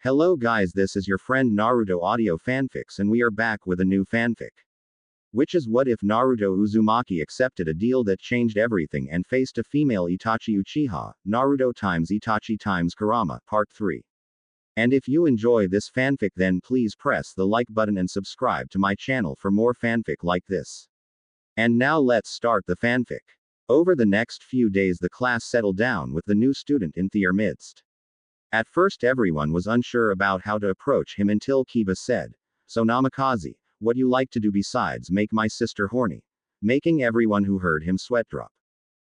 Hello guys, this is your friend Naruto Audio Fanfics and we are back with a new fanfic. Which is what if Naruto Uzumaki accepted a deal that changed everything and faced a female Itachi Uchiha, Naruto times Itachi times Kurama, Part 3. And if you enjoy this fanfic then please press the like button and subscribe to my channel for more fanfic like this. And now let's start the fanfic. Over the next few days the class settled down with the new student in their midst. At first everyone was unsure about how to approach him until Kiba said, "So Namikaze, what you like to do besides make my sister horny?" Making everyone who heard him sweat drop.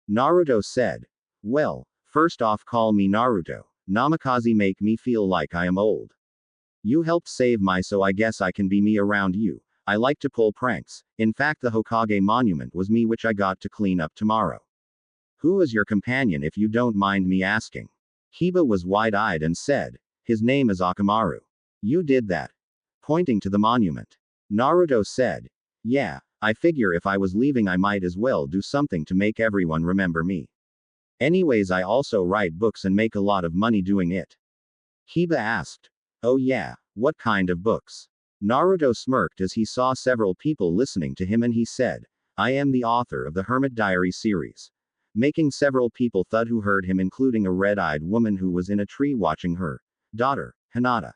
Naruto said, "Well, first off call me Naruto. Namikaze make me feel like I am old. You helped save my so I guess I can be me around you. I like to pull pranks. In fact the Hokage monument was me which I got to clean up tomorrow. Who is your companion if you don't mind me asking?" Kiba was wide-eyed and said, "His name is Akamaru." "You did that?" Pointing to the monument. Naruto said, "Yeah, I figure if I was leaving I might as well do something to make everyone remember me. Anyways I also write books and make a lot of money doing it." Kiba asked, "Oh yeah, what kind of books?" Naruto smirked as he saw several people listening to him and he said, "I am the author of the Hermit Diary series." Making several people thud who heard him including a red-eyed woman who was in a tree watching her daughter, Hinata.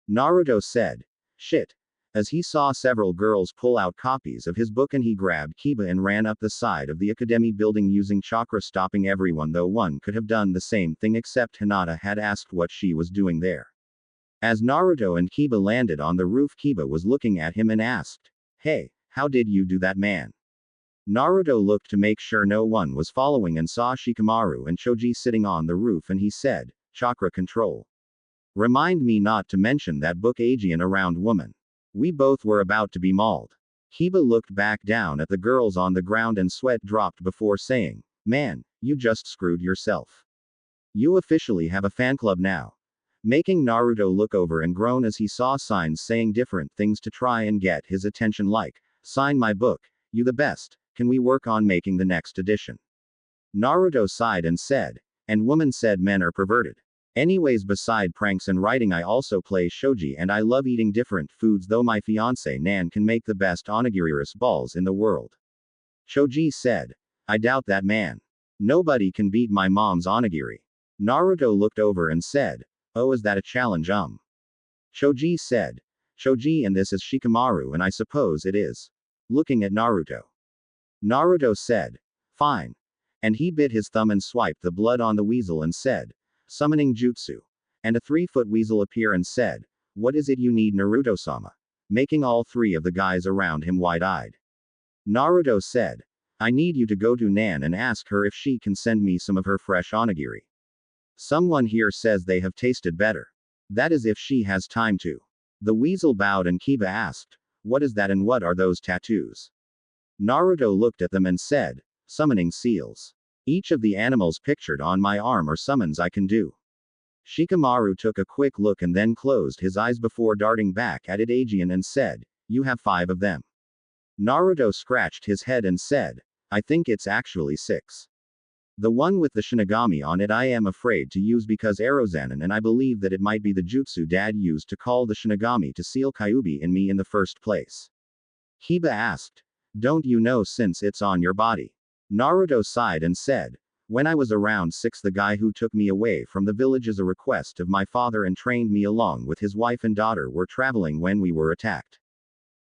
Naruto said, "Shit," as he saw several girls pull out copies of his book and he grabbed Kiba and ran up the side of the academy building using chakra stopping everyone though one could have done the same thing except Hinata had asked what she was doing there. As Naruto and Kiba landed on the roof Kiba was looking at him and asked, "Hey, how did you do that man?" Naruto looked to make sure no one was following and saw Shikamaru and Choji sitting on the roof and he said, "Chakra control. Remind me not to mention that book Aegean around woman. We both were about to be mauled." Kiba looked back down at the girls on the ground and sweat dropped before saying, "Man, you just screwed yourself. You officially have a fan club now." Making Naruto look over and groan as he saw signs saying different things to try and get his attention like, "Sign my book, you the best. Can we work on making the next edition?" Naruto sighed and said, "And woman said men are perverted. Anyways beside pranks and writing I also play shogi and I love eating different foods though my fiance Nan can make the best onigiri balls in the world." Choji said, "I doubt that man. Nobody can beat my mom's onigiri." Naruto looked over and said, "Oh is that a challenge Choji said, "Choji and this is Shikamaru and I suppose it is." Looking at Naruto. Naruto said, "Fine." And he bit his thumb and swiped the blood on the weasel and said, "Summoning jutsu." And a 3-foot weasel appear and said, "What is it you need Naruto-sama?" Making all 3 of the guys around him wide-eyed. Naruto said, "I need you to go to Nan and ask her if she can send me some of her fresh onigiri. Someone here says they have tasted better. That is if she has time to." The weasel bowed and Kiba asked, "What is that and what are those tattoos?" Naruto looked at them and said, "Summoning seals. Each of the animals pictured on my arm are summons I can do." Shikamaru took a quick look and then closed his eyes before darting back at it Aegean and said, "You have 5 of them." Naruto scratched his head and said, "I think it's actually 6. The one with the Shinigami on it I am afraid to use because Erozanin and I believe that it might be the jutsu dad used to call the Shinigami to seal Kyuubi in me in the first place." Kiba asked, "Don't you know since it's on your body?" Naruto sighed and said, "When I was around 6 the guy who took me away from the village as a request of my father and trained me along with his wife and daughter were traveling when we were attacked.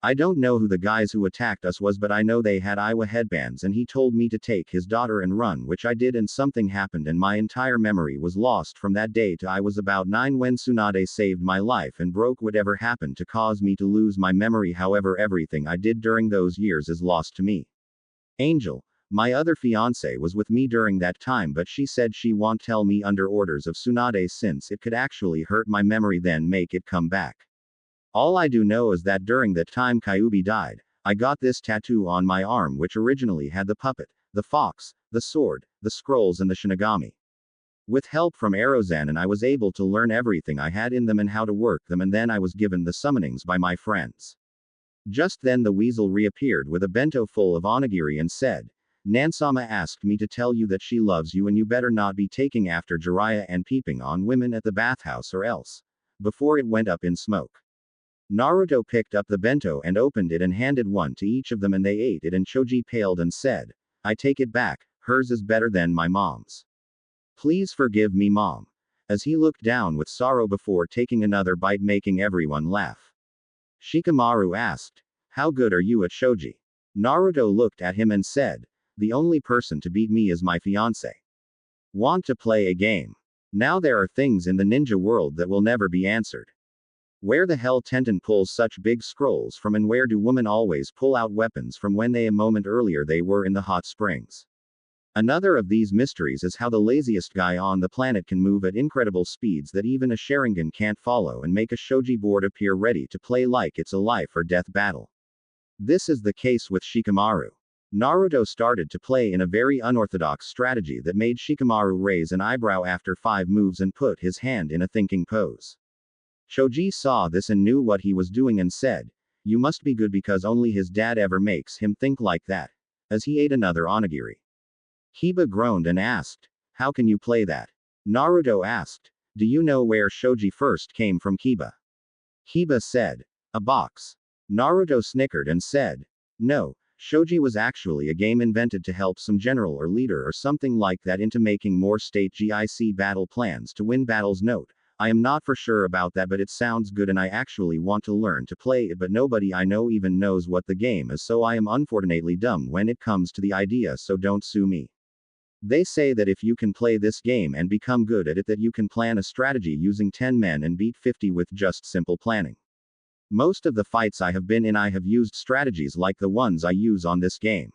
I don't know who the guys who attacked us was but I know they had Iwa headbands and he told me to take his daughter and run which I did and something happened and my entire memory was lost from that day to I was about 9 when Tsunade saved my life and broke whatever happened to cause me to lose my memory however everything I did during those years is lost to me. Angel, my other fiancé was with me during that time but she said she won't tell me under orders of Tsunade since it could actually hurt my memory then make it come back. All I do know is that during that time Kyuubi died, I got this tattoo on my arm which originally had the puppet, the fox, the sword, the scrolls and the Shinigami. With help from Erozanin I was able to learn everything I had in them and how to work them and then I was given the summonings by my friends." Just then the weasel reappeared with a bento full of onigiri and said, "Nansama asked me to tell you that she loves you and you better not be taking after Jiraiya and peeping on women at the bathhouse or else. before it went up in smoke. Naruto picked up the bento and opened it and handed one to each of them and they ate it and Choji paled and said, I take it back, hers is better than my mom's. Please forgive me, mom. As he looked down with sorrow before taking another bite, making everyone laugh. Shikamaru asked, how good are you at shogi? Naruto looked at him and said, the only person to beat me is my fiancé. Want to play a game? Now there are things in the ninja world that will never be answered. Where the hell Tenten pulls such big scrolls from and where do women always pull out weapons from when a moment earlier they were in the hot springs? Another of these mysteries is how the laziest guy on the planet can move at incredible speeds that even a Sharingan can't follow and make a shogi board appear ready to play like it's a life or death battle. This is the case with Shikamaru. Naruto started to play in a very unorthodox strategy that made Shikamaru raise an eyebrow after 5 moves and put his hand in a thinking pose. Choji saw this and knew what he was doing and said, you must be good because only his dad ever makes him think like that, as he ate another onigiri. Hiba groaned and asked, how can you play that? Naruto asked, do you know where shogi first came from? Hiba said, a box. Naruto snickered and said, no, shogi was actually a game invented to help some general or leader or something like that into making more state GIC battle plans to win battles. Note, I am not for sure about that, but it sounds good and I actually want to learn to play it, but nobody I know even knows what the game is, so I am unfortunately dumb when it comes to the idea, so don't sue me. They say that if you can play this game and become good at it, that you can plan a strategy using 10 men and beat 50 with just simple planning. Most of the fights I have been in, I have used strategies like the ones I use on this game.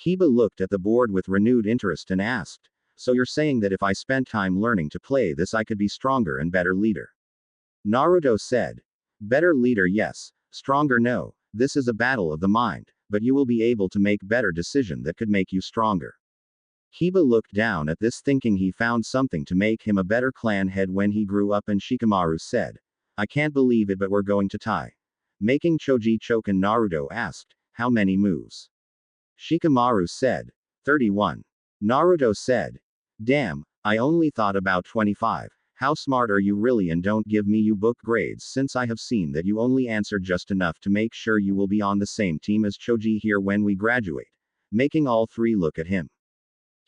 Hiba looked at the board with renewed interest and asked, so you're saying that if I spent time learning to play this I could be stronger and better leader? Naruto said, better leader yes, stronger no, this is a battle of the mind, but you will be able to make better decision that could make you stronger. Hiba looked down at this thinking he found something to make him a better clan head when he grew up, and Shikamaru said, I can't believe it, but we're going to tie. Making Choji choke, and Naruto asked, how many moves? Shikamaru said, 31. Naruto said, damn, I only thought about 25. How smart are you really, and don't give me you book grades since I have seen that you only answer just enough to make sure you will be on the same team as Choji here when we graduate. Making all 3 look at him.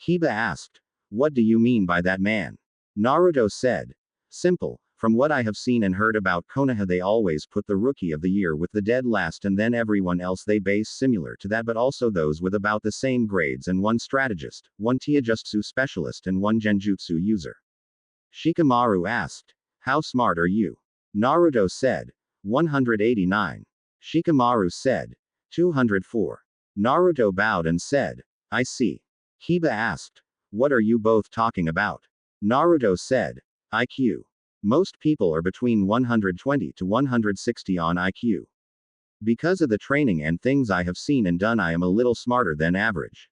Hiba asked, what do you mean by that, man? Naruto said, simple, from what I have seen and heard about Konoha, they always put the rookie of the year with the dead last and then everyone else they base similar to that, but also those with about the same grades and 1 strategist, 1 taijutsu specialist and 1 genjutsu user. Shikamaru asked, how smart are you? Naruto said, 189. Shikamaru said, 204. Naruto bowed and said, I see. Hiba asked, what are you both talking about? Naruto said, IQ. Most people are between 120 to 160 on IQ. Because of the training and things I have seen and done, I am a little smarter than average.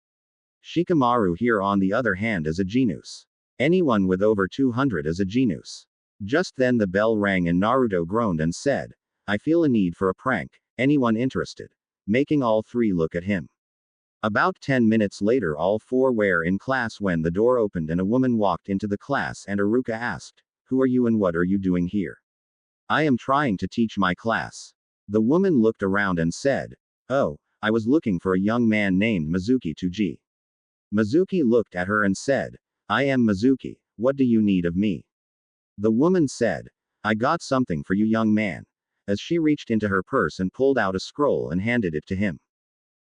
Shikamaru here on the other hand is a genius. Anyone with over 200 is a genius. Just then the bell rang and Naruto groaned and said, I feel a need for a prank, anyone interested? Making all 3 look at him. About 10 minutes later all 4 were in class when the door opened and a woman walked into the class and Aruka asked, who are you and what are you doing here? I am trying to teach my class. The woman looked around and said, oh, I was looking for a young man named Mizuki Tuji. Mizuki looked at her and said, I am Mizuki, what do you need of me? The woman said, I got something for you, young man, as she reached into her purse and pulled out a scroll and handed it to him.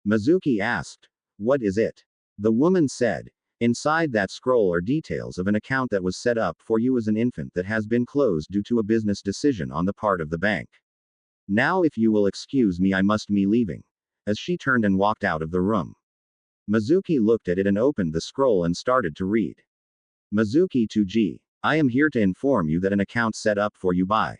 Mizuki asked, what is it? The woman said, inside that scroll are details of an account that was set up for you as an infant that has been closed due to a business decision on the part of the bank. Now if you will excuse me, I must be leaving. As she turned and walked out of the room. Mizuki looked at it and opened the scroll and started to read. Mizuki Tuji, I am here to inform you that an account set up for you by.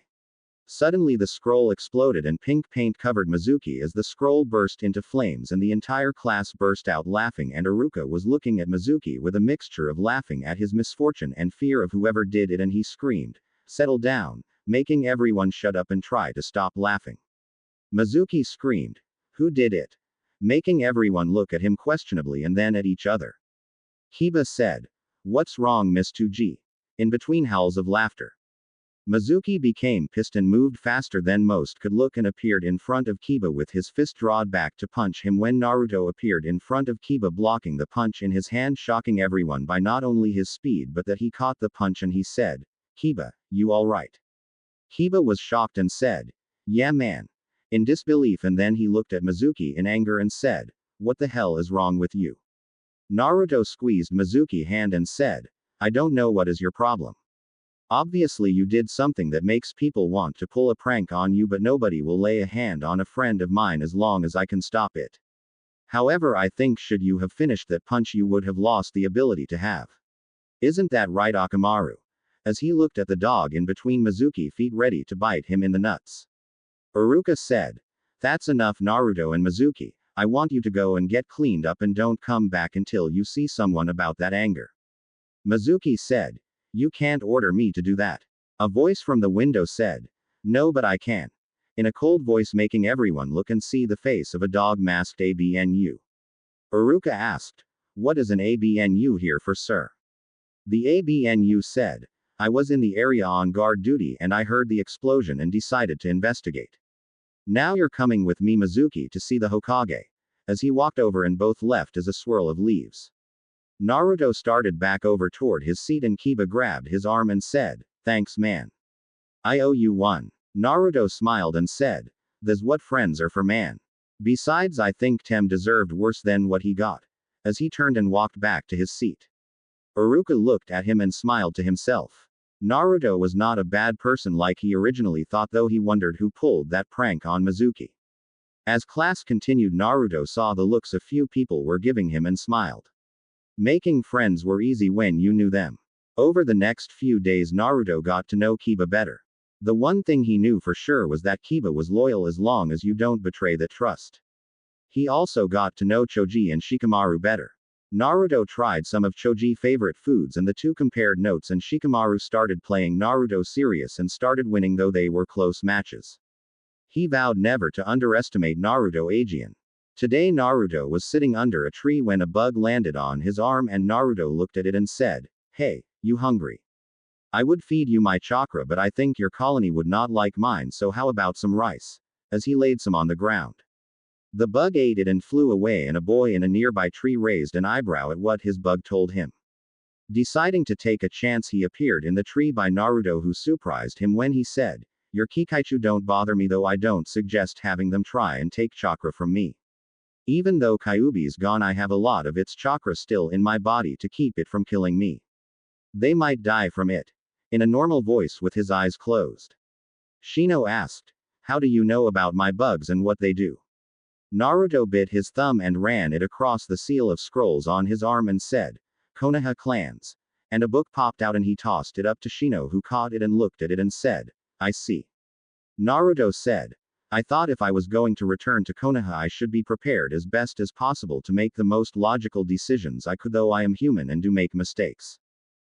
Suddenly the scroll exploded and pink paint covered Mizuki as the scroll burst into flames and the entire class burst out laughing, and Aruka was looking at Mizuki with a mixture of laughing at his misfortune and fear of whoever did it, and he screamed, settle down, making everyone shut up and try to stop laughing. Mizuki screamed, who did it? Making everyone look at him questionably and then at each other. Hiba said, what's wrong, Miss Tuji? In between howls of laughter. Mizuki became pissed and moved faster than most could look and appeared in front of Kiba with his fist drawn back to punch him when Naruto appeared in front of Kiba blocking the punch in his hand, shocking everyone by not only his speed but that he caught the punch, and he said, "Kiba, you alright?" Kiba was shocked and said, "Yeah man," in disbelief, and then he looked at Mizuki in anger and said, "What the hell is wrong with you?" Naruto squeezed Mizuki's hand and said, "I don't know what is your problem. Obviously you did something that makes people want to pull a prank on you, but nobody will lay a hand on a friend of mine as long as I can stop it. However, I think should you have finished that punch you would have lost the ability to have. Isn't that right, Akamaru?" As he looked at the dog in between Mizuki's feet ready to bite him in the nuts. Iruka said, "That's enough, Naruto and Mizuki. I want you to go and get cleaned up and don't come back until you see someone about that anger." Mizuki said, "You can't order me to do that." A voice from the window said, "No, but I can." In a cold voice, making everyone look and see the face of a dog masked ABNU. Iruka asked, "What is an ABNU here for, sir?" The ABNU said, "I was in the area on guard duty and I heard the explosion and decided to investigate. Now you're coming with me, Mizuki, to see the Hokage." As he walked over and both left as a swirl of leaves. Naruto started back over toward his seat and Kiba grabbed his arm and said, "Thanks man. I owe you one." Naruto smiled and said, "That's what friends are for, man. Besides, I think Tem deserved worse than what he got." As he turned and walked back to his seat. Iruka looked at him and smiled to himself. Naruto was not a bad person like he originally thought, though he wondered who pulled that prank on Mizuki. As class continued, Naruto saw the looks a few people were giving him and smiled. Making friends were easy when you knew them. Over the next few days, Naruto got to know Kiba better. The one thing he knew for sure was that Kiba was loyal as long as you don't betray that trust. He also got to know Choji and Shikamaru better. Naruto tried some of Choji's favorite foods and the two compared notes, and Shikamaru started playing Naruto serious and started winning, though they were close matches. He vowed never to underestimate Naruto again. Today Naruto was sitting under a tree when a bug landed on his arm and Naruto looked at it and said, "Hey, you hungry? I would feed you my chakra, but I think your colony would not like mine, so how about some rice?" As he laid some on the ground. The bug ate it and flew away, and a boy in a nearby tree raised an eyebrow at what his bug told him. Deciding to take a chance, he appeared in the tree by Naruto, who surprised him when he said, "Your Kikaichu don't bother me, though I don't suggest having them try and take chakra from me. Even though Kyuubi's gone, I have a lot of its chakra still in my body to keep it from killing me. They might die from it." In a normal voice with his eyes closed. Shino asked, "How do you know about my bugs and what they do?" Naruto bit his thumb and ran it across the seal of scrolls on his arm and said, "Konoha clans." And a book popped out and he tossed it up to Shino, who caught it and looked at it and said, "I see." Naruto said, "I thought if I was going to return to Konoha I should be prepared as best as possible to make the most logical decisions I could, though I am human and do make mistakes."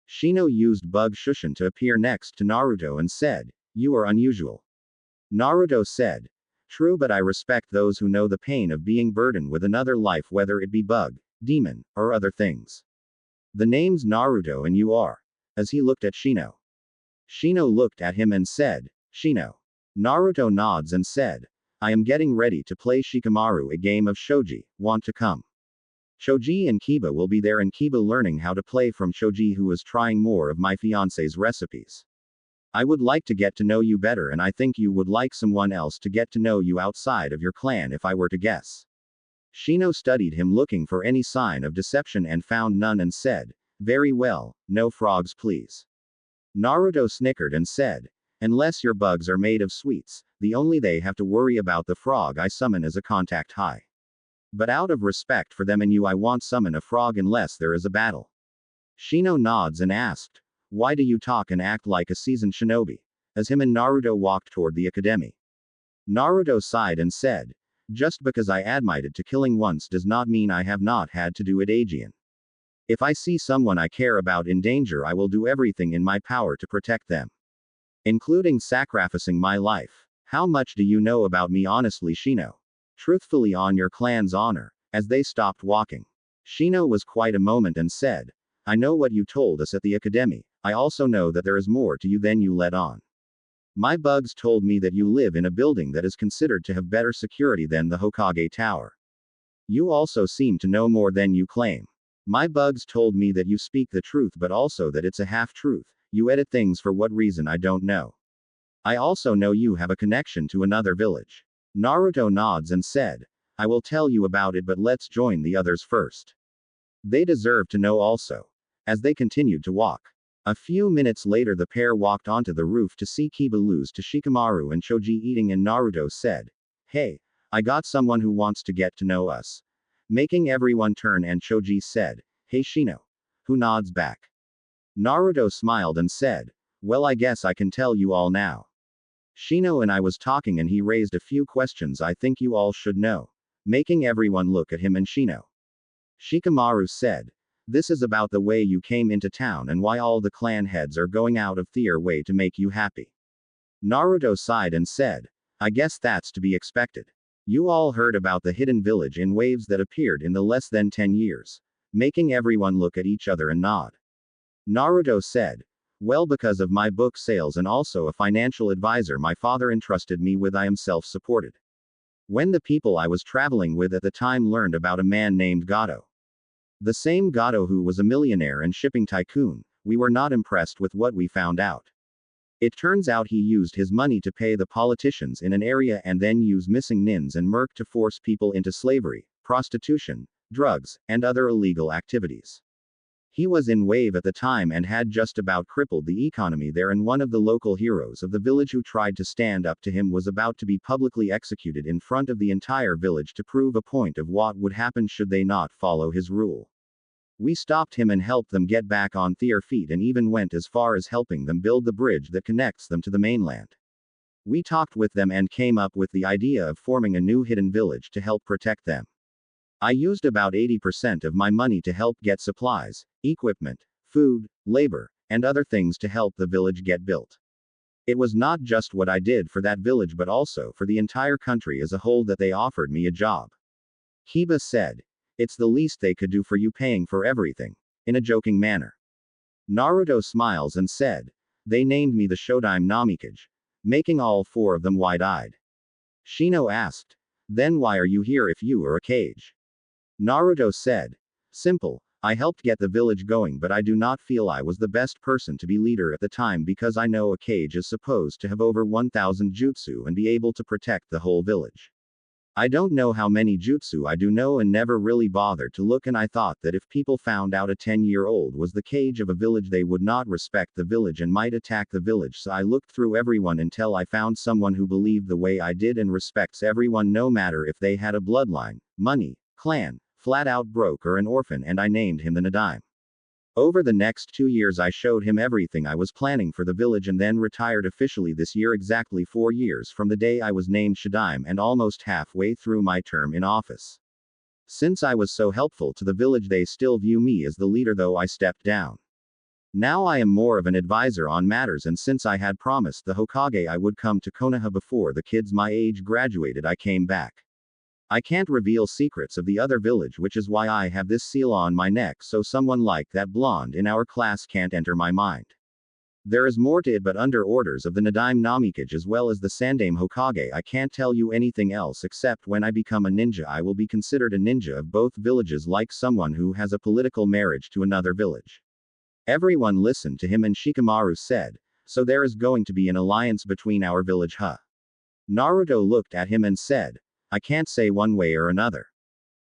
Shino used Bug Shushin to appear next to Naruto and said, "You are unusual." Naruto said, "True, but I respect those who know the pain of being burdened with another life, whether it be bug, demon, or other things. The name's Naruto and you are." As he looked at Shino. Shino looked at him and said, "Shino." Naruto nods and said, "I am getting ready to play Shikamaru a game of shogi, want to come?" Choji and Kiba will be there, and Kiba learning how to play from Choji, who is trying more of my fiance's recipes. I would like to get to know you better, and I think you would like someone else to get to know you outside of your clan if I were to guess. Shino studied him, looking for any sign of deception, and found none and said, "Very well, no frogs please." Naruto snickered and said, "Unless your bugs are made of sweets, the only they have to worry about the frog I summon as a contact high. But out of respect for them and you I won't summon a frog unless there is a battle." Shino nods and asked, "Why do you talk and act like a seasoned shinobi?" As him and Naruto walked toward the academy. Naruto sighed and said, "Just because I admitted to killing once does not mean I have not had to do it again. If I see someone I care about in danger, I will do everything in my power to protect them. Including sacrificing my life. How much do you know about me honestly, Shino? Truthfully, on your clan's honor." As they stopped walking. Shino was quite a moment and said, "I know what you told us at the academy. I also know that there is more to you than you let on. My bugs told me that you live in a building that is considered to have better security than the Hokage Tower. You also seem to know more than you claim. My bugs told me that you speak the truth but also that it's a half-truth. You edit things for what reason I don't know. I also know you have a connection to another village. Naruto nods and said, I will tell you about it but let's join the others first. They deserve to know also. As they continued to walk. A few minutes later the pair walked onto the roof to see Kiba lose to Shikamaru and Choji eating and Naruto said, Hey, I got someone who wants to get to know us. Making everyone turn and Choji said, Hey Shino. Who nods back. Naruto smiled and said, Well I guess I can tell you all now. Shino and I was talking and he raised a few questions I think you all should know. Making everyone look at him and Shino. Shikamaru said, This is about the way you came into town and why all the clan heads are going out of their way to make you happy. Naruto sighed and said, I guess that's to be expected. You all heard about the hidden village in waves that appeared in the less than 10 years. Making everyone look at each other and nod. Naruto said, Well because of my book sales and also a financial advisor my father entrusted me with I am self-supported. When the people I was traveling with at the time learned about a man named Gato. The same Gato who was a millionaire and shipping tycoon, we were not impressed with what we found out. It turns out he used his money to pay the politicians in an area and then use missing nins and merc to force people into slavery, prostitution, drugs, and other illegal activities. He was in wave at the time and had just about crippled the economy there and one of the local heroes of the village who tried to stand up to him was about to be publicly executed in front of the entire village to prove a point of what would happen should they not follow his rule. We stopped him and helped them get back on their feet and even went as far as helping them build the bridge that connects them to the mainland. We talked with them and came up with the idea of forming a new hidden village to help protect them. I used about 80% of my money to help get supplies, equipment, food, labor, and other things to help the village get built. It was not just what I did for that village but also for the entire country as a whole that they offered me a job. Kiba said, It's the least they could do for you paying for everything, in a joking manner. Naruto smiles and said, They named me the Shodime Namikage, making all four of them wide-eyed. Shino asked, Then why are you here if you are a Kage? Naruto said, Simple, I helped get the village going but I do not feel I was the best person to be leader at the time because I know a Kage is supposed to have over 1000 jutsu and be able to protect the whole village. I don't know how many jutsu I do know and never really bothered to look and I thought that if people found out a 10-year-old was the Kage of a village they would not respect the village and might attack the village so I looked through everyone until I found someone who believed the way I did and respects everyone no matter if they had a bloodline, money, clan, flat out broke or an orphan and I named him the Nadaime. Over the next 2 years I showed him everything I was planning for the village and then retired officially this year exactly 4 years from the day I was named Shadaime and almost halfway through my term in office. Since I was so helpful to the village they still view me as the leader though I stepped down. Now I am more of an advisor on matters and since I had promised the Hokage I would come to Konoha before the kids my age graduated I came back. I can't reveal secrets of the other village which is why I have this seal on my neck so someone like that blonde in our class can't enter my mind. There is more to it but under orders of the Nadaime Namikage as well as the Sandaime Hokage I can't tell you anything else except when I become a ninja I will be considered a ninja of both villages like someone who has a political marriage to another village. Everyone listened to him and Shikamaru said, So there is going to be an alliance between our village huh? Naruto looked at him and said, I can't say one way or another.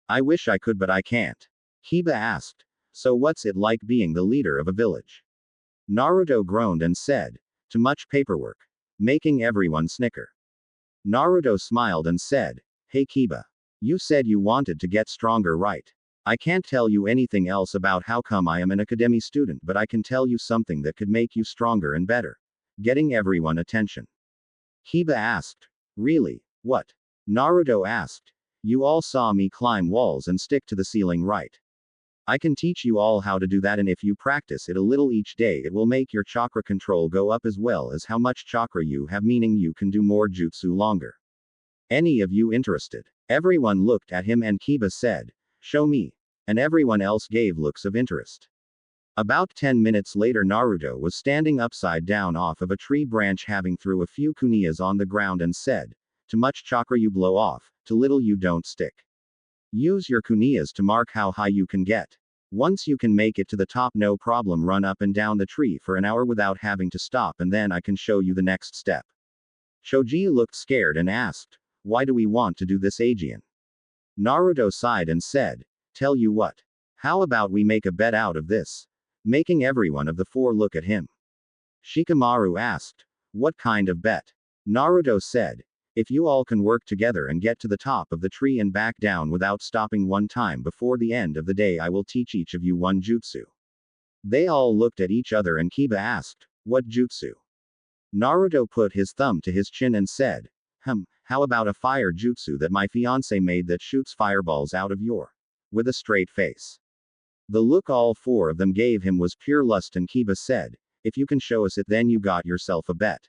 I wish I could but I can't. Kiba asked, So what's it like being the leader of a village? Naruto groaned and said, Too much paperwork. Making everyone snicker. Naruto smiled and said, Hey Kiba. You said you wanted to get stronger right? I can't tell you anything else about how come I am an academy student but I can tell you something that could make you stronger and better. Getting everyone attention. Kiba asked, Really, what? Naruto asked, You all saw me climb walls and stick to the ceiling right? I can teach you all how to do that and if you practice it a little each day it will make your chakra control go up as well as how much chakra you have meaning you can do more jutsu longer. Any of you interested? Everyone looked at him and Kiba said, Show me. And everyone else gave looks of interest. About 10 minutes later, Naruto was standing upside down off of a tree branch, having threw a few kuniyas on the ground and said, "To much chakra you blow off, to little you don't stick. Use your kuniyas to mark how high you can get. Once you can make it to the top, no problem, run up and down the tree for an hour without having to stop, and then I can show you the next step." Choji looked scared and asked, "Why do we want to do this, Aegean?" Naruto sighed and said, "Tell you what. How about we make a bet out of this?" Making everyone of the four look at him. Shikamaru asked, "What kind of bet?" Naruto said, "If you all can work together and get to the top of the tree and back down without stopping one time before the end of the day, I will teach each of you one jutsu." They all looked at each other and Kiba asked, "What jutsu?" Naruto put his thumb to his chin and said, "How about a fire jutsu that my fiancé made that shoots fireballs out of your," with a straight face. The look all four of them gave him was pure lust, and Kiba said, "If you can show us it, then you got yourself a bet."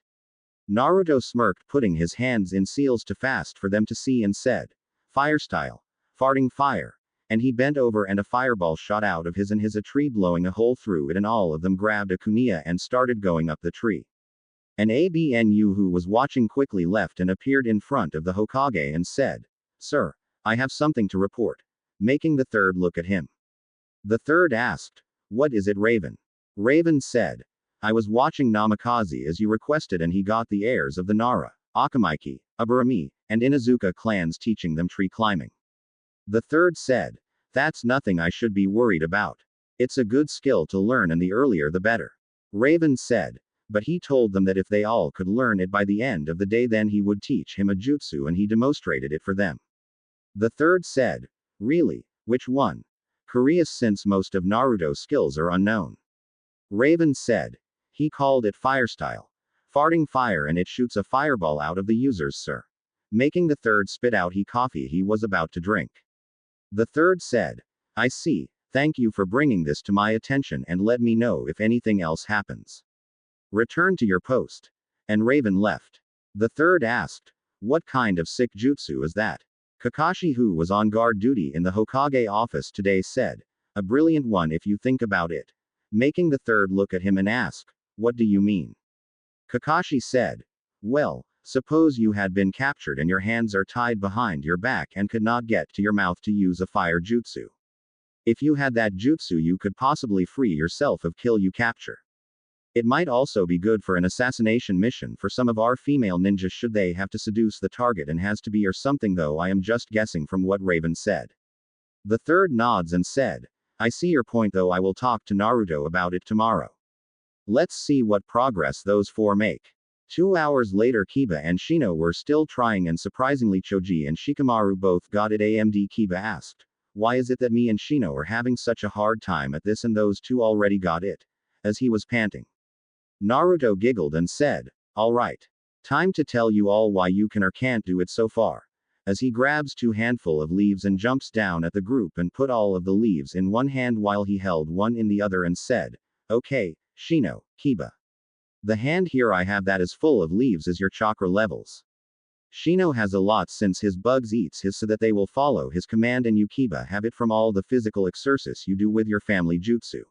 Naruto smirked, putting his hands in seals to fast for them to see, and said, "Fire style. Farting fire." And he bent over and a fireball shot out of his and his a tree, blowing a hole through it, and all of them grabbed a kuniya and started going up the tree. An Abnu who was watching quickly left and appeared in front of the Hokage and said, "Sir, I have something to report," making the third look at him. The third asked, "What is it, Raven?" Raven said, "I was watching Namikaze as you requested, and he got the heirs of the Nara, Akamaiki, Aburami, and Inazuka clans, teaching them tree climbing." The third said, "That's nothing I should be worried about. It's a good skill to learn, and the earlier the better." Raven said, "But he told them that if they all could learn it by the end of the day, then he would teach him a jutsu, and he demonstrated it for them." The third said, "Really? Which one?" Curious, since most of Naruto's skills are unknown. Raven said, "He called it firestyle. Farting fire, and it shoots a fireball out of the users, sir." Making the third spit out he coffee he was about to drink. The third said, "I see, thank you for bringing this to my attention, and let me know if anything else happens. Return to your post." And Raven left. The third asked, "What kind of sick jutsu is that?" Kakashi, who was on guard duty in the Hokage office today, said, "A brilliant one if you think about it." Making the third look at him and ask, "What do you mean?" Kakashi said, "Well, suppose you had been captured and your hands are tied behind your back and could not get to your mouth to use a fire jutsu. If you had that jutsu, you could possibly free yourself of kill you capture. It might also be good for an assassination mission for some of our female ninjas should they have to seduce the target, and has to be or something, though I am just guessing from what Raven said." The third nods and said, "I see your point, though I will talk to Naruto about it tomorrow. Let's see what progress those four make." 2 hours later, Kiba and Shino were still trying, and surprisingly Choji and Shikamaru both got it. Kiba asked, "Why is it that me and Shino are having such a hard time at this and those two already got it?" As he was panting. Naruto giggled and said, "All right. Time to tell you all why you can or can't do it so far." As he grabs 2 handful of leaves and jumps down at the group and put all of the leaves in one hand while he held one in the other and said, "Okay, Shino, Kiba. The hand here I have that is full of leaves is your chakra levels. Shino has a lot since his bugs eats his, so that they will follow his command, and you, Kiba, have it from all the physical exercise you do with your family jutsu.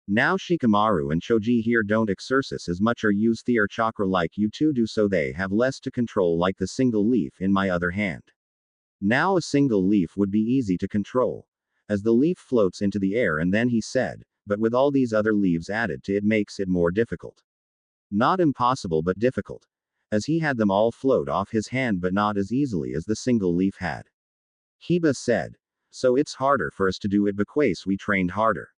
Now Shikamaru and Choji here don't exercise as much or use their chakra like you two do, so they have less to control, like the single leaf in my other hand. Now a single leaf would be easy to control, as the leaf floats into the air," and then he said, "But with all these other leaves added to it makes it more difficult. Not impossible, but difficult. As he had them all float off his hand, but not as easily as the single leaf had." Kiba said, "So it's harder for us to do it because we trained harder."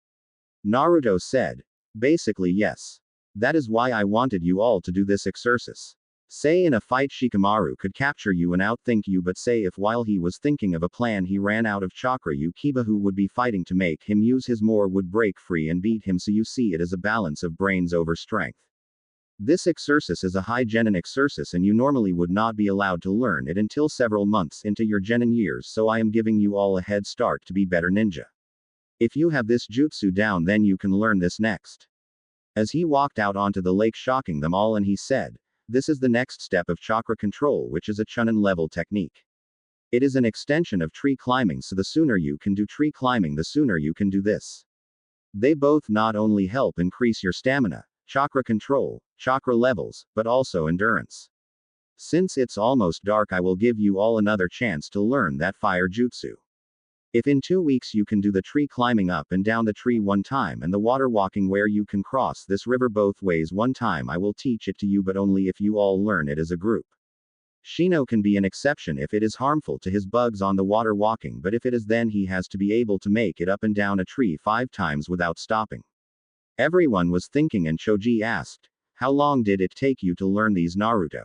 Naruto said, "Basically yes. That is why I wanted you all to do this exercise. Say in a fight Shikamaru could capture you and outthink you, but say if while he was thinking of a plan he ran out of chakra, you, Kiba, who would be fighting to make him use his more, would break free and beat him, so you see it as a balance of brains over strength. This exercise is a high genin exercise, and you normally would not be allowed to learn it until several months into your genin years, so I am giving you all a head start to be better ninja. If you have this jutsu down, then you can learn this next." As he walked out onto the lake, shocking them all, and he said, "This is the next step of chakra control, which is a chunin level technique. It is an extension of tree climbing, so the sooner you can do tree climbing, the sooner you can do this." They both not only help increase your stamina, chakra control, chakra levels, but also endurance. Since it's almost dark, I will give you all another chance to learn that fire jutsu. If in 2 weeks you can do the tree climbing up and down the tree one time and the water walking where you can cross this river both ways one time, I will teach it to you, but only if you all learn it as a group. Shino can be an exception if it is harmful to his bugs on the water walking, but if it is, then he has to be able to make it up and down a tree 5 times without stopping. Everyone was thinking and Choji asked, "How long did it take you to learn these, Naruto?"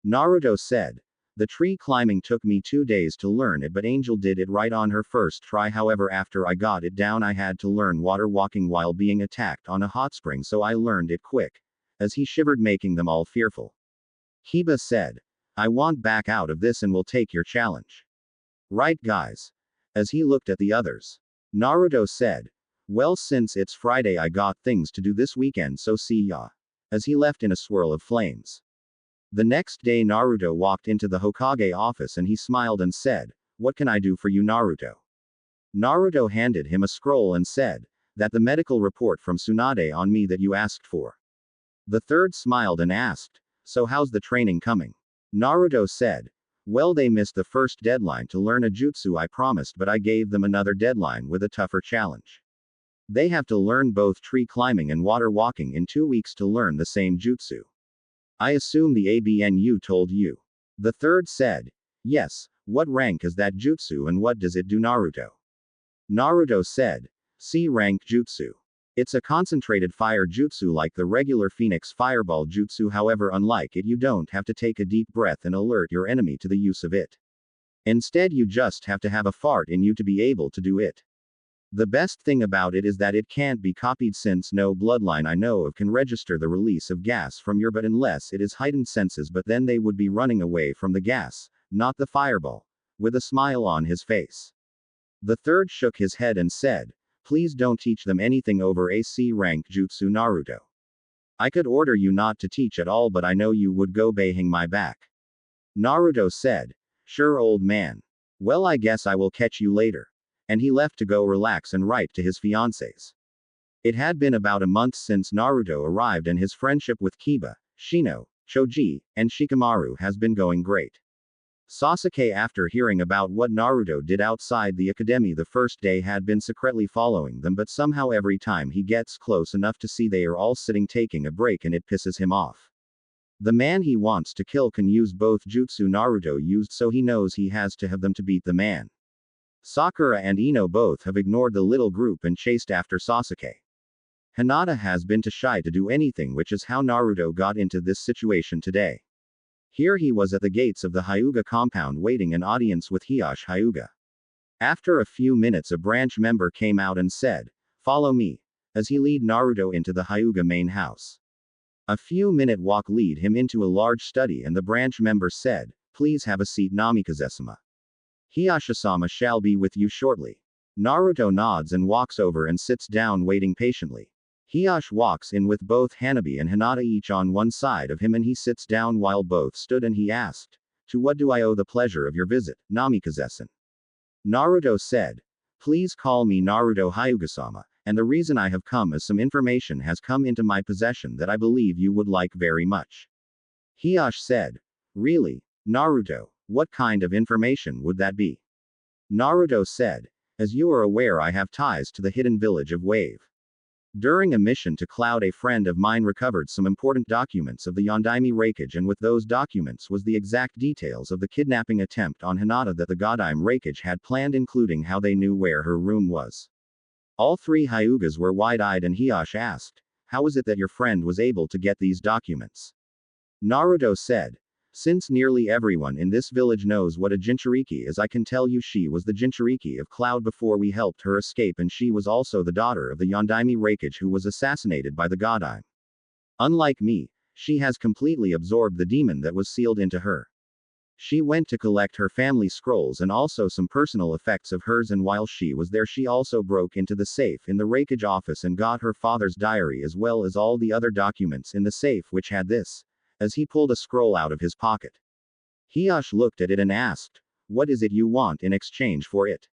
Naruto said, "The tree climbing took me 2 days to learn it, but Angel did it right on her first try. However, after I got it down, I had to learn water walking while being attacked on a hot spring, so I learned it quick." As he shivered, making them all fearful. Kiba said, "I want back out of this and will take your challenge. Right, guys?" As he looked at the others. Naruto said, "Well, since it's Friday, I got things to do this weekend, so see ya." As he left in a swirl of flames. The next day, Naruto walked into the Hokage office and he smiled and said, "What can I do for you, Naruto?" Naruto handed him a scroll and said, "That the medical report from Tsunade on me that you asked for." The third smiled and asked, "So how's the training coming?" Naruto said, "Well, they missed the first deadline to learn a jutsu I promised, but I gave them another deadline with a tougher challenge. They have to learn both tree climbing and water walking in 2 weeks to learn the same jutsu. I assume the ABNU told you." The third said, "Yes, what rank is that jutsu and what does it do, Naruto?" Naruto said, "C rank jutsu. It's a concentrated fire jutsu like the regular Phoenix Fireball jutsu, however, unlike it, you don't have to take a deep breath and alert your enemy to the use of it. Instead, you just have to have a fart in you to be able to do it. The best thing about it is that it can't be copied, since no bloodline I know of can register the release of gas from your butt unless it is heightened senses, but then they would be running away from the gas, not the fireball." With a smile on his face. The third shook his head and said, "Please don't teach them anything over a C rank jutsu, Naruto. I could order you not to teach at all, but I know you would go behind my back." Naruto said, "Sure, old man. Well, I guess I will catch you later." And he left to go relax and write to his fiancées. It had been about a month since Naruto arrived, and his friendship with Kiba, Shino, Choji, and Shikamaru has been going great. Sasuke, after hearing about what Naruto did outside the academy the first day, had been secretly following them, but somehow every time he gets close enough to see they are all sitting taking a break, and it pisses him off. The man he wants to kill can use both jutsu Naruto used, so he knows he has to have them to beat the man. Sakura and Ino both have ignored the little group and chased after Sasuke. Hinata has been too shy to do anything, which is how Naruto got into this situation today. Here he was at the gates of the Hyuga compound waiting an audience with Hiyashi Hyuga. After a few minutes, a branch member came out and said, "Follow me," as he led Naruto into the Hyuga main house. A few minute walk lead him into a large study, and the branch member said, "Please have a seat, Namikaze-sama. Hiyashi-sama shall be with you shortly." Naruto nods and walks over and sits down, waiting patiently. Hiyashi walks in with both Hanabi and Hinata each on one side of him, and he sits down while both stood, and he asked, "To what do I owe the pleasure of your visit, Namikaze-san?" Naruto said, "Please call me Naruto Hyuga-sama, and the reason I have come is some information has come into my possession that I believe you would like very much." Hiyashi said, "Really, Naruto? What kind of information would that be?" Naruto said, "As you are aware, I have ties to the hidden village of Wave. During a mission to Cloud, a friend of mine recovered some important documents of the Yondaime Raikage, and with those documents was the exact details of the kidnapping attempt on Hinata that the Godime Raikage had planned, including how they knew where her room was." All three Hyugas were wide-eyed, and Hiyashi asked, "How is it that your friend was able to get these documents?" Naruto said, "Since nearly everyone in this village knows what a Jinchuriki is, I can tell you she was the Jinchuriki of Cloud before we helped her escape, and she was also the daughter of the Yondaime Raikage who was assassinated by the Godime. Unlike me, she has completely absorbed the demon that was sealed into her. She went to collect her family scrolls and also some personal effects of hers, and while she was there, she also broke into the safe in the Raikage office and got her father's diary as well as all the other documents in the safe, which had this," as he pulled a scroll out of his pocket. Hiyashi looked at it and asked, "What is it you want in exchange for it?"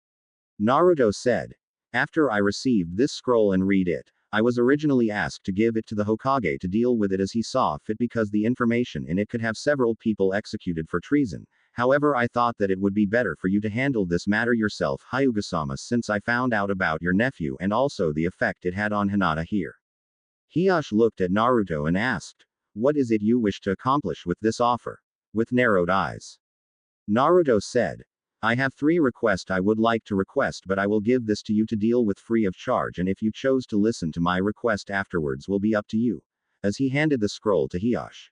Naruto said, After I received this scroll and read it, I was originally asked to give it to the Hokage to deal with it as he saw fit because the information in it could have several people executed for treason. However, I thought that it would be better for you to handle this matter yourself, Hyuga-sama, since I found out about your nephew and also the effect it had on Hinata here. Hiyashi looked at Naruto and asked, "What is it you wish to accomplish with this offer?" With narrowed eyes, Naruto said, "I have 3 requests I would like to request, but I will give this to you to deal with free of charge, and if you chose to listen to my request afterwards will be up to you." As he handed the scroll to Hiyashi,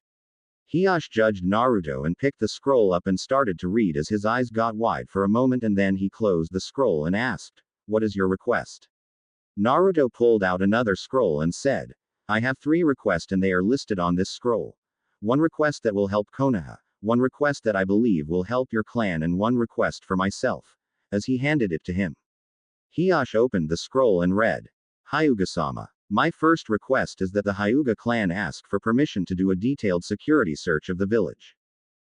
Hiyashi judged Naruto and picked the scroll up and started to read as his eyes got wide for a moment and then he closed the scroll and asked, "What is your request?" Naruto pulled out another scroll and said, "I have 3 requests and they are listed on this scroll. One request that will help Konoha, one request that I believe will help your clan, and one request for myself." As he handed it to him, Hiyashi opened the scroll and read, "Hyuga-sama, my first request is that the Hyuga clan ask for permission to do a detailed security search of the village.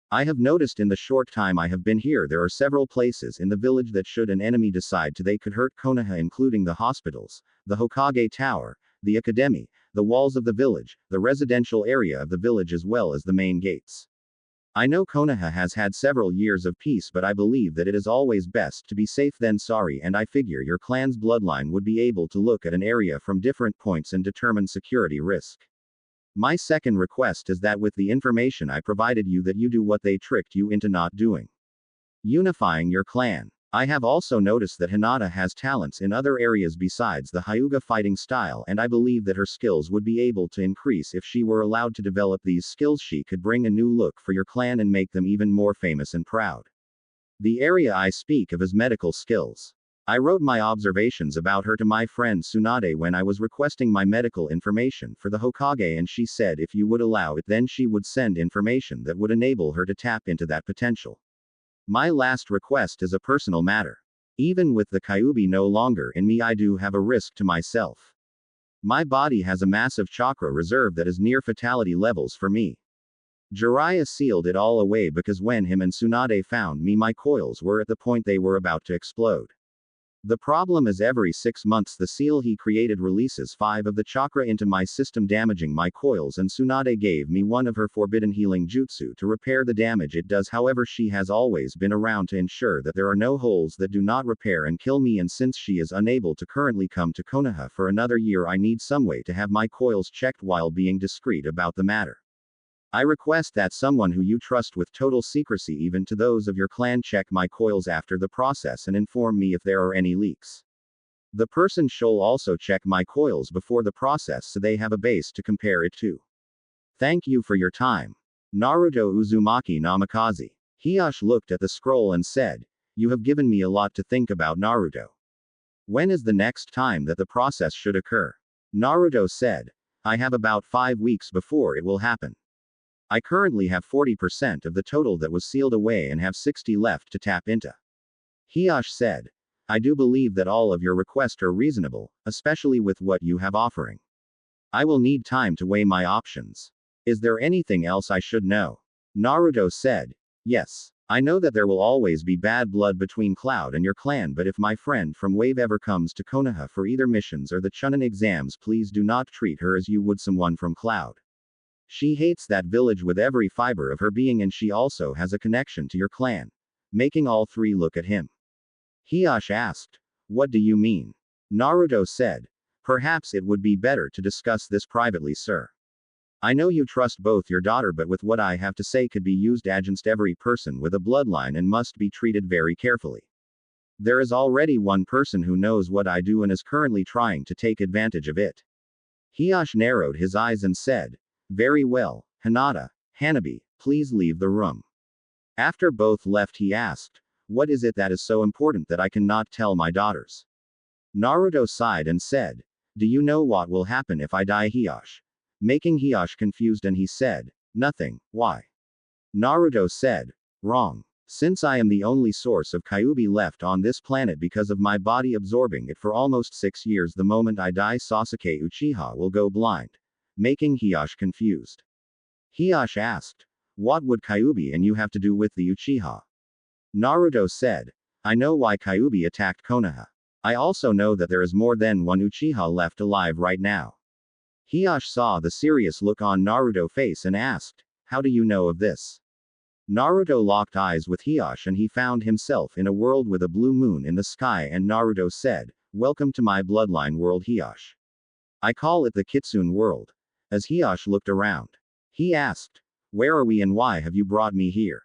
I have noticed in the short time I have been here there are several places in the village that should an enemy decide to they could hurt Konoha, including the hospitals, the Hokage Tower, the academy, the walls of the village, the residential area of the village as well as the main gates. I know Konoha has had several years of peace, but I believe that it is always best to be safe than sorry, and I figure your clan's bloodline would be able to look at an area from different points and determine security risk. My second request is that with the information I provided you that you do what they tricked you into not doing. Unifying your clan. I have also noticed that Hinata has talents in other areas besides the Hyuga fighting style, and I believe that her skills would be able to increase if she were allowed to develop these skills. She could bring a new look for your clan and make them even more famous and proud. The area I speak of is medical skills. I wrote my observations about her to my friend Tsunade when I was requesting my medical information for the Hokage, and she said if you would allow it then she would send information that would enable her to tap into that potential. My last request is a personal matter. Even with the Kyuubi no longer in me, I do have a risk to myself. My body has a massive chakra reserve that is near fatality levels for me. Jiraiya sealed it all away because when him and Tsunade found me, my coils were at the point they were about to explode. The problem is every 6 months the seal he created releases 5 of the chakra into my system, damaging my coils, and Tsunade gave me one of her forbidden healing jutsu to repair the damage it does. However, she has always been around to ensure that there are no holes that do not repair and kill me, and since she is unable to currently come to Konoha for another year, I need some way to have my coils checked while being discreet about the matter. I request that someone who you trust with total secrecy, even to those of your clan, check my coils after the process and inform me if there are any leaks. The person shall also check my coils before the process so they have a base to compare it to. Thank you for your time. Naruto Uzumaki Namikaze. Hiyashi looked at the scroll and said, "You have given me a lot to think about, Naruto. When is the next time that the process should occur?" Naruto said, "I have about 5 weeks before it will happen. I currently have 40% of the total that was sealed away and have 60 left to tap into." Hiyashi said, "I do believe that all of your requests are reasonable, especially with what you have offering. I will need time to weigh my options. Is there anything else I should know?" Naruto said, "Yes. I know that there will always be bad blood between Cloud and your clan, but if my friend from Wave ever comes to Konoha for either missions or the Chunin exams, please do not treat her as you would someone from Cloud. She hates that village with every fiber of her being, and she also has a connection to your clan." Making all 3 look at him, Hiyashi asked, "What do you mean?" Naruto said, "Perhaps it would be better to discuss this privately, sir. I know you trust both your daughter, but with what I have to say could be used against every person with a bloodline and must be treated very carefully. There is already one person who knows what I do and is currently trying to take advantage of it." Hiyashi narrowed his eyes and said, "Very well, Hinata, Hanabi, please leave the room." After both left, he asked, "What is it that is so important that I cannot tell my daughters?" Naruto sighed and said, "Do you know what will happen if I die, Hiyashi?" Making Hiyashi confused, and he said, "Nothing. Why?" Naruto said, "Wrong. Since I am the only source of Kyuubi left on this planet because of my body absorbing it for almost 6 years, the moment I die Sasuke Uchiha will go blind." Making Hiyashi confused, Hiyashi asked, "What would Kyuubi and you have to do with the Uchiha?" Naruto said, "I know why Kyuubi attacked Konoha. I also know that there is more than one Uchiha left alive right now. Hiyash saw the serious look on Naruto's face and asked, "How do you know of this?" Naruto locked eyes with Hiyash and he found himself in a world with a blue moon in the sky and Naruto said, "Welcome to my bloodline world Hiyash. I call it the Kitsune world." As Hiyash looked around, he asked, "Where are we and why have you brought me here?"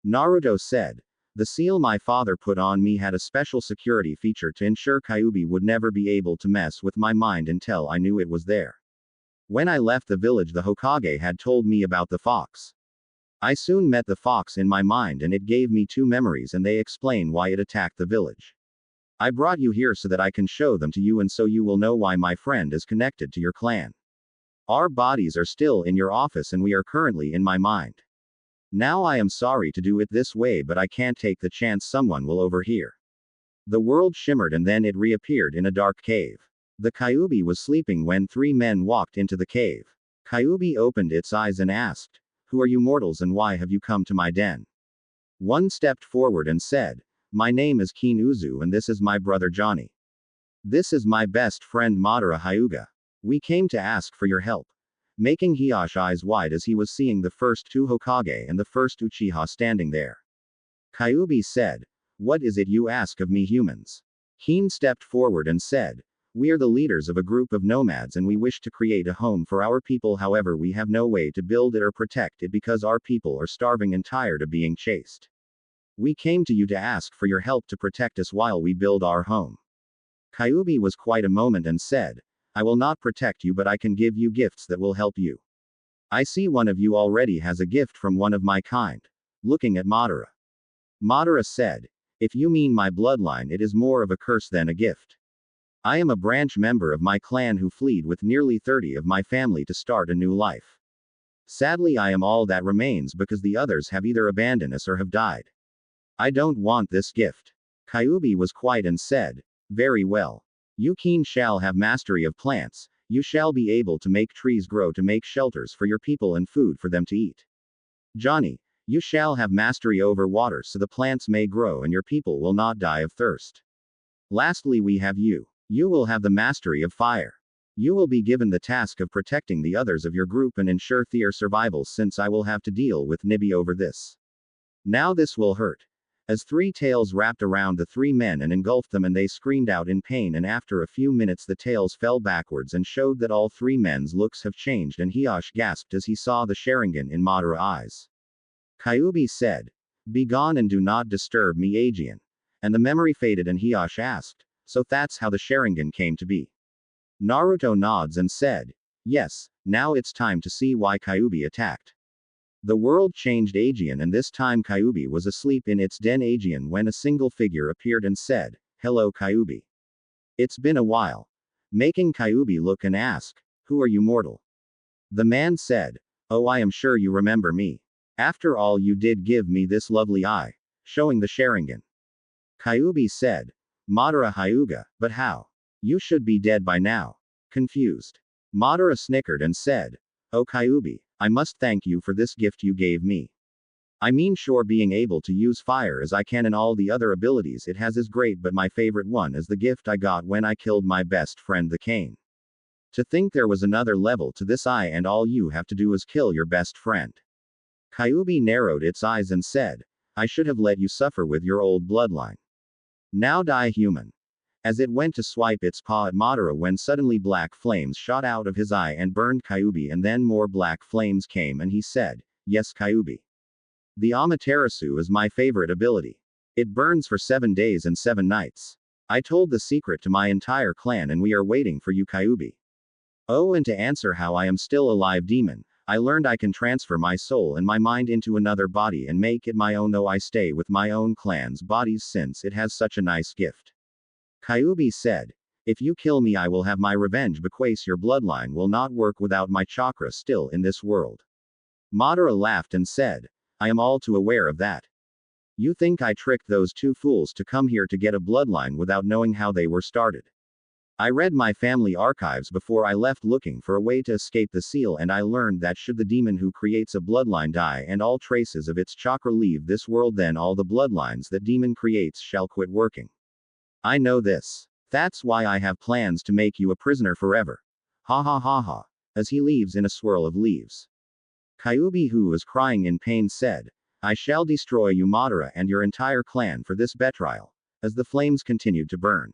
Naruto said, "The seal my father put on me had a special security feature to ensure Kyuubi would never be able to mess with my mind until I knew it was there. When I left the village, the Hokage had told me about the fox. I soon met the fox in my mind and it gave me two memories and they explain why it attacked the village. I brought you here so that I can show them to you and so you will know why my friend is connected to your clan. Our bodies are still in your office and we are currently in my mind. Now I am sorry to do it this way but I can't take the chance someone will overhear." The world shimmered and then it reappeared in a dark cave. The Kyuubi was sleeping when three men walked into the cave. Kyuubi opened its eyes and asked, "Who are you mortals and why have you come to my den?" One stepped forward and said, "My name is Kin Uzu and this is my brother Johnny. This is my best friend Madara Hyuga. We came to ask for your help." Making Hiyash eyes wide as he was seeing the first two Hokage and the first Uchiha standing there. Kyuubi said, "What is it you ask of me humans?" Kin stepped forward and said, "We are the leaders of a group of nomads and we wish to create a home for our people, however we have no way to build it or protect it because our people are starving and tired of being chased. We came to you to ask for your help to protect us while we build our home." Kyuubi was quite a moment and said, "I will not protect you but I can give you gifts that will help you. I see one of you already has a gift from one of my kind." Looking at Madara. Madara said, "If you mean my bloodline it is more of a curse than a gift. I am a branch member of my clan who fled with nearly 30 of my family to start a new life. Sadly I am all that remains because the others have either abandoned us or have died. I don't want this gift." Kyuubi was quiet and said, "Very well. You Kin shall have mastery of plants, you shall be able to make trees grow to make shelters for your people and food for them to eat. Johnny, you shall have mastery over water so the plants may grow and your people will not die of thirst. Lastly we have you. You will have the mastery of fire. You will be given the task of protecting the others of your group and ensure their survival since I will have to deal with Nibi over this. Now this will hurt." As three tails wrapped around the three men and engulfed them and they screamed out in pain and after a few minutes the tails fell backwards and showed that all three men's looks have changed and Hiyash gasped as he saw the Sharingan in Madara's eyes. Kyuubi said, "Be gone and do not disturb me Aegean." And the memory faded and Hiyash asked, "So that's how the Sharingan came to be?" Naruto nods and said, "Yes, now it's time to see why Kyuubi attacked." The world changed Aegean and this time Kyuubi was asleep in its den Aegean when a single figure appeared and said, "Hello Kyuubi. It's been a while." Making Kyuubi look and ask, "Who are you mortal?" The man said, "Oh I am sure you remember me. After all you did give me this lovely eye." Showing the Sharingan. Kyuubi said, "Madara Hyuga, but how? You should be dead by now." Confused. Madara snickered and said, "Oh Kyuubi, I must thank you for this gift you gave me. I mean sure being able to use fire as I can and all the other abilities it has is great but my favorite one is the gift I got when I killed my best friend the Cane. To think there was another level to this eye and all you have to do is kill your best friend." Kyuubi narrowed its eyes and said, "I should have let you suffer with your old bloodline. Now die human." As it went to swipe its paw at Madara when suddenly black flames shot out of his eye and burned Kyuubi and then more black flames came and he said, "Yes Kyuubi. The Amaterasu is my favorite ability. It burns for 7 days and 7 nights. I told the secret to my entire clan and we are waiting for you Kyuubi. Oh and to answer how I am still alive demon, I learned I can transfer my soul and my mind into another body and make it my own though I stay with my own clan's bodies since it has such a nice gift." Kyuubi said, "If you kill me I will have my revenge because your bloodline will not work without my chakra still in this world." Madara laughed and said, "I am all too aware of that. You think I tricked those two fools to come here to get a bloodline without knowing how they were started. I read my family archives before I left looking for a way to escape the seal and I learned that should the demon who creates a bloodline die and all traces of its chakra leave this world then all the bloodlines that demon creates shall quit working. I know this. That's why I have plans to make you a prisoner forever. Ha ha ha ha. As he leaves in a swirl of leaves. Kyuubi, who was crying in pain, said, I shall destroy you, Madara, and your entire clan for this betrayal. As the flames continued to burn.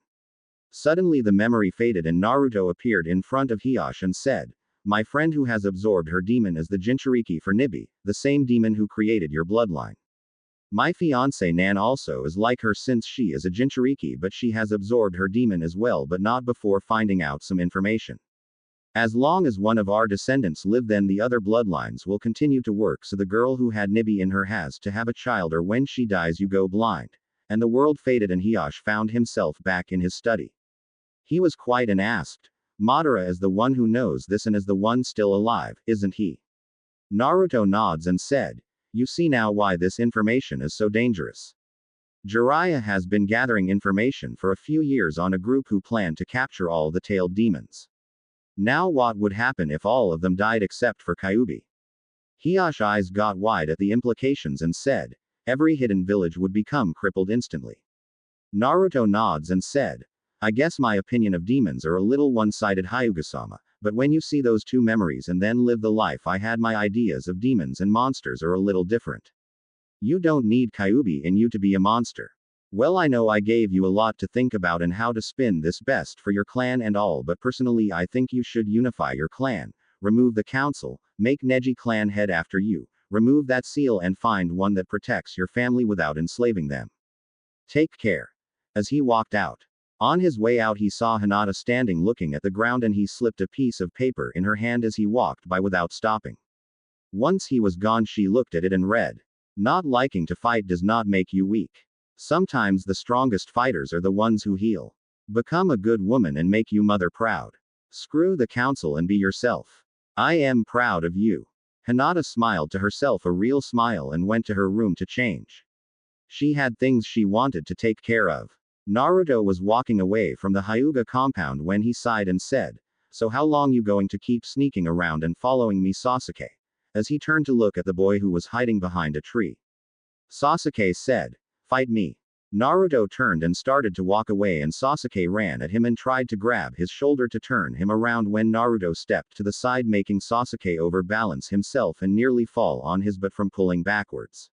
Suddenly the memory faded and Naruto appeared in front of Hiyashi and said, my friend who has absorbed her demon is the Jinchuriki for Nibi, the same demon who created your bloodline. My fiancée Nan also is like her since she is a Jinchuriki, but she has absorbed her demon as well, but not before finding out some information. As long as one of our descendants live, then the other bloodlines will continue to work, so the girl who had Nibi in her has to have a child, or when she dies you go blind. And the world faded and Hiyashi found himself back in his study. He was quiet and asked, Madara is the one who knows this and is the one still alive, isn't he? Naruto nods and said, you see now why this information is so dangerous. Jiraiya has been gathering information for a few years on a group who plan to capture all the tailed demons. Now what would happen if all of them died except for Kyuubi? Hiyashi's eyes got wide at the implications and said, every hidden village would become crippled instantly. Naruto nods and said, I guess my opinion of demons are a little one-sided, Hyuga-sama, but when you see those two memories and then live the life I had, my ideas of demons and monsters are a little different. You don't need Kyuubi in you to be a monster. Well, I know I gave you a lot to think about and how to spin this best for your clan and all, but personally I think you should unify your clan, remove the council, make Neji clan head after you, remove that seal and find one that protects your family without enslaving them. Take care. As he walked out. On his way out he saw Hinata standing looking at the ground and he slipped a piece of paper in her hand as he walked by without stopping. Once he was gone she looked at it and read, not liking to fight does not make you weak. Sometimes the strongest fighters are the ones who heal. Become a good woman and make you mother proud. Screw the council and be yourself. I am proud of you. Hinata smiled to herself a real smile and went to her room to change. She had things she wanted to take care of. Naruto was walking away from the Hyuga compound when he sighed and said, so how long you going to keep sneaking around and following me, Sasuke? As he turned to look at the boy who was hiding behind a tree. Sasuke said, fight me. Naruto turned and started to walk away and Sasuke ran at him and tried to grab his shoulder to turn him around when Naruto stepped to the side, making Sasuke overbalance himself and nearly fall on his butt from pulling backwards.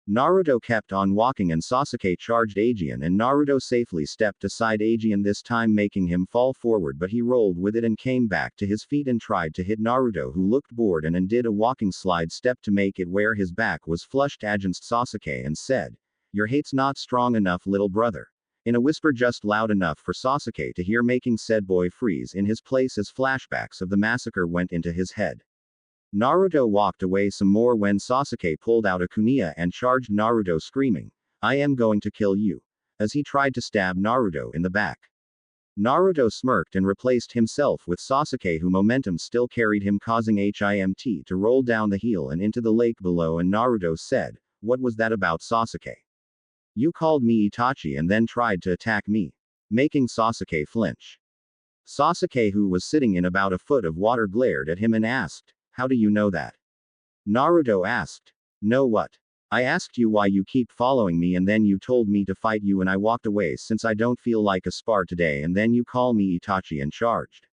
Naruto kept on walking and Sasuke charged Aegean and Naruto safely stepped aside Aegean, this time making him fall forward, but he rolled with it and came back to his feet and tried to hit Naruto, who looked bored and did a walking slide step to make it where his back was flushed against Sasuke and said, your hate's not strong enough, little brother. In a whisper just loud enough for Sasuke to hear, making said boy freeze in his place as flashbacks of the massacre went into his head. Naruto walked away some more when Sasuke pulled out a kunai and charged Naruto, screaming, I am going to kill you, as he tried to stab Naruto in the back. Naruto smirked and replaced himself with Sasuke, who momentum still carried him, causing him to roll down the hill and into the lake below, and Naruto said, what was that about, Sasuke? You called me Itachi and then tried to attack me, making Sasuke flinch. Sasuke, who was sitting in about a foot of water, glared at him and asked, how do you know that? Naruto asked. Know what? I asked you why you keep following me and then you told me to fight you and I walked away since I don't feel like a spar today, and then you call me Itachi and charged.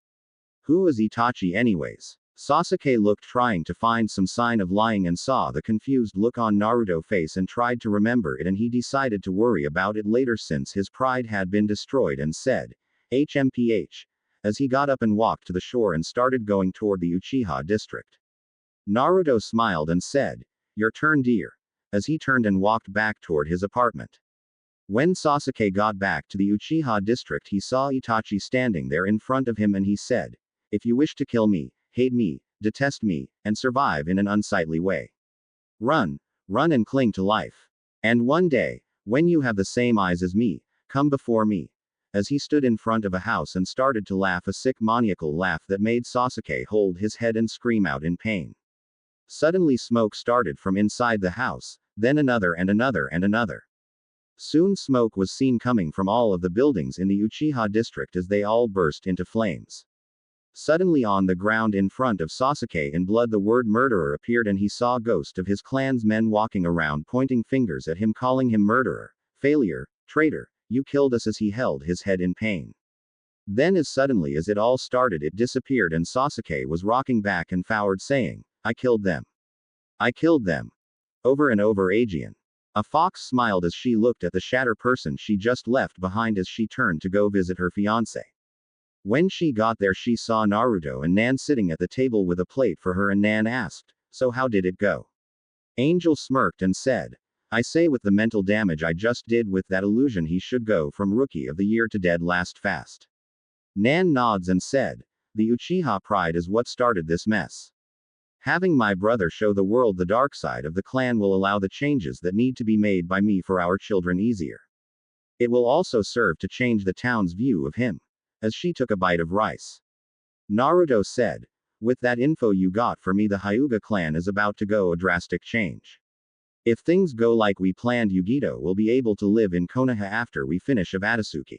Who is Itachi anyways? Sasuke looked, trying to find some sign of lying, and saw the confused look on Naruto's face and tried to remember it, and he decided to worry about it later since his pride had been destroyed, and said, HMPH. As he got up and walked to the shore and started going toward the Uchiha district. Naruto smiled and said, your turn, dear. As he turned and walked back toward his apartment. When Sasuke got back to the Uchiha district, he saw Itachi standing there in front of him and he said, if you wish to kill me, hate me, detest me, and survive in an unsightly way. Run and cling to life. And one day, when you have the same eyes as me, come before me. As he stood in front of a house and started to laugh, a sick maniacal laugh that made Sasuke hold his head and scream out in pain. Suddenly smoke started from inside the house, then another and another and another. Soon smoke was seen coming from all of the buildings in the Uchiha district as they all burst into flames. Suddenly on the ground in front of Sasuke in blood the word murderer appeared, and he saw a ghost of his clan's men walking around pointing fingers at him, calling him murderer, failure, traitor, You killed us, as he held his head in pain. Then, as suddenly as it all started, it disappeared, and Sasuke was rocking back and forward saying, I killed them. I killed them. Over and over again. A fox smiled as she looked at the shatter person she just left behind as she turned to go visit her fiancé. When she got there, she saw Naruto and Nan sitting at the table with a plate for her, and Nan asked, So how did it go? Angel smirked and said, I say, with the mental damage I just did with that illusion, he should go from Rookie of the Year to dead last fast. Nan nods and said, The Uchiha pride is what started this mess. Having my brother show the world the dark side of the clan will allow the changes that need to be made by me for our children easier. It will also serve to change the town's view of him. As she took a bite of rice, Naruto said, With that info you got for me, the Hyuga clan is about to go a drastic change. If things go like we planned, Yugito will be able to live in Konoha after we finish of Atatsuki.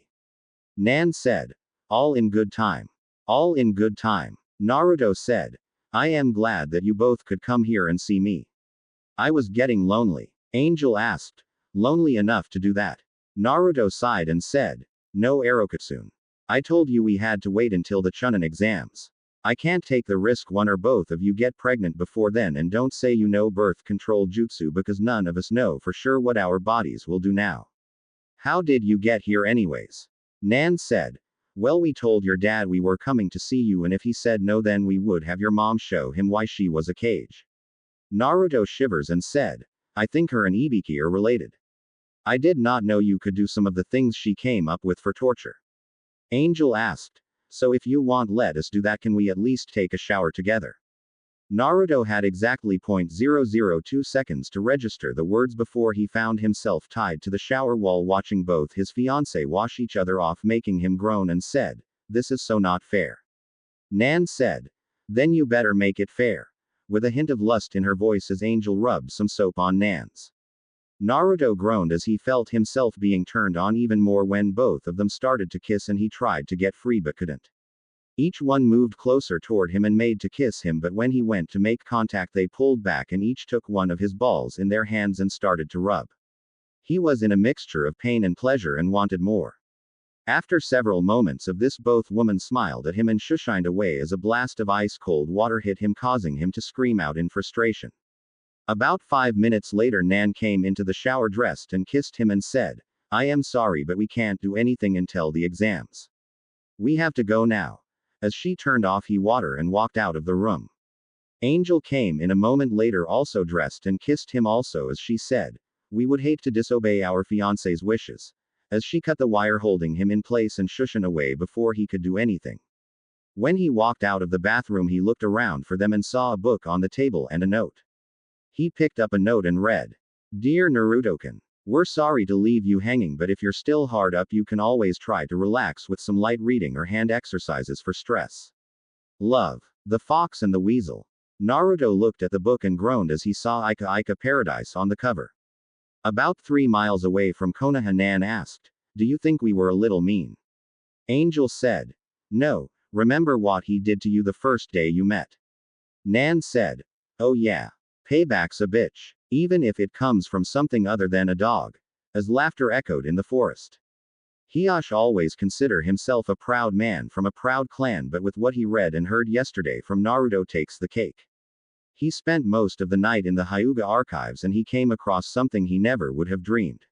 Nan said, All in good time. All in good time. Naruto said, I am glad that you both could come here and see me. I was getting lonely. Angel asked, Lonely enough to do that? Naruto sighed and said, No, Arokatsune. I told you we had to wait until the Chunin exams. I can't take the risk one or both of you get pregnant before then, and don't say you know birth control jutsu, because none of us know for sure what our bodies will do now. How did you get here anyways? Nan said, Well, we told your dad we were coming to see you, and if he said no, then we would have your mom show him why she was a cage. Naruto shivers and said, I think her and Ibiki are related. I did not know you could do some of the things she came up with for torture. Angel asked, So if you want, let us do that. Can we at least take a shower together? Naruto had exactly 0.002 seconds to register the words before he found himself tied to the shower wall watching both his fiancé wash each other off, making him groan, and said, This is so not fair. Nan said, Then you better make it fair. With a hint of lust in her voice as Angel rubbed some soap on Nan's. Naruto groaned as he felt himself being turned on even more when both of them started to kiss, and he tried to get free but couldn't. Each one moved closer toward him and made to kiss him, but when he went to make contact they pulled back and each took one of his balls in their hands and started to rub. He was in a mixture of pain and pleasure and wanted more. After several moments of this, both women smiled at him and shushined away as a blast of ice-cold water hit him, causing him to scream out in frustration. About 5 minutes later, Nan came into the shower dressed and kissed him and said, I am sorry, but we can't do anything until the exams. We have to go now. As she turned off his water and walked out of the room. Angel came in a moment later, also dressed, and kissed him also as she said, We would hate to disobey our fiancé's wishes. As she cut the wire holding him in place and shushin away before he could do anything. When he walked out of the bathroom, he looked around for them and saw a book on the table and a note. He picked up a note and read, Dear Naruto-kun, we're sorry to leave you hanging, but if you're still hard up, you can always try to relax with some light reading or hand exercises for stress. Love. The Fox and the Weasel. Naruto looked at the book and groaned as he saw Ika Ika Paradise on the cover. About 3 miles away from Konoha, Nan asked, Do you think we were a little mean? Angel said, No, remember what he did to you the first day you met? Nan said, Oh yeah. Payback's a bitch. Even if it comes from something other than a dog. As laughter echoed in the forest. Hiyashi always considered himself a proud man from a proud clan, but with what he read and heard yesterday from Naruto takes the cake. He spent most of the night in the Hyuga archives and he came across something he never would have dreamed.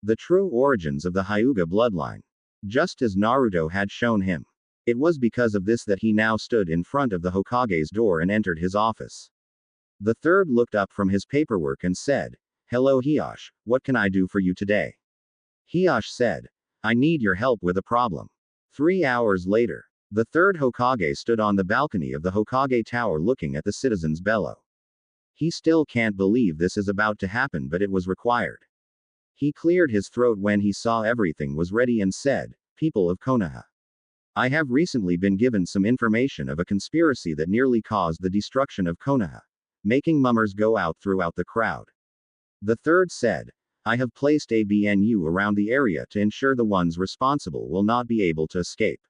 The true origins of the Hyuga bloodline. Just as Naruto had shown him. It was because of this that he now stood in front of the Hokage's door and entered his office. The third looked up from his paperwork and said, Hello Hiyashi, what can I do for you today? Hiyashi said, I need your help with a problem. 3 hours later, the third Hokage stood on the balcony of the Hokage Tower looking at the citizens below. He still can't believe this is about to happen, but it was required. He cleared his throat when he saw everything was ready and said, People of Konoha. I have recently been given some information of a conspiracy that nearly caused the destruction of Konoha, making mummers go out throughout the crowd. The third said, I have placed a BNU around the area to ensure the ones responsible will not be able to escape.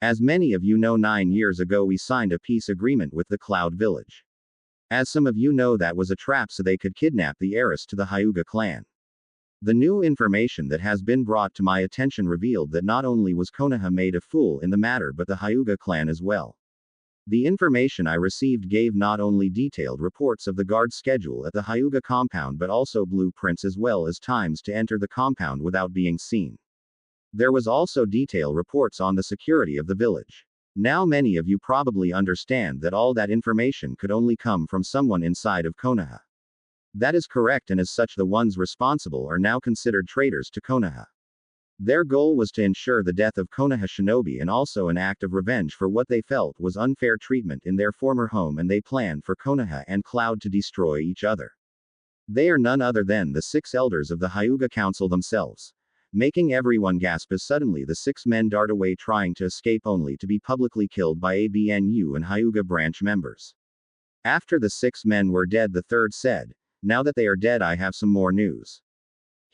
As many of you know, 9 years ago we signed a peace agreement with the Cloud Village. As some of you know, that was a trap so they could kidnap the heiress to the Hyuga clan. The new information that has been brought to my attention revealed that not only was Konoha made a fool in the matter but the Hyuga clan as well. The information I received gave not only detailed reports of the guard schedule at the Hyuga compound but also blueprints as well as times to enter the compound without being seen. There was also detailed reports on the security of the village. Now many of you probably understand that all that information could only come from someone inside of Konoha. That is correct, and as such the ones responsible are now considered traitors to Konoha. Their goal was to ensure the death of Konoha shinobi and also an act of revenge for what they felt was unfair treatment in their former home, and they planned for Konoha and Cloud to destroy each other. They are none other than the 6 elders of the Hyuga Council themselves. Making everyone gasp as suddenly the 6 men dart away trying to escape only to be publicly killed by ABNU and Hyuga branch members. After the 6 men were dead, the third said, "Now that they are dead, I have some more news."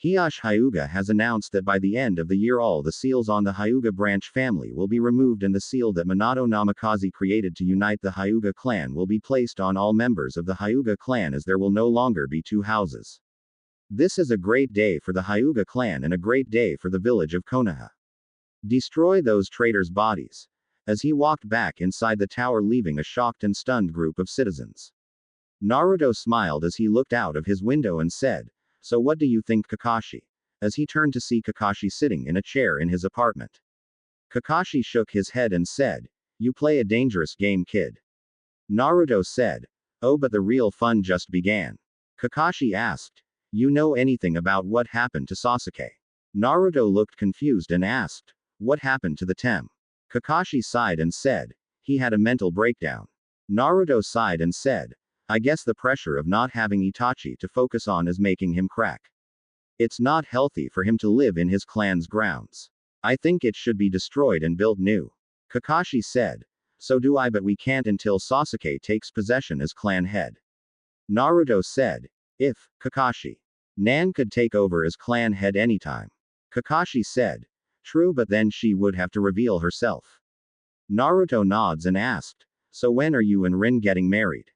Hiashi Hyuga has announced that by the end of the year all the seals on the Hyuga branch family will be removed, and the seal that Minato Namikaze created to unite the Hyuga clan will be placed on all members of the Hyuga clan, as there will no longer be 2 houses. This is a great day for the Hyuga clan and a great day for the village of Konoha. Destroy those traitors' bodies. As he walked back inside the tower, leaving a shocked and stunned group of citizens, Naruto smiled as he looked out of his window and said, "So what do you think, Kakashi?" As he turned to see Kakashi sitting in a chair in his apartment. Kakashi shook his head and said, "You play a dangerous game, kid." Naruto said, "Oh, but the real fun just began." Kakashi asked, "You know anything about what happened to Sasuke?" Naruto looked confused and asked, "What happened to the Tem?" Kakashi sighed and said, "He had a mental breakdown." Naruto sighed and said, "I guess the pressure of not having Itachi to focus on is making him crack. It's not healthy for him to live in his clan's grounds. I think it should be destroyed and built new." Kakashi said, "So do I, but we can't until Sasuke takes possession as clan head." Naruto said, "If, Kakashi, Nan could take over as clan head anytime." Kakashi said, "True, but then she would have to reveal herself." Naruto nods and asked, "So when are you and Rin getting married?"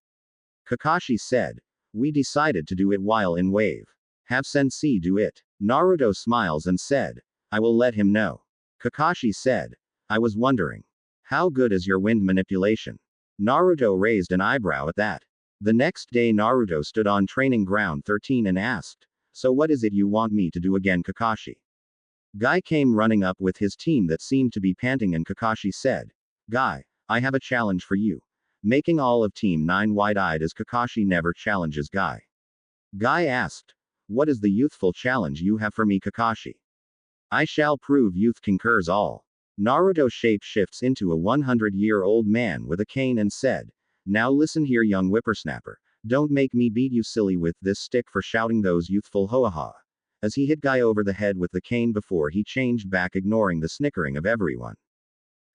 Kakashi said, "We decided to do it while in wave. Have Sensei do it." Naruto smiles and said, "I will let him know." Kakashi said, "I was wondering, how good is your wind manipulation?" Naruto raised an eyebrow at that. The next day Naruto stood on training ground 13 and asked, "So what is it you want me to do again, Kakashi?" Guy came running up with his team that seemed to be panting, and Kakashi said, "Guy, I have a challenge for you." Making all of Team 9 wide-eyed as Kakashi never challenges Guy. Guy asked, "What is the youthful challenge you have for me, Kakashi?" "I shall prove youth conquers all." Naruto shape-shifts into a 100-year-old man with a cane and said, "Now listen here, young whippersnapper. Don't make me beat you silly with this stick for shouting those youthful ho-ha." As he hit Guy over the head with the cane before he changed back, ignoring the snickering of everyone.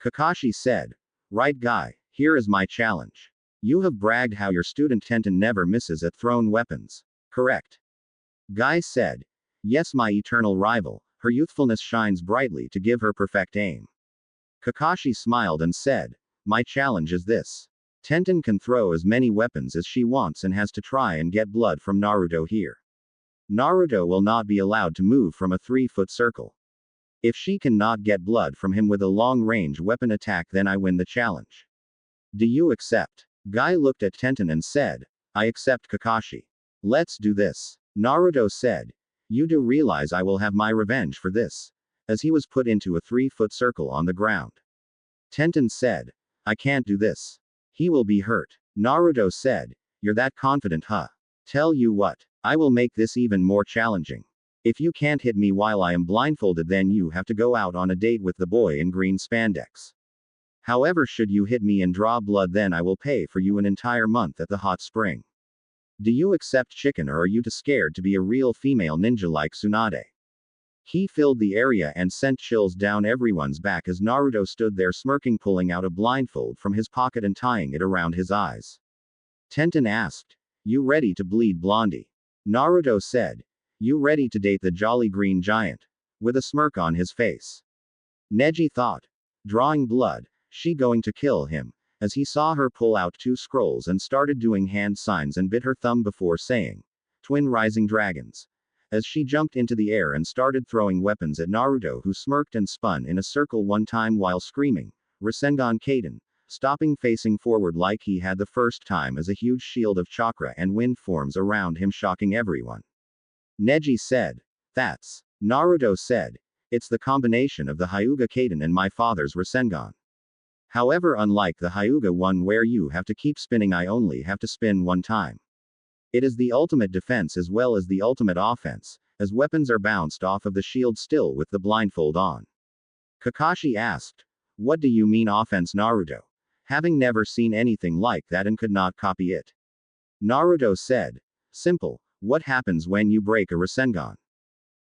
Kakashi said, "Right, Guy, here is my challenge. You have bragged how your student Tenten never misses at thrown weapons. Correct?" Guy said, "Yes, my eternal rival, her youthfulness shines brightly to give her perfect aim." Kakashi smiled and said, "My challenge is this. Tenten can throw as many weapons as she wants and has to try and get blood from Naruto here. Naruto will not be allowed to move from a 3-foot circle. If she cannot get blood from him with a long-range weapon attack, then I win the challenge. Do you accept?" Guy looked at Tenten and said, "I accept, Kakashi. Let's do this." Naruto said, "You do realize I will have my revenge for this," as he was put into a 3-foot circle on the ground. Tenten said, "I can't do this. He will be hurt." Naruto said, "You're that confident, huh? Tell you what, I will make this even more challenging. If you can't hit me while I am blindfolded, then you have to go out on a date with the boy in green spandex. However, should you hit me and draw blood, then I will pay for you an entire month at the hot spring. Do you accept, chicken, or are you too scared to be a real female ninja like Tsunade?" He filled the area and sent chills down everyone's back as Naruto stood there smirking, pulling out a blindfold from his pocket and tying it around his eyes. Tenten asked, "You ready to bleed, Blondie?" Naruto said, "You ready to date the jolly green giant?" With a smirk on his face. Neji thought, drawing blood, she going to kill him, as he saw her pull out 2 scrolls and started doing hand signs and bit her thumb before saying, "Twin rising dragons." as she jumped into the air and started throwing weapons at Naruto, who smirked and spun in a circle one time while screaming, Rasengan Kaden, stopping facing forward like he had the first time as a huge shield of chakra and wind forms around him, shocking everyone. Neji said. That's. Naruto said. It's the combination of the Hyuga Kaden and my father's Rasengan. However, unlike the Hyuga one where you have to keep spinning, I only have to spin one time. It is the ultimate defense as well as the ultimate offense, as weapons are bounced off of the shield still with the blindfold on. Kakashi asked. What do you mean offense, Naruto? Having never seen anything like that and could not copy it. Naruto said. Simple. What happens when you break a Rasengan?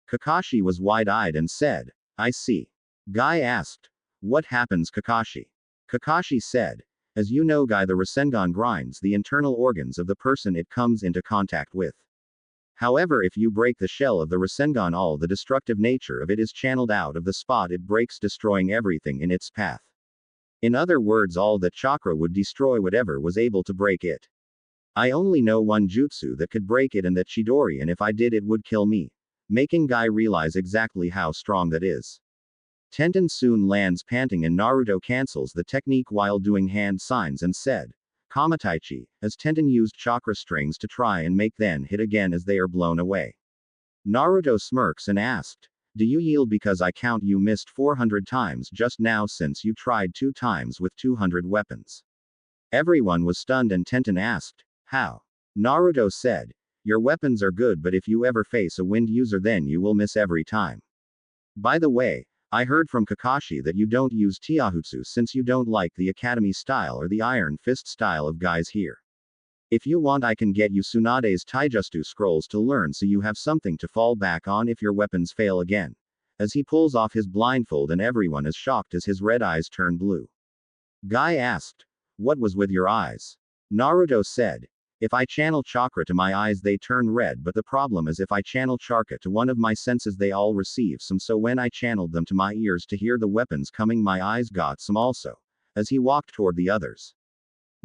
Kakashi was wide-eyed and said. I see. Guy asked. What happens, Kakashi? Kakashi said. As you know, Guy, the Rasengan grinds the internal organs of the person it comes into contact with. However, if you break the shell of the Rasengan, all the destructive nature of it is channeled out of the spot it breaks, destroying everything in its path. In other words, all that chakra would destroy whatever was able to break it. I only know one jutsu that could break it, and that Chidori, and if I did it would kill me. Making Guy realize exactly how strong that is. Tenten soon lands panting and Naruto cancels the technique while doing hand signs and said, Kamataichi, as Tenten used chakra strings to try and make then hit again as they are blown away. Naruto smirks and asked, do you yield because I count you missed 400 times just now since you tried 2 times with 200 weapons? Everyone was stunned and Tenten asked, how? Naruto said, your weapons are good, but if you ever face a wind user then you will miss every time. By the way, I heard from Kakashi that you don't use Taijutsu since you don't like the Academy style or the Iron Fist style of guys here. If you want, I can get you Tsunade's Taijutsu scrolls to learn so you have something to fall back on if your weapons fail again. As he pulls off his blindfold and everyone is shocked as his red eyes turn blue. Guy asked, what was with your eyes? Naruto said, if I channel chakra to my eyes they turn red, but the problem is if I channel chakra to one of my senses they all receive some, so when I channeled them to my ears to hear the weapons coming my eyes got some also. As he walked toward the others.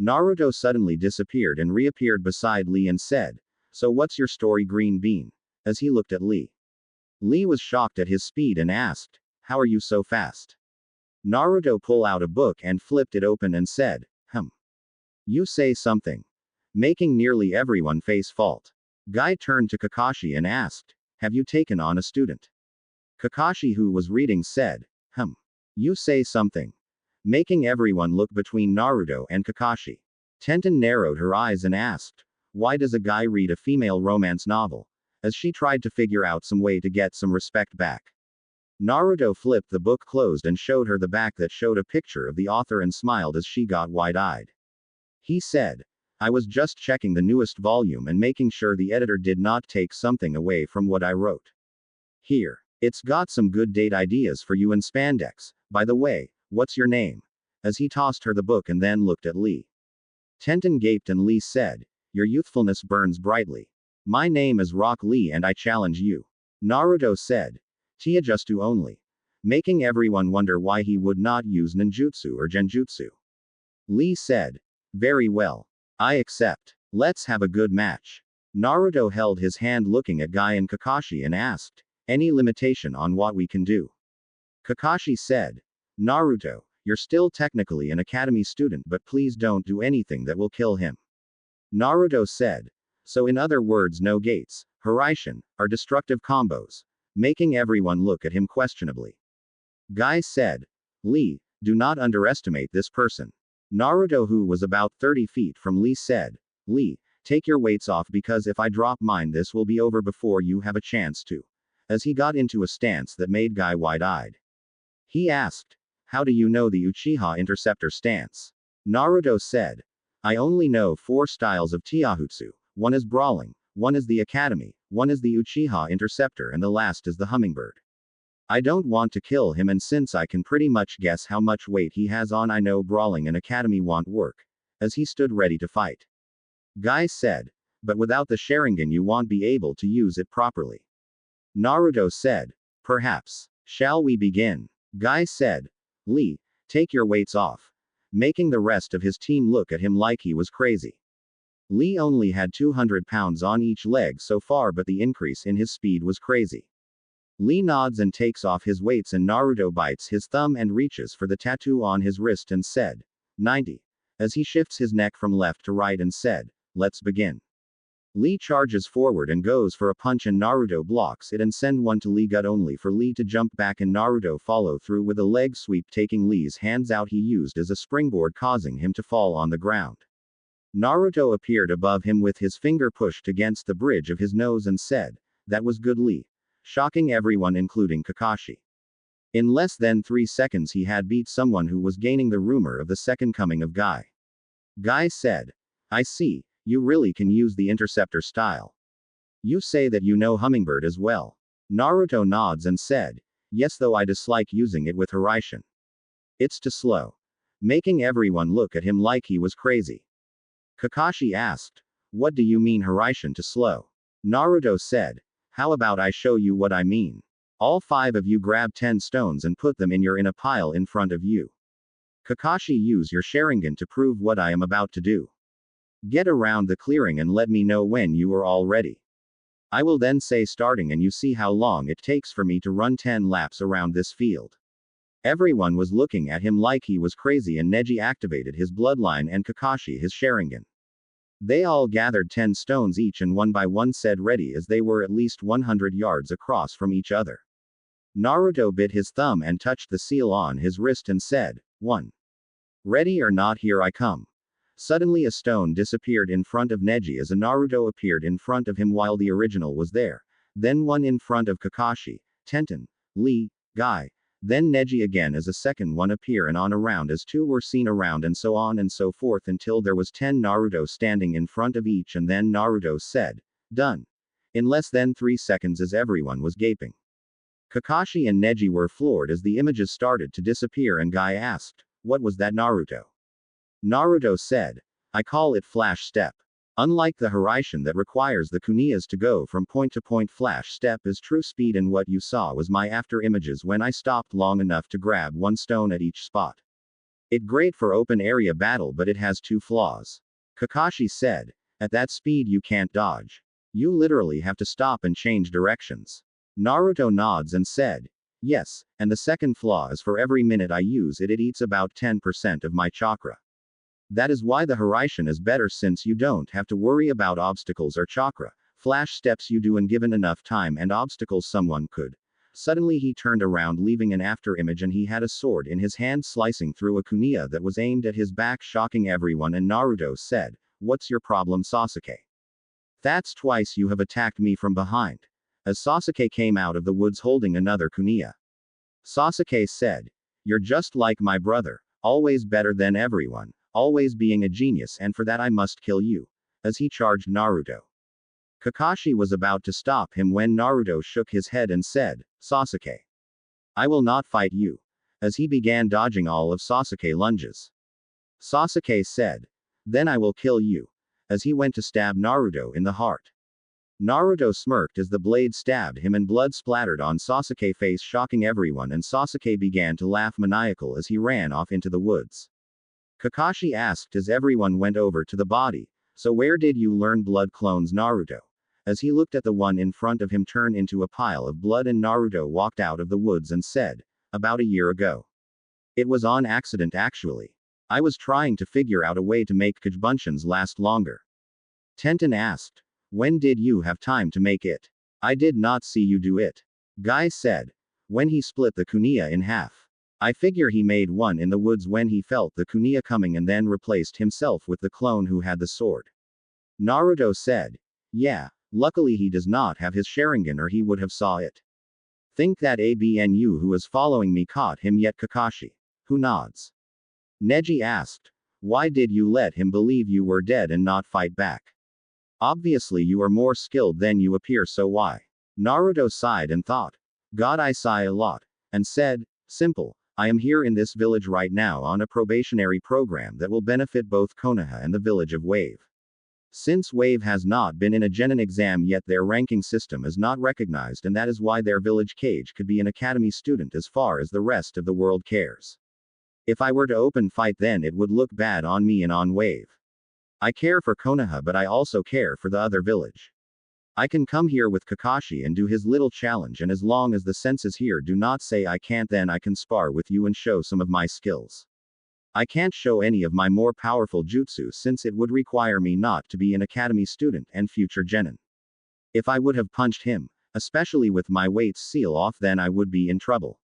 Naruto suddenly disappeared and reappeared beside Lee and said, so what's your story, Green Bean? As he looked at Lee. Lee was shocked at his speed and asked, how are you so fast? Naruto pulled out a book and flipped it open and said, You say something. Making nearly everyone face fault. Guy turned to Kakashi and asked, have you taken on a student? Kakashi, who was reading, said, You say something. Making everyone look between Naruto and Kakashi. Tenten narrowed her eyes and asked, why does a guy read a female romance novel? As she tried to figure out some way to get some respect back. Naruto flipped the book closed and showed her the back that showed a picture of the author and smiled as she got wide-eyed. He said, I was just checking the newest volume and making sure the editor did not take something away from what I wrote. Here. It's got some good date ideas for you in spandex. By the way, what's your name? As he tossed her the book and then looked at Lee. Tenten gaped and Lee said, your youthfulness burns brightly. My name is Rock Lee and I challenge you. Naruto said. Taijutsu only. Making everyone wonder why he would not use ninjutsu or genjutsu. Lee said. Very well. I accept. Let's have a good match. Naruto held his hand looking at Guy and Kakashi and asked, any limitation on what we can do? Kakashi said. Naruto, you're still technically an academy student, but please don't do anything that will kill him. Naruto said. So in other words, no gates, Hiraishin, are destructive combos. Making everyone look at him questionably. Guy said. Lee, do not underestimate this person. Naruto, who was about 30 feet from Lee, said, Lee, take your weights off because if I drop mine this will be over before you have a chance to. As he got into a stance that made Guy wide-eyed. He asked, how do you know the Uchiha interceptor stance? Naruto said, I only know 4 styles of Taijutsu, one is brawling, one is the academy, one is the Uchiha interceptor and the last is the hummingbird. I don't want to kill him, and since I can pretty much guess how much weight he has on, I know brawling and academy won't work. As he stood ready to fight. Guy said, but without the Sharingan you won't be able to use it properly. Naruto said, perhaps. Shall we begin? Guy said. Lee, take your weights off. Making the rest of his team look at him like he was crazy. Lee only had 200 pounds on each leg so far, but the increase in his speed was crazy. Lee nods and takes off his weights, and Naruto bites his thumb and reaches for the tattoo on his wrist and said, 90. As he shifts his neck from left to right and said, let's begin. Lee charges forward and goes for a punch, and Naruto blocks it and send one to Lee gut only for Lee to jump back, and Naruto follow through with a leg sweep, taking Lee's hands out he used as a springboard, causing him to fall on the ground. Naruto appeared above him with his finger pushed against the bridge of his nose and said, that was good, Lee. Shocking everyone including Kakashi. In less than 3 seconds he had beat someone who was gaining the rumor of the second coming of Guy. Guy said, I see, you really can use the interceptor style. You say that you know Hummingbird as well. Naruto nods and said, yes, though I dislike using it with Hiraishin. It's too slow. Making everyone look at him like he was crazy. Kakashi asked, what do you mean Hiraishin too slow? Naruto said, how about I show you what I mean? All 5 of you grab 10 stones and put them in a pile in front of you. Kakashi, use your Sharingan to prove what I am about to do. Get around the clearing and let me know when you are all ready. I will then say starting, and you see how long it takes for me to run 10 laps around this field. Everyone was looking at him like he was crazy, and Neji activated his bloodline and Kakashi his Sharingan. They all gathered 10 stones each and one by one said ready, as they were at least 100 yards across from each other. Naruto bit his thumb and touched the seal on his wrist and said, 1. Ready or not, here I come. Suddenly a stone disappeared in front of Neji as a Naruto appeared in front of him while the original was there, then one in front of Kakashi, Tenten, Lee, Guy, then Neji again as a second one appear, and on around as 2 were seen around, and so on and so forth until there was 10 Naruto standing in front of each, and then Naruto said, done. In less than 3 seconds as everyone was gaping. Kakashi and Neji were floored as the images started to disappear, and Guy asked, what was that, Naruto? Naruto said, I call it flash step. Unlike the Hiraishin that requires the kuniyas to go from point to point, flash step is true speed, and what you saw was my after images when I stopped long enough to grab 1 stone at each spot. It great for open area battle, but it has 2 flaws. Kakashi said, at that speed you can't dodge. You literally have to stop and change directions. Naruto nods and said, yes, and the second flaw is for every minute I use it eats about 10% of my chakra. That is why the Hiraishin is better, since you don't have to worry about obstacles or chakra. Flash steps you do, and given enough time and obstacles someone could. Suddenly he turned around, leaving an after image, and he had a sword in his hand slicing through a kuniya that was aimed at his back, shocking everyone, and Naruto said, what's your problem, Sasuke? That's twice you have attacked me from behind. As Sasuke came out of the woods holding another kuniya. Sasuke said, you're just like my brother, always better than everyone. Always being a genius, and for that I must kill you. As he charged Naruto. Kakashi was about to stop him when Naruto shook his head and said, Sasuke. I will not fight you. As he began dodging all of Sasuke lunges. Sasuke said, then I will kill you. As he went to stab Naruto in the heart. Naruto smirked as the blade stabbed him, and blood splattered on Sasuke's face, shocking everyone, and Sasuke began to laugh maniacal as he ran off into the woods. Kakashi asked as everyone went over to the body, so where did you learn blood clones, Naruto? As he looked at the one in front of him turn into a pile of blood, and Naruto walked out of the woods and said, about a year ago. It was on accident actually. I was trying to figure out a way to make Kajbunshians last longer. Tenten asked, when did you have time to make it? I did not see you do it. Guy said, when he split the kuniya in half. I figure he made one in the woods when he felt the kuniya coming, and then replaced himself with the clone who had the sword. Naruto said, yeah, luckily he does not have his Sharingan or he would have saw it. Think that Abnu who is following me caught him yet, Kakashi? Who nods. Neji asked, why did you let him believe you were dead and not fight back? Obviously you are more skilled than you appear, so why? Naruto sighed and thought. God, I sigh a lot. And said, simple. I am here in this village right now on a probationary program that will benefit both Konoha and the village of Wave. Since Wave has not been in a Genin exam yet, their ranking system is not recognized, and that is why their village cage could be an academy student as far as the rest of the world cares. If I were to open fight, then it would look bad on me and on Wave. I care for Konoha, but I also care for the other village. I can come here with Kakashi and do his little challenge, and as long as the senses here do not say I can't, then I can spar with you and show some of my skills. I can't show any of my more powerful jutsu since it would require me not to be an academy student and future genin. If I would have punched him, especially with my weights seal off, then I would be in trouble.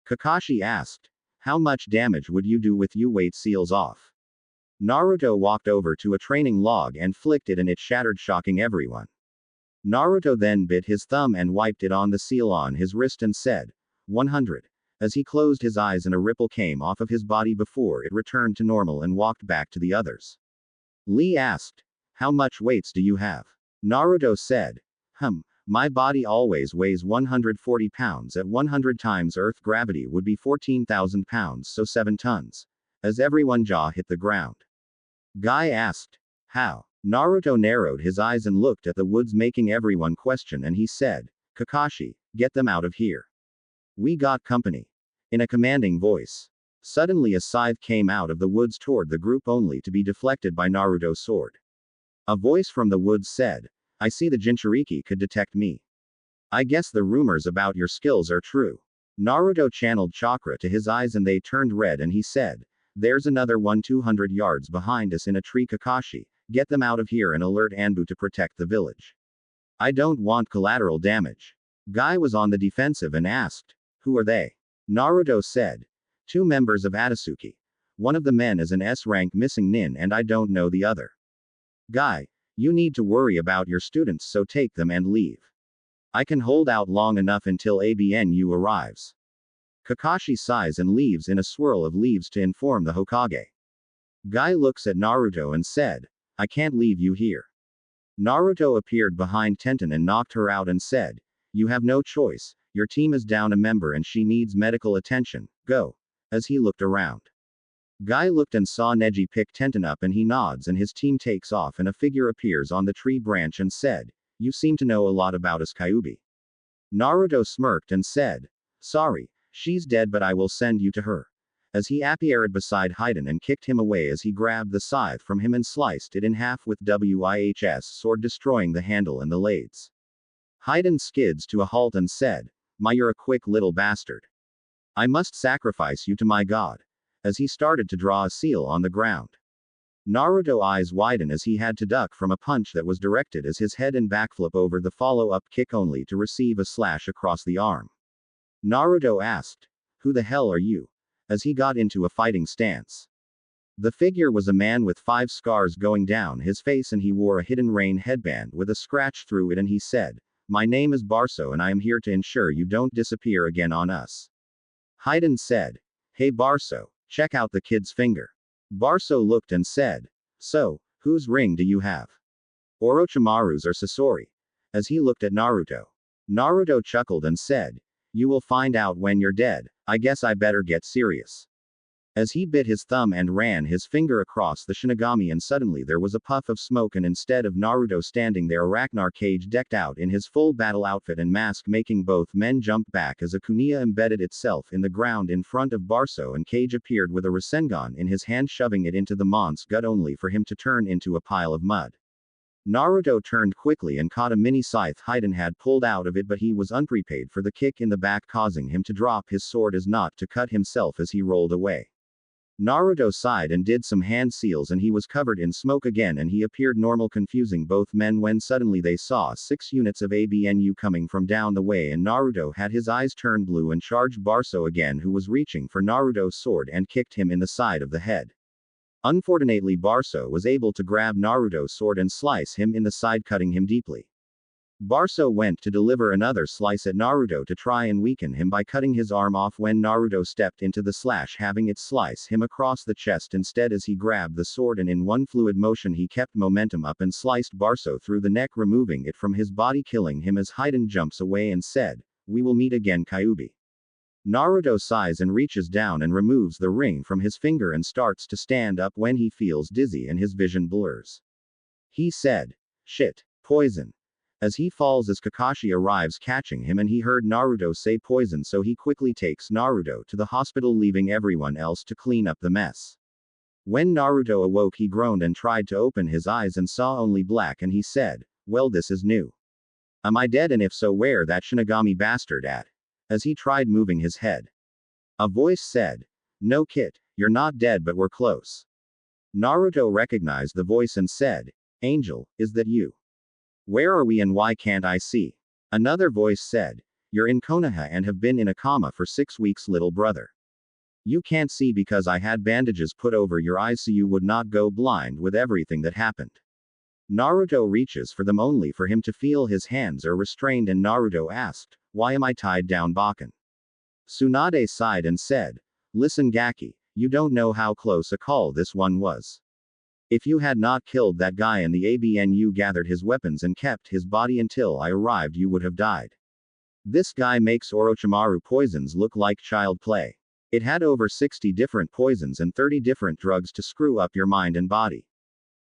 Kakashi asked. How much damage would you do with you weight seals off? Naruto walked over to a training log and flicked it, and it shattered, shocking everyone. Naruto then bit his thumb and wiped it on the seal on his wrist and said, 100. As he closed his eyes and a ripple came off of his body before it returned to normal and walked back to the others. Lee asked, how much weights do you have? Naruto said, my body always weighs 140 pounds. At 100 times Earth gravity would be 14,000 pounds, so 7 tons. As everyone jaw hit the ground. Guy asked, how? Naruto narrowed his eyes and looked at the woods, making everyone question, and he said, Kakashi, get them out of here. We got company. In a commanding voice. Suddenly a scythe came out of the woods toward the group, only to be deflected by Naruto's sword. A voice from the woods said, I see the Jinchuriki could detect me. I guess the rumors about your skills are true. Naruto channeled chakra to his eyes and they turned red, and he said, there's another one 200 yards behind us in a tree. Kakashi, get them out of here and alert Anbu to protect the village. I don't want collateral damage. Guy was on the defensive and asked, who are they? Naruto said, 2 members of Atasuki. One of the men is an S-rank missing nin and I don't know the other. Guy, you need to worry about your students, so take them and leave. I can hold out long enough until ABNU arrives. Kakashi sighs and leaves in a swirl of leaves to inform the Hokage. Guy looks at Naruto and said, I can't leave you here. Naruto appeared behind Tenten and knocked her out and said, you have no choice, your team is down a member and she needs medical attention, go. As he looked around. Guy looked and saw Neji pick Tenten up, and he nods and his team takes off, and a figure appears on the tree branch and said, you seem to know a lot about us, Kyuubi. Naruto smirked and said, sorry, she's dead, but I will send you to her. As he appeared beside Haiden and kicked him away as he grabbed the scythe from him and sliced it in half with Wih's sword, destroying the handle and the blades. Haiden skids to a halt and said, you're a quick little bastard. I must sacrifice you to my god. As he started to draw a seal on the ground. Naruto's eyes widen as he had to duck from a punch that was directed as his head and backflip over the follow-up kick, only to receive a slash across the arm. Naruto asked, who the hell are you? As he got into a fighting stance. The figure was a man with 5 scars going down his face, and he wore a hidden rain headband with a scratch through it, and he said, my name is Barso and I am here to ensure you don't disappear again on us. Haiden said, hey Barso. Check out the kid's finger. Barso looked and said, so, whose ring do you have? Orochimaru's or Sasori? As he looked at Naruto. Naruto chuckled and said, you will find out when you're dead, I guess I better get serious. As he bit his thumb and ran his finger across the Shinigami, and suddenly there was a puff of smoke, and instead of Naruto standing there, Arachnar Cage decked out in his full battle outfit and mask, making both men jump back as a kunia embedded itself in the ground in front of Barso, and Cage appeared with a Rasengan in his hand, shoving it into the Mont's gut only for him to turn into a pile of mud. Naruto turned quickly and caught a mini scythe Haiden had pulled out of it, but he was unprepared for the kick in the back, causing him to drop his sword as not to cut himself as he rolled away. Naruto sighed and did some hand seals, and he was covered in smoke again, and he appeared normal, confusing both men when suddenly they saw 6 units of ABNU coming from down the way, and Naruto had his eyes turn blue and charged Barso again, who was reaching for Naruto's sword, and kicked him in the side of the head. Unfortunately, Barso was able to grab Naruto's sword and slice him in the side, cutting him deeply. Barso went to deliver another slice at Naruto to try and weaken him by cutting his arm off when Naruto stepped into the slash, having it slice him across the chest instead, as he grabbed the sword and in one fluid motion he kept momentum up and sliced Barso through the neck, removing it from his body, killing him as Haiden jumps away and said, we will meet again, Kyuubi. Naruto sighs and reaches down and removes the ring from his finger and starts to stand up when he feels dizzy and his vision blurs. He said, shit, poison. As he falls as Kakashi arrives catching him, and he heard Naruto say poison, so he quickly takes Naruto to the hospital, leaving everyone else to clean up the mess. When Naruto awoke, he groaned and tried to open his eyes and saw only black, and he said, "Well, this is new. Am I dead, and if so, where that Shinigami bastard at?" As he tried moving his head, a voice said, "No, Kit, you're not dead, but we're close." Naruto recognized the voice and said, "Angel, is that you? Where are we and why can't I see?" Another voice said, "You're in Konoha and have been in a coma for 6 weeks, little brother. You can't see because I had bandages put over your eyes so you would not go blind with everything that happened." Naruto reaches for them only for him to feel his hands are restrained, and Naruto asked, "Why am I tied down, Bakken?" Tsunade sighed and said, "Listen, Gaki, you don't know how close a call this one was. If you had not killed that guy and the ABNU gathered his weapons and kept his body until I arrived, you would have died. This guy makes Orochimaru poisons look like child play. It had over 60 different poisons and 30 different drugs to screw up your mind and body.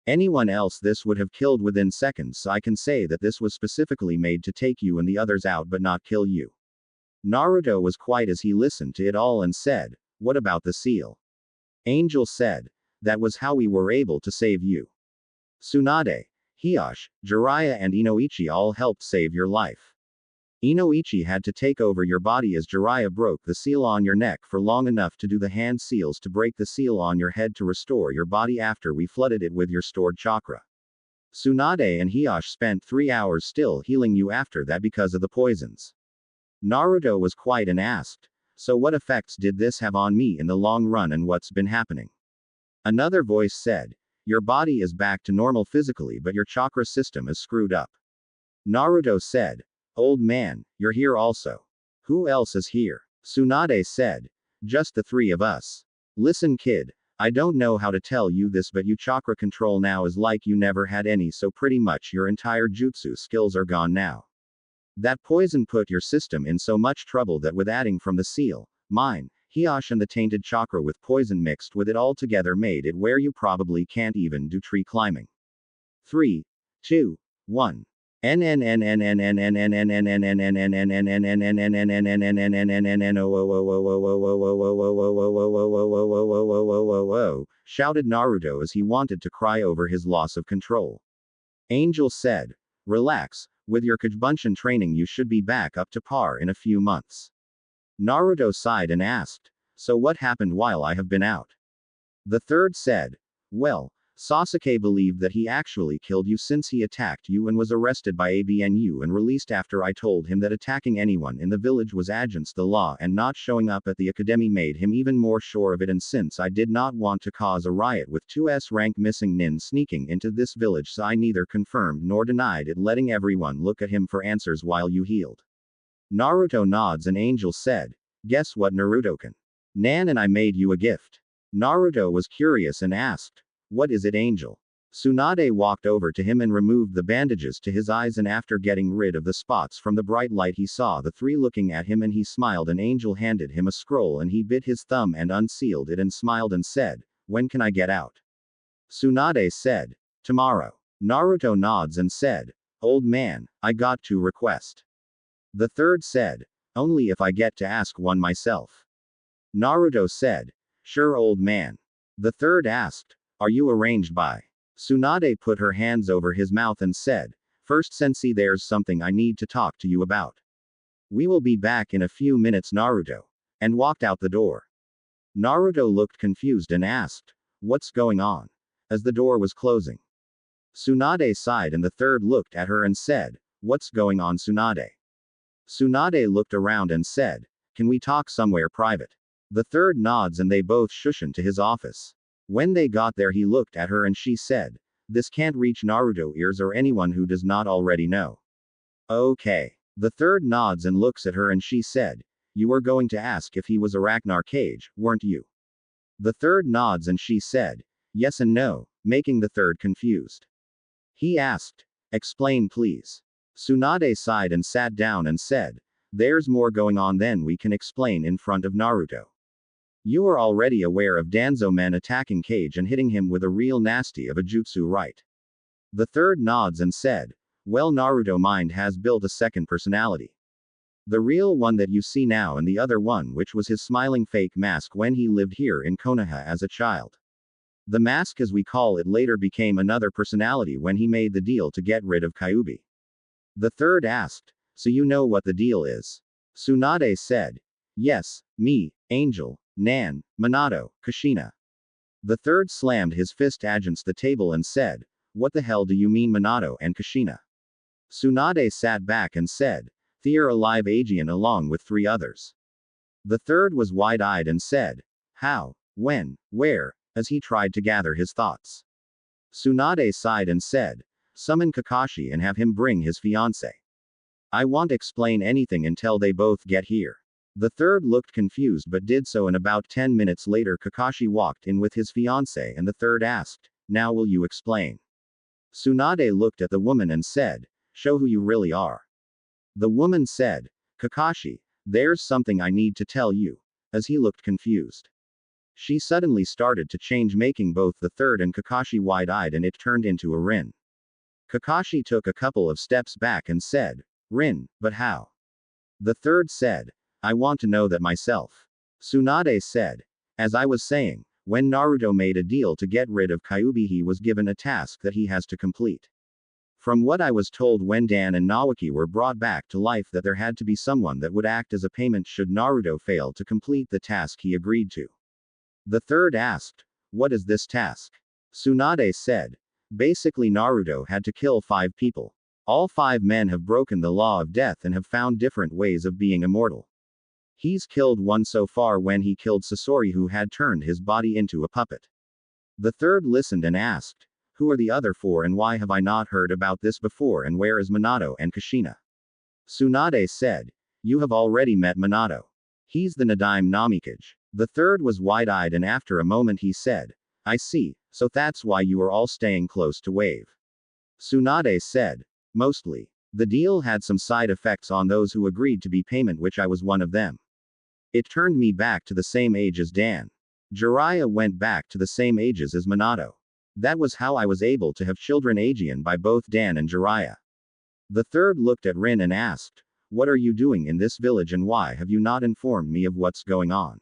Anyone else this would have killed within seconds, so I can say that this was specifically made to take you and the others out but not kill you." Naruto was quiet as he listened to it all and said, "What about the seal?" Angel said, "That was how we were able to save you. Tsunade, Hiyashi, Jiraiya and Inoichi all helped save your life. Inoichi had to take over your body as Jiraiya broke the seal on your neck for long enough to do the hand seals to break the seal on your head to restore your body after we flooded it with your stored chakra. Tsunade and Hiyashi spent 3 hours still healing you after that because of the poisons." Naruto was quiet and asked, "So what effects did this have on me in the long run and what's been happening?" Another voice said, "Your body is back to normal physically, but your chakra system is screwed up." Naruto said, "Old man, you're here also. Who else is here?" Tsunade said, "Just the 3 of us. Listen, kid, I don't know how to tell you this, but you chakra control now is like you never had any, so pretty much your entire jutsu skills are gone now. That poison put your system in so much trouble that with adding from the seal, mine, Hiyashi and the tainted chakra with poison mixed with it all together made it where you probably can't even do tree climbing. 3, 2, 1. Shouted Naruto as he wanted to cry over his loss of control. Angel said, "Relax, with your Kajbunshin training you should be back up to par in a few months." Naruto sighed and asked, "So what happened while I have been out?" The third said, "Well, Sasuke believed that he actually killed you since he attacked you and was arrested by ABNU and released after I told him that attacking anyone in the village was against the law, and not showing up at the academy made him even more sure of it, and since I did not want to cause a riot with 2S rank missing nin sneaking into this village, so I neither confirmed nor denied it, letting everyone look at him for answers while you healed." Naruto nods and Angel said, "Guess what, Naruto-kun? Nan and I made you a gift." Naruto was curious and asked, "What is it, Angel?" Tsunade walked over to him and removed the bandages to his eyes, and after getting rid of the spots from the bright light he saw the 3 looking at him and he smiled, and Angel handed him a scroll and he bit his thumb and unsealed it and smiled and said, "When can I get out?" Tsunade said, "Tomorrow." Naruto nods and said, "Old man, I got to request." The third said, "Only if I get to ask one myself." Naruto said, "Sure, old man." The third asked, "Are you arranged by?" Tsunade put her hands over his mouth and said, "First sensei, there's something I need to talk to you about. We will be back in a few minutes, Naruto." And walked out the door. Naruto looked confused and asked, "What's going on?" as the door was closing. Tsunade sighed and the third looked at her and said, "What's going on, Tsunade?" Tsunade looked around and said, "Can we talk somewhere private?" The third nods and they both shushed to his office. When they got there, he looked at her and she said, "This can't reach Naruto ears or anyone who does not already know." "Okay." The third nods and looks at her and she said, "You were going to ask if he was a Ragnar Cage, weren't you?" The third nods and she said, "Yes and no," making the third confused. He asked, "Explain please." Tsunade sighed and sat down and said, "There's more going on than we can explain in front of Naruto. You are already aware of Danzo men attacking Cage and hitting him with a real nasty of a jutsu, right?" The third nods and said, "Well, Naruto mind has built a second personality. The real one that you see now and the other one which was his smiling fake mask when he lived here in Konoha as a child. The mask, as we call it, later became another personality when he made the deal to get rid of Kyuubi. The third asked, "So you know what the deal is?" Tsunade said, "Yes, me, Angel, Nan, Minato, Kushina." The third slammed his fist against the table and said, "What the hell do you mean, Minato and Kushina?" Tsunade sat back and said, "They're alive, Aegean, along with 3 others." The third was wide-eyed and said, "How? When? Where?" as he tried to gather his thoughts. Tsunade sighed and said, "Summon Kakashi and have him bring his fiancé. I won't explain anything until they both get here." The third looked confused but did so, and about 10 minutes later Kakashi walked in with his fiancé and the third asked, "Now will you explain?" Tsunade looked at the woman and said, "Show who you really are." The woman said, "Kakashi, there's something I need to tell you," as he looked confused. She suddenly started to change, making both the third and Kakashi wide-eyed, and it turned into a Rin. Kakashi took a couple of steps back and said, "Rin, but how?" The third said, "I want to know that myself." Tsunade said, "As I was saying, when Naruto made a deal to get rid of Kyuubi, he was given a task that he has to complete. From what I was told when Dan and Nawaki were brought back to life, that there had to be someone that would act as a payment should Naruto fail to complete the task he agreed to." The third asked, "What is this task?" Tsunade said, "Basically Naruto had to kill 5 people. All 5 men have broken the law of death and have found different ways of being immortal. He's killed one so far when he killed Sasori, who had turned his body into a puppet." The third listened and asked, "Who are the other 4 and why have I not heard about this before, and where is Minato and Kushina?" Tsunade said, "You have already met Minato. He's the Nadaime Namikaze." The third was wide-eyed and after a moment he said, "I see, so that's why you are all staying close to Wave." Tsunade said, "Mostly. The deal had some side effects on those who agreed to be payment, which I was one of them. It turned me back to the same age as Dan. Jiraiya went back to the same ages as Minato. That was how I was able to have children Aegean by both Dan and Jiraiya." The third looked at Rin and asked, "What are you doing in this village and why have you not informed me of what's going on?"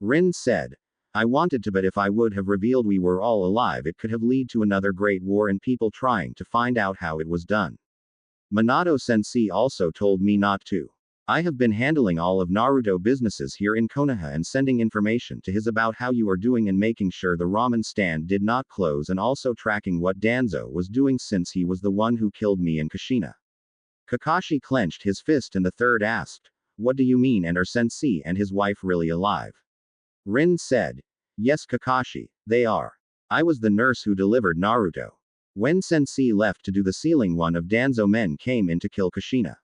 Rin said, "I wanted to, but if I would have revealed we were all alive, it could have led to another great war and people trying to find out how it was done. Minato sensei also told me not to. I have been handling all of Naruto businesses here in Konoha and sending information to his about how you are doing and making sure the ramen stand did not close, and also tracking what Danzo was doing since he was the one who killed me and Kushina." Kakashi clenched his fist and the third asked, "What do you mean, and are sensei and his wife really alive?" Rin said, "Yes, Kakashi, they are. I was the nurse who delivered Naruto. When sensei left to do the sealing, one of Danzo men came in to kill Kushina.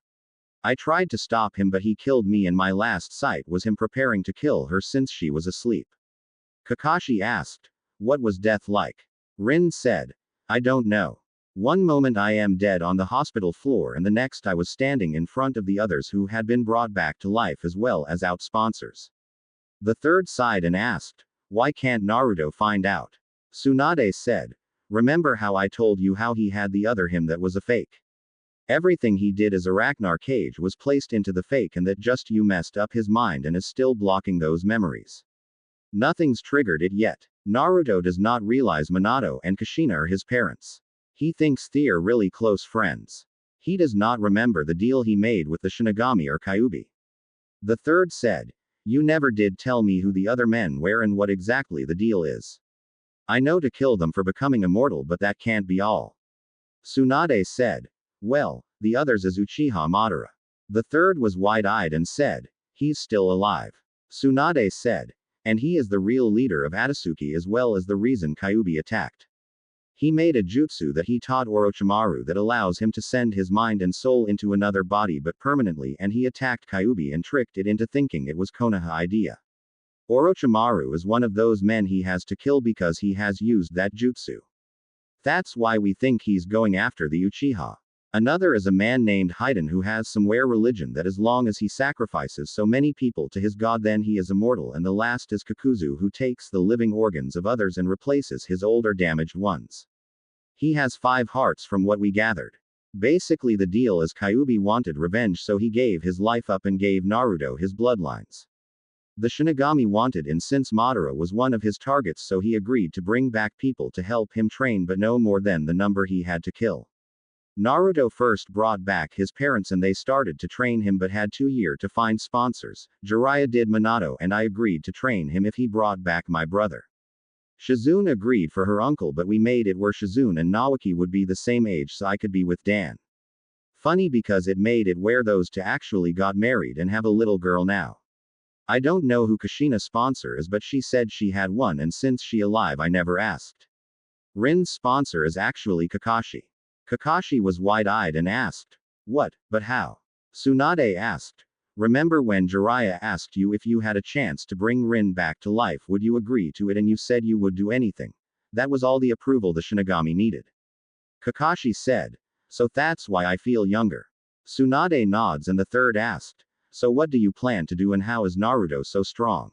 I tried to stop him, but he killed me, and my last sight was him preparing to kill her since she was asleep." Kakashi asked, "What was death like?" Rin said, "I don't know. One moment I am dead on the hospital floor and the next I was standing in front of the others who had been brought back to life as well as out sponsors." The third sighed and asked, "Why can't Naruto find out?" Tsunade said, "Remember how I told you how he had the other him that was a fake? Everything he did as Arachnar Cage was placed into the fake, and that just you messed up his mind and is still blocking those memories. Nothing's triggered it yet. Naruto does not realize Minato and Kushina are his parents. He thinks they're really close friends. He does not remember the deal he made with the Shinigami or Kyuubi." The third said, "You never did tell me who the other men were and what exactly the deal is. I know to kill them for becoming immortal, but that can't be all." Tsunade said, "Well, the others is Uchiha Madara." The third was wide-eyed and said, "He's still alive." Tsunade said, "And he is the real leader of Atatsuki as well as the reason Kyuubi attacked. He made a jutsu that he taught Orochimaru that allows him to send his mind and soul into another body but permanently, and he attacked Kyuubi and tricked it into thinking it was Konoha idea. Orochimaru is one of those men he has to kill because he has used that jutsu. That's why we think he's going after the Uchiha. Another is a man named Haiden who has somewhere religion that as long as he sacrifices so many people to his god then he is immortal, and the last is Kakuzu, who takes the living organs of others and replaces his old or damaged ones. He has 5 hearts from what we gathered. Basically the deal is Kyuubi wanted revenge, so he gave his life up and gave Naruto his bloodlines. The Shinigami wanted in since Madara was one of his targets, so he agreed to bring back people to help him train, but no more than the number he had to kill. Naruto first brought back his parents and they started to train him but had 2 years to find sponsors. Jiraiya did Minato and I agreed to train him if he brought back my brother. Shizune agreed for her uncle, but we made it where Shizune and Nawaki would be the same age so I could be with Dan. Funny because it made it where those two actually got married and have a little girl now. I don't know who Kushina's sponsor is, but she said she had one, and since she alive I never asked. Rin's sponsor is actually Kakashi. Kakashi was wide-eyed and asked, "What, but how?" Tsunade asked, "Remember when Jiraiya asked you if you had a chance to bring Rin back to life, would you agree to it, and you said you would do anything? That was all the approval the Shinigami needed." Kakashi said, "So that's why I feel younger." Tsunade nods and the third asked, "So what do you plan to do and how is Naruto so strong?"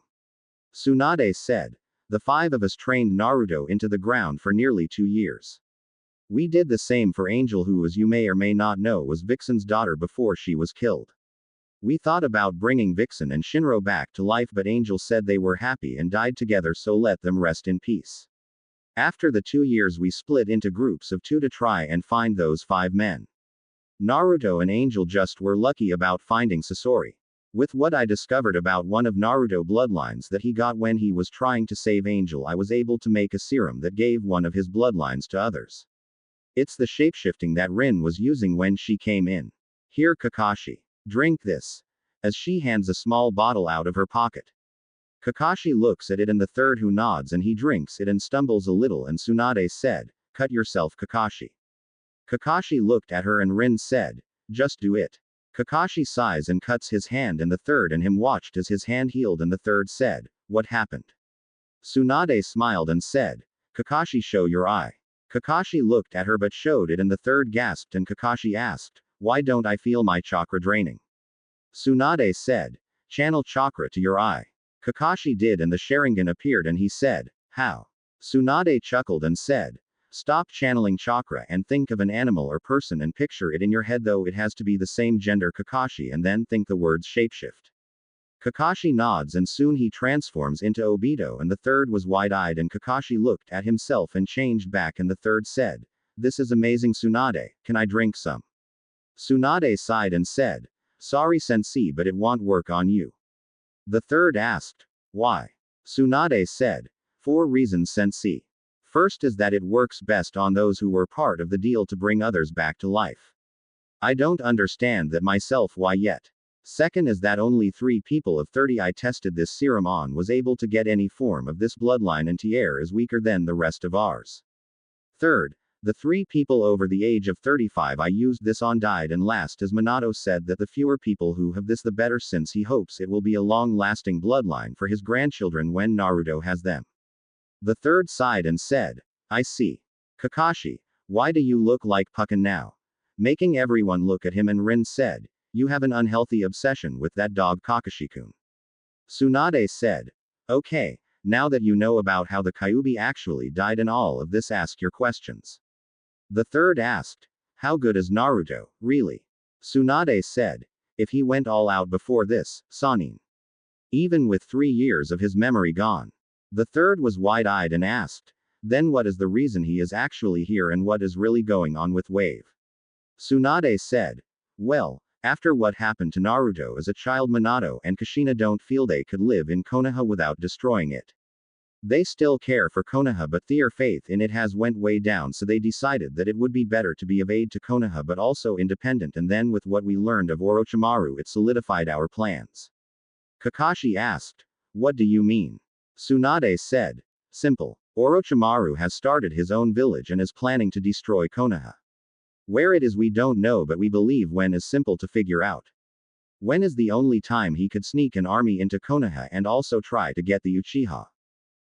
Tsunade said, "The 5 of us trained Naruto into the ground for nearly 2 years. We did the same for Angel, who, as you may or may not know, was Vixen's daughter before she was killed. We thought about bringing Vixen and Shinro back to life, but Angel said they were happy and died together, so let them rest in peace. After the 2 years we split into groups of 2 to try and find those 5 men. Naruto and Angel just were lucky about finding Sasori. With what I discovered about one of Naruto bloodlines that he got when he was trying to save Angel, I was able to make a serum that gave one of his bloodlines to others. It's the shapeshifting that Rin was using when she came in. Here, Kakashi. Drink this." As she hands a small bottle out of her pocket. Kakashi looks at it and the third who nods and he drinks it and stumbles a little, and Tsunade said, "Cut yourself, Kakashi." Kakashi looked at her and Rin said, "Just do it." Kakashi sighs and cuts his hand, and the third and him watched as his hand healed, and the third said, "What happened?" Tsunade smiled and said, "Kakashi, show your eye." Kakashi looked at her but showed it, and the third gasped, and Kakashi asked, "Why don't I feel my chakra draining?" Tsunade said, "Channel chakra to your eye." Kakashi did, and the Sharingan appeared, and he said, "How?" Tsunade chuckled and said, "Stop channeling chakra and think of an animal or person and picture it in your head, though it has to be the same gender, Kakashi, and then think the words shapeshift." Kakashi nods and soon he transforms into Obito, and the third was wide-eyed, and Kakashi looked at himself and changed back, and the third said, "This is amazing, Tsunade, can I drink some?" Tsunade sighed and said, "Sorry sensei, but it won't work on you." The third asked, "Why?" Tsunade said, "4 reasons, sensei. First is that it works best on those who were part of the deal to bring others back to life. I don't understand that myself why yet. Second is that only 3 people of 30 I tested this serum on was able to get any form of this bloodline, and Tier is weaker than the rest of ours. Third, the 3 people over the age of 35 I used this on died, and last is Minato said that the fewer people who have this the better, since he hopes it will be a long-lasting bloodline for his grandchildren when Naruto has them." The third sighed and said, "I see. Kakashi, why do you look like Puckin now?" Making everyone look at him, and Rin said, "You have an unhealthy obsession with that dog, Kakashi-kun." Tsunade said, "Okay, now that you know about how the Kyuubi actually died and all of this, ask your questions." The third asked, "How good is Naruto, really?" Tsunade said, "If he went all out before this, Sanin. Even with 3 years of his memory gone." The third was wide-eyed and asked, "Then what is the reason he is actually here, and what is really going on with Wave?" Tsunade said, "Well, after what happened to Naruto as a child, Minato and Kushina don't feel they could live in Konoha without destroying it. They still care for Konoha, but their faith in it has went way down, so they decided that it would be better to be of aid to Konoha but also independent, and then with what we learned of Orochimaru it solidified our plans." Kakashi asked, "What do you mean?" Tsunade said, "Simple. Orochimaru has started his own village and is planning to destroy Konoha. Where it is we don't know, but we believe when is simple to figure out. When is the only time he could sneak an army into Konoha and also try to get the Uchiha."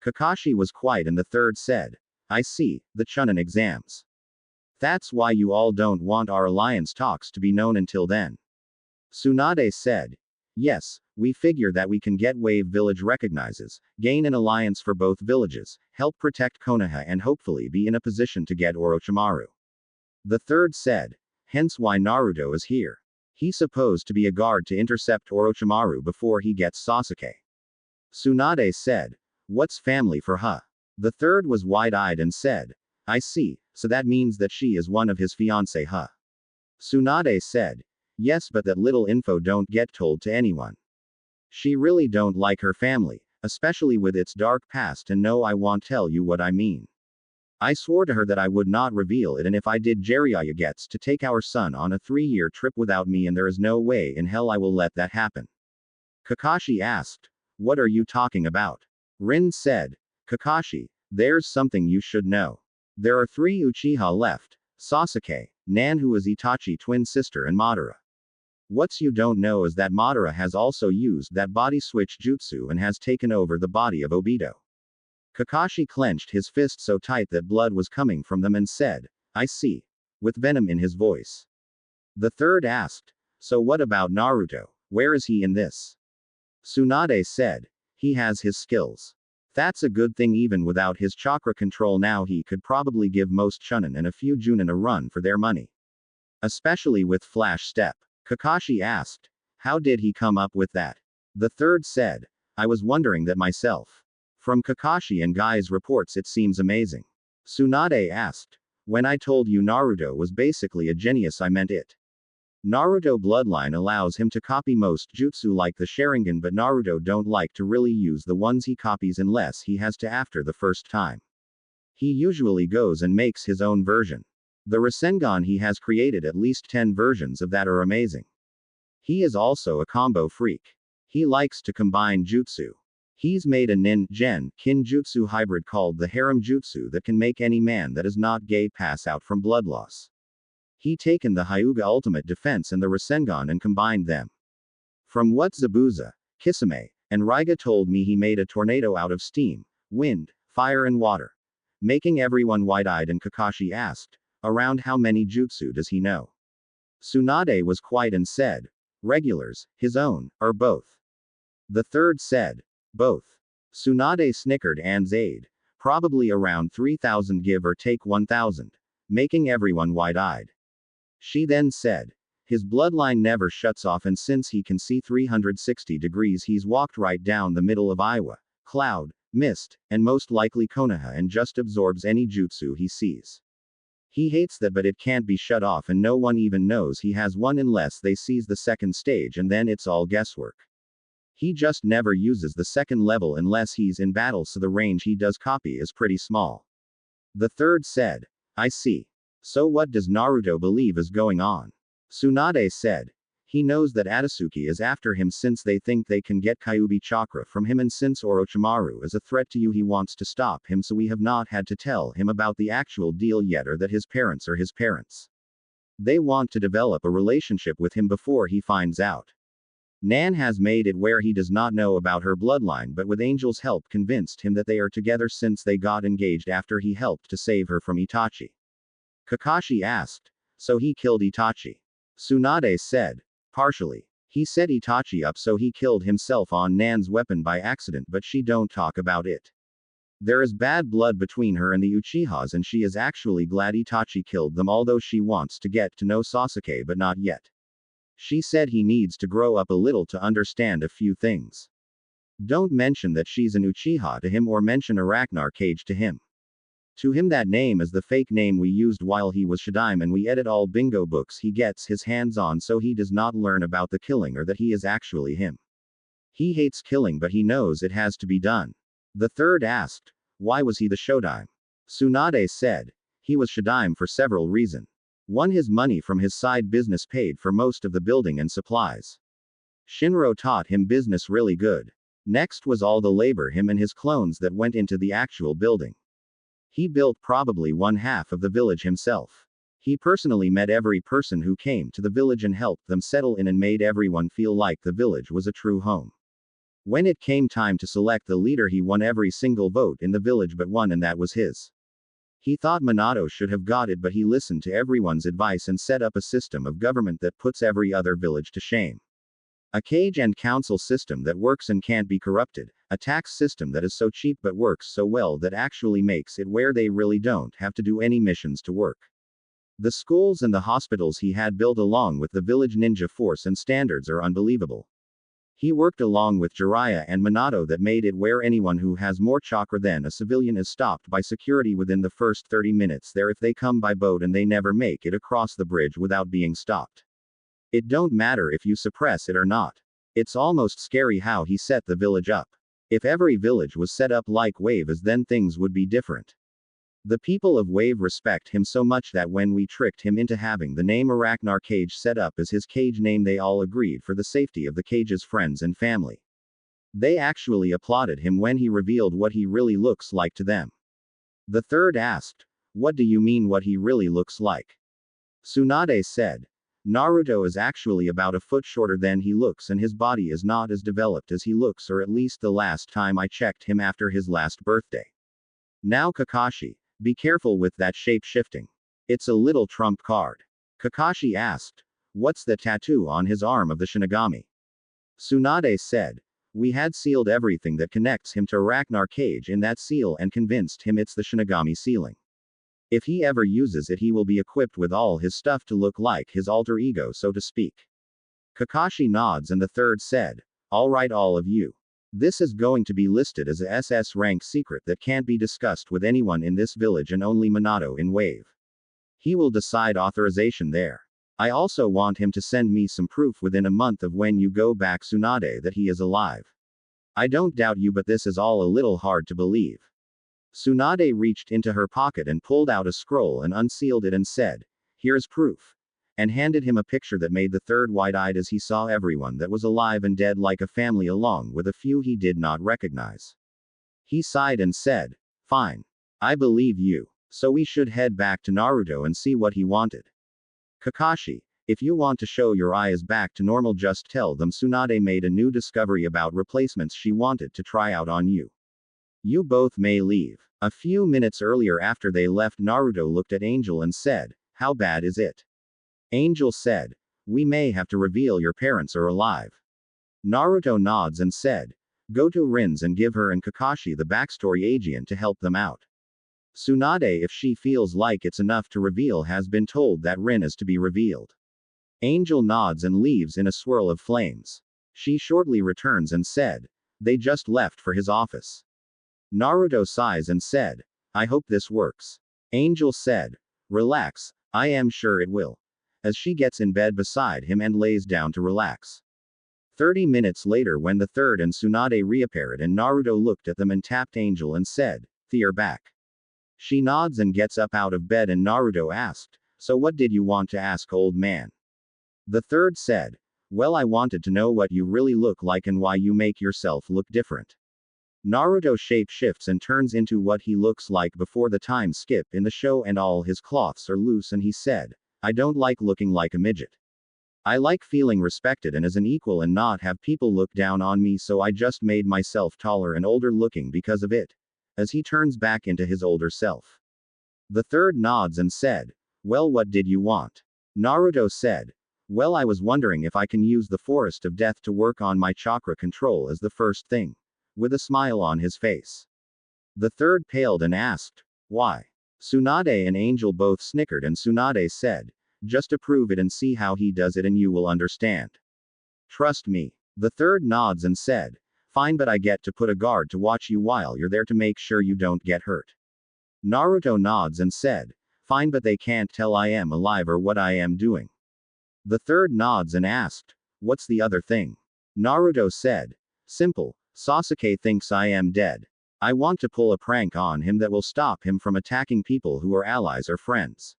Kakashi was quiet, and the third said, "I see, the Chunin exams. That's why you all don't want our alliance talks to be known until then." Tsunade said, "Yes, we figure that we can get Wave Village recognizes, gain an alliance for both villages, help protect Konoha, and hopefully be in a position to get Orochimaru." The third said, "Hence why Naruto is here. He's supposed to be a guard to intercept Orochimaru before he gets Sasuke." Tsunade said. What's family for her? The third was wide-eyed and said. I see, so that means that she is one of his fiancé, huh? Tsunade said. Yes, but that little info don't get told to anyone. She really don't like her family, especially with its dark past, and no, I won't tell you what I mean. I swore to her that I would not reveal it, and if I did, Jiraiya gets to take our son on a 3-year trip without me, and there is no way in hell I will let that happen. Kakashi asked. What are you talking about? Rin said. Kakashi, there's something you should know. There are 3 Uchiha left: Sasuke, Nan, who is Itachi twin sister, and Madara. What you don't know is that Madara has also used that body switch jutsu and has taken over the body of Obito. Kakashi clenched his fist so tight that blood was coming from them and said, I see. With venom in his voice. The third asked, so what about Naruto? Where is he in this? Tsunade said, he has his skills. That's a good thing. Even without his chakra control now, he could probably give most Chunin and a few Junin a run for their money. Especially with Flash Step. Kakashi asked, how did he come up with that? The third said, I was wondering that myself. From Kakashi and Guy's reports it seems amazing. Tsunade asked, when I told you Naruto was basically a genius, I meant it. Naruto bloodline allows him to copy most jutsu like the Sharingan, but Naruto don't like to really use the ones he copies unless he has to after the first time. He usually goes and makes his own version. The Rasengan, he has created at least 10 versions of that, are amazing. He is also a combo freak. He likes to combine jutsu. He's made a nin-gen kin-jutsu hybrid called the harem jutsu that can make any man that is not gay pass out from blood loss. He taken the Hyuga ultimate defense and the Rasengan and combined them. From what Zabuza, Kisame, and Raiga told me, he made a tornado out of steam, wind, fire and water. Making everyone wide-eyed, and Kakashi asked, around how many jutsu does he know? Tsunade was quiet and said, regulars, his own, or both? The third said, both. Tsunade snickered and said, probably around 3,000, give or take 1,000, making everyone wide-eyed. She then said, his bloodline never shuts off, and since he can see 360 degrees, he's walked right down the middle of Iwa, cloud, mist, and most likely Konoha, and just absorbs any jutsu he sees. He hates that, but it can't be shut off, and no one even knows he has one unless they seize the second stage, and then it's all guesswork. He just never uses the second level unless he's in battle, so the range he does copy is pretty small. The third said, I see. So what does Naruto believe is going on? Tsunade said, he knows that Atatsuki is after him since they think they can get Kyuubi chakra from him, and since Orochimaru is a threat to you, he wants to stop him, so we have not had to tell him about the actual deal yet, or that his parents are his parents. They want to develop a relationship with him before he finds out. Nan has made it where he does not know about her bloodline, but with Angel's help convinced him that they are together since they got engaged after he helped to save her from Itachi. Kakashi asked, so he killed Itachi? Tsunade said, partially. He set Itachi up, so he killed himself on Nan's weapon by accident, but she don't talk about it. There is bad blood between her and the Uchihas, and she is actually glad Itachi killed them, although she wants to get to know Sasuke but not yet. She said he needs to grow up a little to understand a few things. Don't mention that she's an Uchiha to him, or mention Arachnar Cage to him. To him that name is the fake name we used while he was Shadaime, and we edit all bingo books he gets his hands on, so he does not learn about the killing or that he is actually him. He hates killing, but he knows it has to be done. The third asked, why was he the Shadaime? Tsunade said, he was Shadaime for several reasons. One, his money from his side business paid for most of the building and supplies. Shinro taught him business really good. Next was all the labor him and his clones that went into the actual building. He built probably 1/2 of the village himself. He personally met every person who came to the village and helped them settle in and made everyone feel like the village was a true home. When it came time to select the leader, he won every single vote in the village but one, and that was his. He thought Minato should have got it, but he listened to everyone's advice and set up a system of government that puts every other village to shame. A cage and council system that works and can't be corrupted, a tax system that is so cheap but works so well that actually makes it where they really don't have to do any missions to work. The schools and the hospitals he had built along with the village ninja force and standards are unbelievable. He worked along with Jiraiya and Minato that made it where anyone who has more chakra than a civilian is stopped by security within the first 30 minutes there if they come by boat and they never make it across the bridge without being stopped. It don't matter if you suppress it or not. It's almost scary how he set the village up. If every village was set up like Wave is then things would be different. The people of Wave respect him so much that when we tricked him into having the name Arachnar Cage set up as his cage name they all agreed for the safety of the cage's friends and family. They actually applauded him when he revealed what he really looks like to them. The third asked, "What do you mean what he really looks like?" Tsunade said, "Naruto is actually about a foot shorter than he looks and his body is not as developed as he looks, or at least the last time I checked him after his last birthday. Now Kakashi, be careful with that shape shifting. It's a little trump card." Kakashi asked, "What's the tattoo on his arm of the Shinigami?" Tsunade said, "We had sealed everything that connects him to Arachnar Cage in that seal and convinced him it's the Shinigami sealing. If he ever uses it he will be equipped with all his stuff to look like his alter ego so to speak." Kakashi nods and the third said, "Alright all of you. This is going to be listed as a SS rank secret that can't be discussed with anyone in this village and only Minato in Wave. He will decide authorization there. I also want him to send me some proof within a month of when you go back Tsunade that he is alive. I don't doubt you but this is all a little hard to believe." Tsunade reached into her pocket and pulled out a scroll and unsealed it and said, "Here's proof," and handed him a picture that made the third wide-eyed as he saw everyone that was alive and dead like a family along with a few he did not recognize. He sighed and said, "Fine. I believe you. So we should head back to Naruto and see what he wanted. Kakashi, if you want to show your eyes back to normal just tell them Tsunade made a new discovery about replacements she wanted to try out on you. You both may leave." A few minutes earlier after they left Naruto looked at Angel and said, "How bad is it?" Angel said, "We may have to reveal your parents are alive." Naruto nods and said, "Go to Rin's and give her and Kakashi the backstory agent to help them out. Tsunade if she feels like it's enough to reveal has been told that Rin is to be revealed." Angel nods and leaves in a swirl of flames. She shortly returns and said, "They just left for his office." Naruto sighs and said, "I hope this works." Angel said, "Relax, I am sure it will," as she gets in bed beside him and lays down to relax. 30 minutes later when the third and Tsunade reappeared and Naruto looked at them and tapped Angel and said, "They're back." She nods and gets up out of bed and Naruto asked, "So what did you want to ask old man?" The third said, "Well I wanted to know what you really look like and why you make yourself look different." Naruto shape shifts and turns into what he looks like before the time skip in the show and all his cloths are loose and he said, "I don't like looking like a midget. I like feeling respected and as an equal and not have people look down on me so I just made myself taller and older looking because of it." As he turns back into his older self. The third nods and said, "Well what did you want?" Naruto said, "Well I was wondering if I can use the Forest of Death to work on my chakra control as the first thing." With a smile on his face. The third paled and asked, "Why?" Tsunade and Angel both snickered and Tsunade said, "Just to prove it and see how he does it and you will understand. Trust me." The third nods and said, "Fine but I get to put a guard to watch you while you're there to make sure you don't get hurt." Naruto nods and said, "Fine but they can't tell I am alive or what I am doing." The third nods and asked, "What's the other thing?" Naruto said, "Simple. Sasuke thinks I am dead. I want to pull a prank on him that will stop him from attacking people who are allies or friends."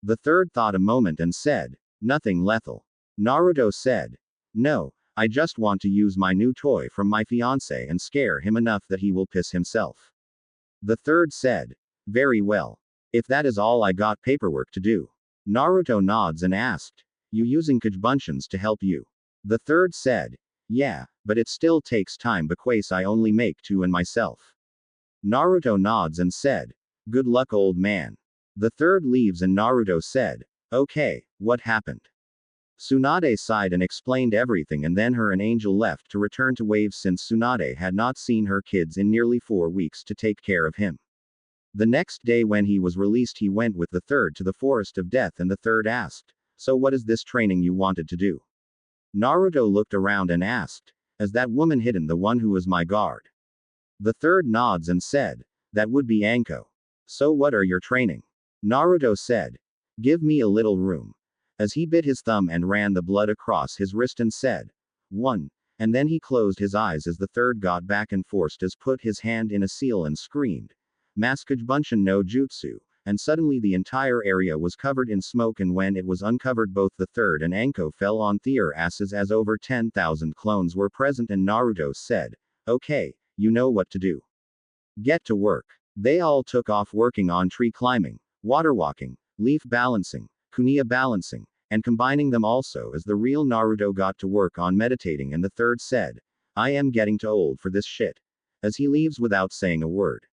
The third thought a moment and said, "Nothing lethal." Naruto said, "No, I just want to use my new toy from my fiancé and scare him enough that he will piss himself." The third said, "Very well. If that is all I got paperwork to do." Naruto nods and asked, "You using Kajbunshians to help you?" The third said, "Yeah, but it still takes time because I only make 2 and myself." Naruto nods and said, "Good luck old man." The third leaves and Naruto said, "Okay, what happened?" Tsunade sighed and explained everything and then her and Angel left to return to Wave since Tsunade had not seen her kids in nearly 4 weeks to take care of him. The next day when he was released he went with the third to the Forest of Death and the third asked, "So what is this training you wanted to do?" Naruto looked around and asked, As that woman hidden the one who was my guard? The third nods and said, that would be Anko. So what are your training? Naruto said, give me a little room. As he bit his thumb and ran the blood across his wrist and said, 1. And then he closed his eyes as the third got back and forced as put his hand in a seal and screamed, Maskage Bunshin no Jutsu, and suddenly the entire area was covered in smoke, and when it was uncovered both the third and Anko fell on their asses as over 10,000 clones were present, and Naruto said, okay, you know what to do. Get to work. They all took off working on tree climbing, water walking, leaf balancing, kunia balancing, and combining them also as the real Naruto got to work on meditating, and the third said, I am getting too old for this shit. As he leaves without saying a word.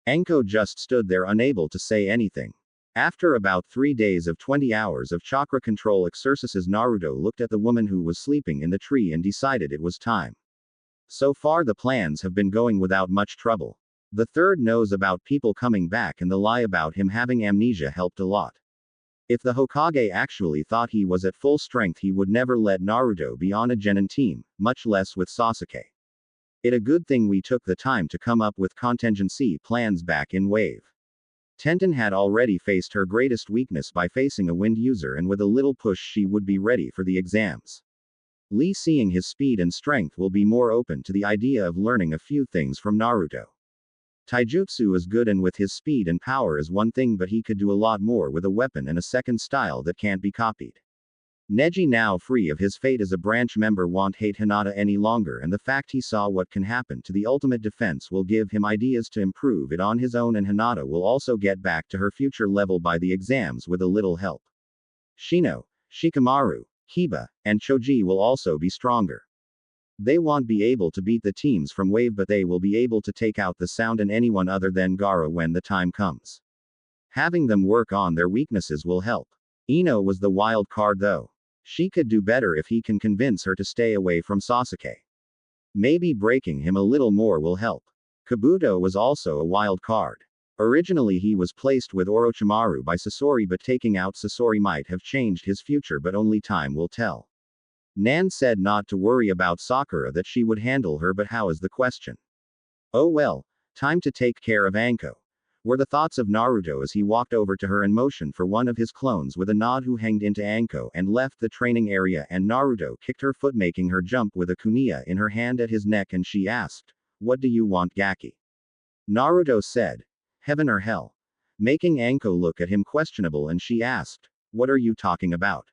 Anko just stood there unable to say anything. After about 3 days of 20 hours of chakra control exercises, Naruto looked at the woman who was sleeping in the tree and decided it was time. So far the plans have been going without much trouble. The third knows about people coming back, and the lie about him having amnesia helped a lot. If the Hokage actually thought he was at full strength, he would never let Naruto be on a genin team, much less with Sasuke. It a good thing we took the time to come up with contingency plans back in Wave. Tenten had already faced her greatest weakness by facing a wind user, and with a little push she would be ready for the exams. Lee, seeing his speed and strength, will be more open to the idea of learning a few things from Naruto. Taijutsu is good, and with his speed and power is one thing, but he could do a lot more with a weapon and a second style that can't be copied. Neji, now free of his fate as a branch member, won't hate Hinata any longer, and the fact he saw what can happen to the ultimate defense will give him ideas to improve it on his own, and Hinata will also get back to her future level by the exams with a little help. Shino, Shikamaru, Hiba, and Choji will also be stronger. They won't be able to beat the teams from Wave, but they will be able to take out the Sound and anyone other than Gaara when the time comes. Having them work on their weaknesses will help. Ino was the wild card though. She could do better if he can convince her to stay away from Sasuke. Maybe breaking him a little more will help. Kabuto was also a wild card. Originally he was placed with Orochimaru by Sasori, but taking out Sasori might have changed his future, but only time will tell. Nan said not to worry about Sakura, that she would handle her, but how is the question? Oh well, time to take care of Anko, were the thoughts of Naruto as he walked over to her and motioned for one of his clones with a nod, who hanged into Anko and left the training area, and Naruto kicked her foot, making her jump with a kunia in her hand at his neck, and she asked, what do you want, Gaki? Naruto said, heaven or hell? Making Anko look at him questionable, and she asked, what are you talking about?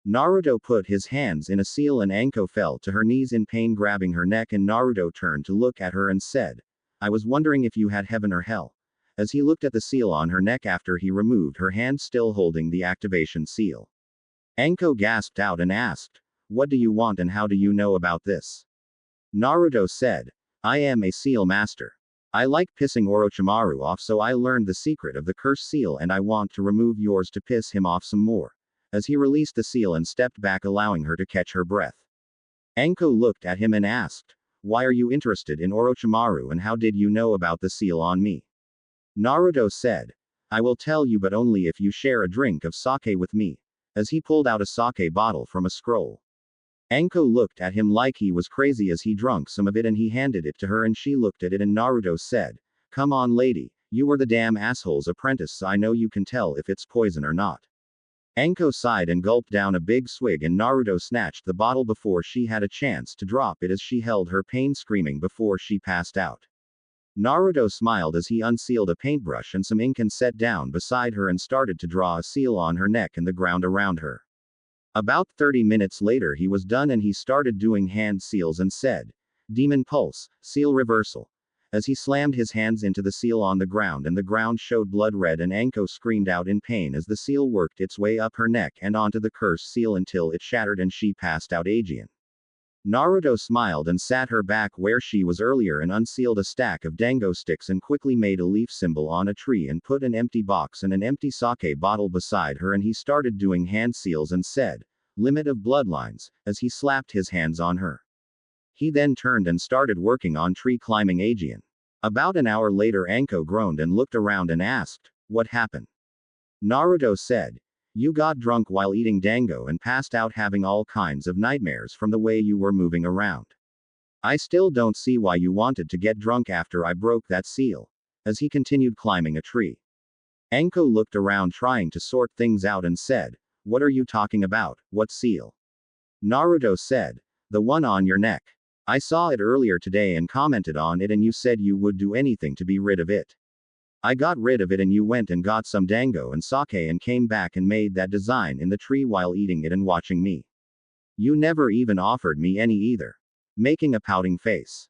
Naruto put his hands in a seal and Anko fell to her knees in pain, grabbing her neck, and Naruto turned to look at her and said, I was wondering if you had heaven or hell. As he looked at the seal on her neck after he removed her hand still holding the activation seal. Anko gasped out and asked, what do you want and how do you know about this? Naruto said, I am a seal master. I like pissing Orochimaru off, so I learned the secret of the curse seal, and I want to remove yours to piss him off some more. As he released the seal and stepped back, allowing her to catch her breath. Anko looked at him and asked, why are you interested in Orochimaru, and how did you know about the seal on me? Naruto said, I will tell you, but only if you share a drink of sake with me. As he pulled out a sake bottle from a scroll. Anko looked at him like he was crazy as he drank some of it, and he handed it to her, and she looked at it, and Naruto said, come on lady, you were the damn asshole's apprentice, so I know you can tell if it's poison or not. Anko sighed and gulped down a big swig, and Naruto snatched the bottle before she had a chance to drop it as she held her pain, screaming before she passed out. Naruto smiled as he unsealed a paintbrush and some ink and sat down beside her and started to draw a seal on her neck and the ground around her. About 30 minutes later he was done, and he started doing hand seals and said, Demon Pulse, seal reversal. As he slammed his hands into the seal on the ground, and the ground showed blood red, and Anko screamed out in pain as the seal worked its way up her neck and onto the curse seal until it shattered and she passed out. Aegean. Naruto smiled and sat her back where she was earlier and unsealed a stack of dango sticks and quickly made a leaf symbol on a tree and put an empty box and an empty sake bottle beside her, and he started doing hand seals and said, limit of bloodlines, as he slapped his hands on her. He then turned and started working on tree climbing. Aegean. About an hour later Anko groaned and looked around and asked, what happened? Naruto said, you got drunk while eating dango and passed out, having all kinds of nightmares from the way you were moving around. I still don't see why you wanted to get drunk after I broke that seal. As he continued climbing a tree. Anko looked around trying to sort things out and said, "What are you talking about? What seal?" Naruto said, "The one on your neck. I saw it earlier today and commented on it, and you said you would do anything to be rid of it. I got rid of it and you went and got some dango and sake and came back and made that design in the tree while eating it and watching me. You never even offered me any either." Making a pouting face.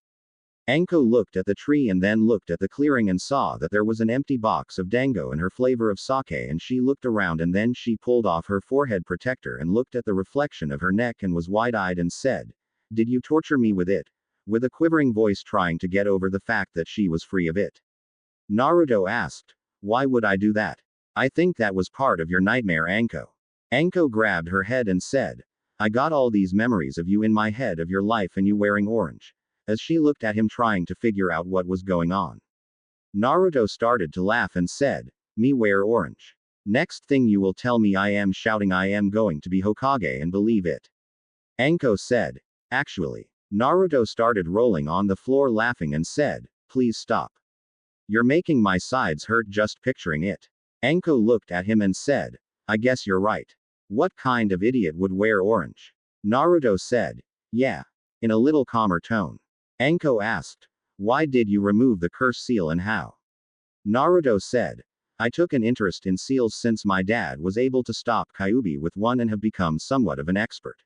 Anko looked at the tree and then looked at the clearing and saw that there was an empty box of dango and her flavor of sake, and she looked around and then she pulled off her forehead protector and looked at the reflection of her neck and was wide-eyed and said, "Did you torture me with it?" With a quivering voice trying to get over the fact that she was free of it. Naruto asked, "Why would I do that? I think that was part of your nightmare, Anko." Anko grabbed her head and said, "I got all these memories of you in my head of your life and you wearing orange." As she looked at him trying to figure out what was going on. Naruto started to laugh and said, "Me wear orange? Next thing you will tell me I am shouting I am going to be Hokage and believe it." Anko said, "Actually." Naruto started rolling on the floor laughing and said, "Please stop. You're making my sides hurt just picturing it." Anko looked at him and said, "I guess you're right. What kind of idiot would wear orange?" Naruto said, "Yeah." In a little calmer tone. Anko asked, "Why did you remove the curse seal and how?" Naruto said, "I took an interest in seals since my dad was able to stop Kyuubi with one and have become somewhat of an expert."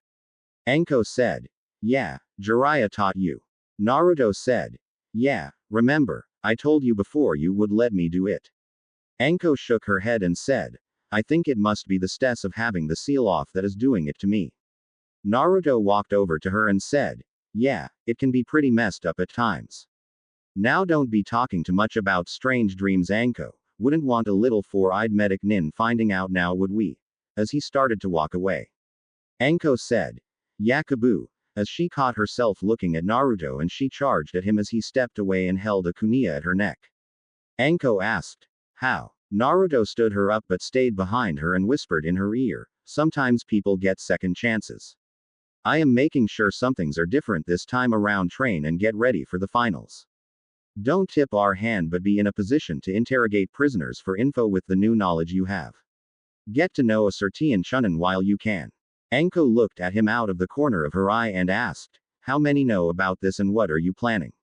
Anko said, "Yeah, Jiraiya taught you." Naruto said, "Yeah, remember, I told you before you would let me do it." Anko shook her head and said, "I think it must be the stress of having the seal off that is doing it to me." Naruto walked over to her and said, "Yeah, it can be pretty messed up at times. Now don't be talking too much about strange dreams, Anko. Wouldn't want a little four-eyed medic Nin finding out now, would we?" As he started to walk away. Anko said, "Yakubu," as she caught herself looking at Naruto and she charged at him as he stepped away and held a kunai at her neck. Anko asked, "How?" Naruto stood her up but stayed behind her and whispered in her ear, "Sometimes people get second chances. I am making sure some things are different this time around. Train and get ready for the finals. Don't tip our hand but be in a position to interrogate prisoners for info with the new knowledge you have. Get to know a certain Chunin while you can." Anko looked at him out of the corner of her eye and asked, "How many know about this and what are you planning?"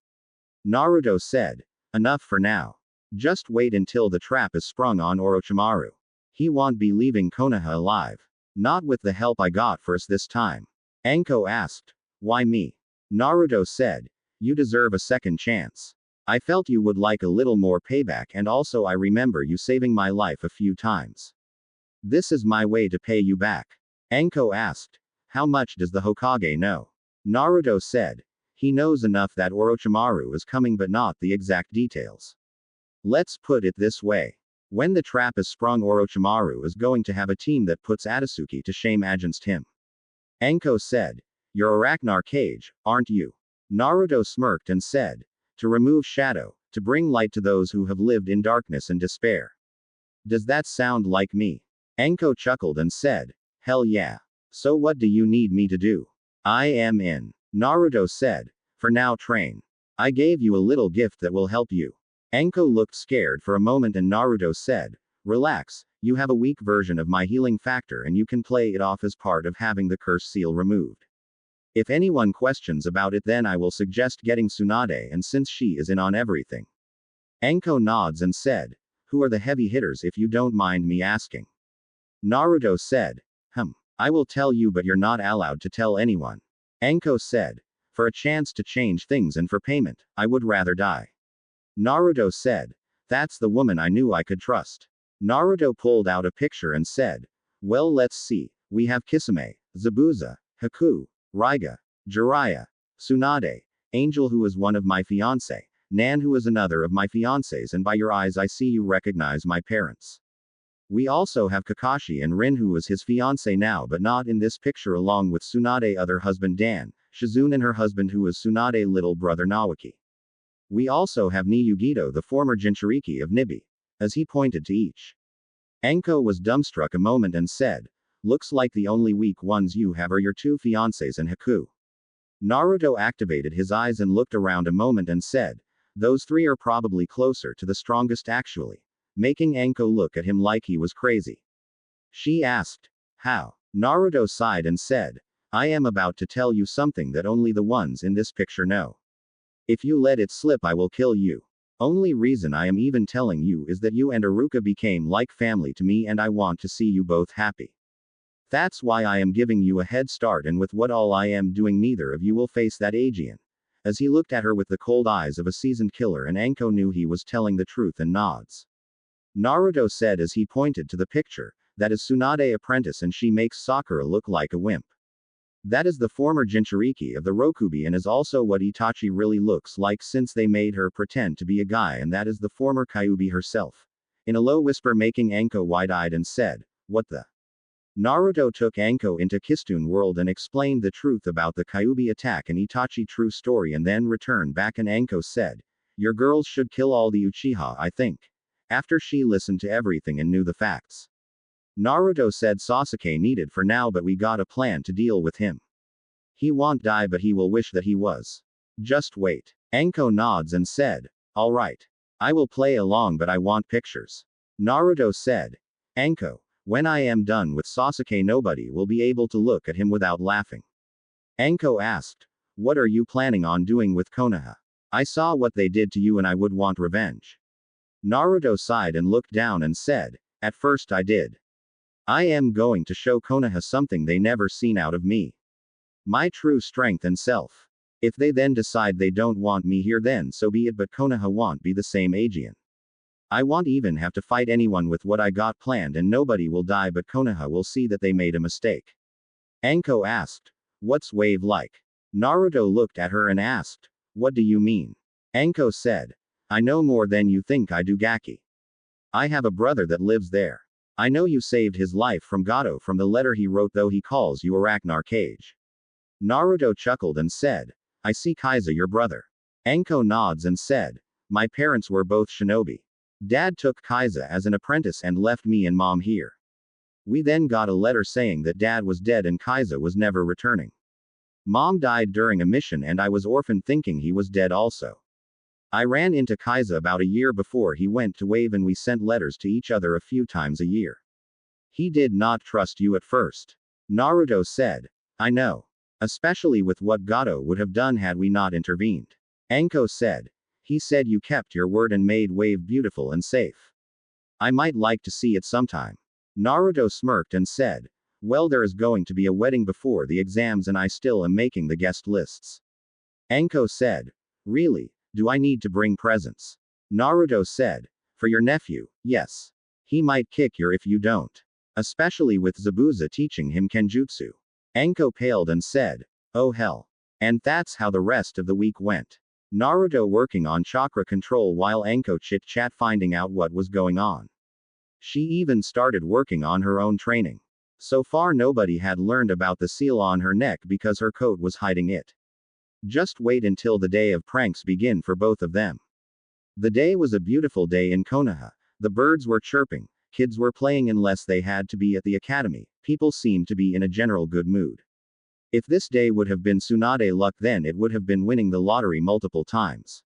Naruto said, "Enough for now. Just wait until the trap is sprung on Orochimaru. He won't be leaving Konoha alive. Not with the help I got first this time." Anko asked, "Why me?" Naruto said, "You deserve a second chance. I felt you would like a little more payback, and also I remember you saving my life a few times. This is my way to pay you back." Anko asked, "How much does the Hokage know?" Naruto said, "He knows enough that Orochimaru is coming but not the exact details. Let's put it this way. When the trap is sprung, Orochimaru is going to have a team that puts Atatsuki to shame against him." Anko said, "You're Arachnar Cage, aren't you?" Naruto smirked and said, "To remove shadow, to bring light to those who have lived in darkness and despair. Does that sound like me?" Anko chuckled and said, "Hell yeah. So what do you need me to do?" "I am in." Naruto said, "For now, train. I gave you a little gift that will help you." Anko looked scared for a moment and Naruto said, "Relax, you have a weak version of my healing factor and you can play it off as part of having the curse seal removed. If anyone questions about it, then I will suggest getting Tsunade, and since she is in on everything." Anko nods and said, "Who are the heavy hitters if you don't mind me asking?" Naruto said, I will tell you but you're not allowed to tell anyone." Anko said, "For a chance to change things and for payment, I would rather die." Naruto said, "That's the woman I knew I could trust." Naruto pulled out a picture and said, "Well, let's see. We have Kisame, Zabuza, Haku, Raiga, Jiraiya, Tsunade, Angel who is one of my fiancé, Nan who is another of my fiancés, and by your eyes I see you recognize my parents. We also have Kakashi and Rin who is his fiancé now but not in this picture, along with Tsunade other husband Dan, Shizune and her husband who is Tsunade little brother Nawaki. We also have Niyugito the former Jinchuriki of Nibi." As he pointed to each. Anko was dumbstruck a moment and said, "Looks like the only weak ones you have are your two fiancés and Haku." Naruto activated his eyes and looked around a moment and said, those three are probably closer to the strongest actually. Making Anko look at him like he was crazy. She asked, how? Naruto sighed and said, I am about to tell you something that only the ones in this picture know. If you let it slip, I will kill you. Only reason I am even telling you is that you and Iruka became like family to me and I want to see you both happy. That's why I am giving you a head start, and with what all I am doing neither of you will face that Aegean. As he looked at her with the cold eyes of a seasoned killer, and Anko knew he was telling the truth and nods. Naruto said as he pointed to the picture, that is Tsunade apprentice and she makes Sakura look like a wimp. That is the former Jinchuriki of the Rokubi and is also what Itachi really looks like since they made her pretend to be a guy, and that is the former Kyuubi herself. In a low whisper, making Anko wide-eyed and said, what the? Naruto took Anko into Kistune world and explained the truth about the Kyuubi attack and Itachi true story, and then returned back and Anko said, your girls should kill all the Uchiha, I think. After she listened to everything and knew the facts. Naruto said Sasuke needed for now, but we got a plan to deal with him. He won't die, but he will wish that he was. Just wait. Anko nods and said, alright. I will play along, but I want pictures. Naruto said. Anko, when I am done with Sasuke nobody will be able to look at him without laughing. Anko asked, what are you planning on doing with Konoha? I saw what they did to you and I would want revenge. Naruto sighed and looked down and said, at first I did. I am going to show Konoha something they never seen out of me. My true strength and self. If they then decide they don't want me here, then so be it, but Konoha won't be the same Aegean. I won't even have to fight anyone with what I got planned, and nobody will die, but Konoha will see that they made a mistake. Anko asked, what's wave like? Naruto looked at her and asked, what do you mean? Anko said, I know more than you think I do, Gaki. I have a brother that lives there. I know you saved his life from Gato from the letter he wrote, though he calls you Arachnar Cage. Naruto chuckled and said, I see Kaiza your brother. Anko nods and said, my parents were both shinobi. Dad took Kaiza as an apprentice and left me and mom here. We then got a letter saying that dad was dead and Kaiza was never returning. Mom died during a mission and I was orphaned thinking he was dead also. I ran into Kaiza about a year before he went to Wave and we sent letters to each other a few times a year. He did not trust you at first. Naruto said. I know. Especially with what Gato would have done had we not intervened. Anko said. He said you kept your word and made Wave beautiful and safe. I might like to see it sometime. Naruto smirked and said. Well, there is going to be a wedding before the exams and I still am making the guest lists. Anko said. Really? Do I need to bring presents? Naruto said. For your nephew, yes. He might kick your if you don't. Especially with Zabuza teaching him Kenjutsu. Anko paled and said. Oh hell. And that's how the rest of the week went. Naruto working on chakra control while Anko chit-chat finding out what was going on. She even started working on her own training. So far nobody had learned about the seal on her neck because her coat was hiding it. Just wait until the day of pranks begin for both of them. The day was a beautiful day in Konoha. The birds were chirping, kids were playing unless they had to be at the academy, people seemed to be in a general good mood. If this day would have been Tsunade luck, then it would have been winning the lottery multiple times.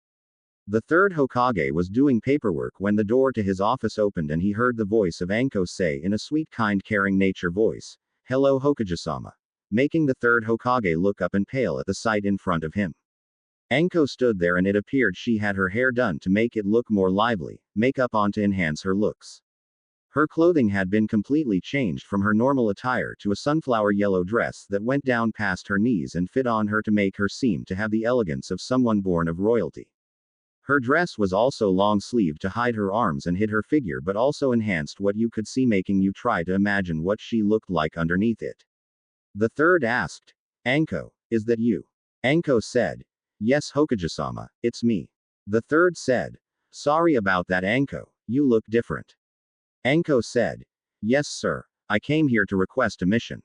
The third Hokage was doing paperwork when the door to his office opened and he heard the voice of Anko say in a sweet, kind, caring nature voice, hello Hokage-sama. Making the third Hokage look up and pale at the sight in front of him. Anko stood there and it appeared she had her hair done to make it look more lively, makeup on to enhance her looks. Her clothing had been completely changed from her normal attire to a sunflower yellow dress that went down past her knees and fit on her to make her seem to have the elegance of someone born of royalty. Her dress was also long-sleeved to hide her arms and hid her figure, but also enhanced what you could see, making you try to imagine what she looked like underneath it. The third asked, Anko, is that you? Anko said, yes Hokage-sama, it's me. The third said, sorry about that Anko, you look different. Anko said, yes sir, I came here to request a mission.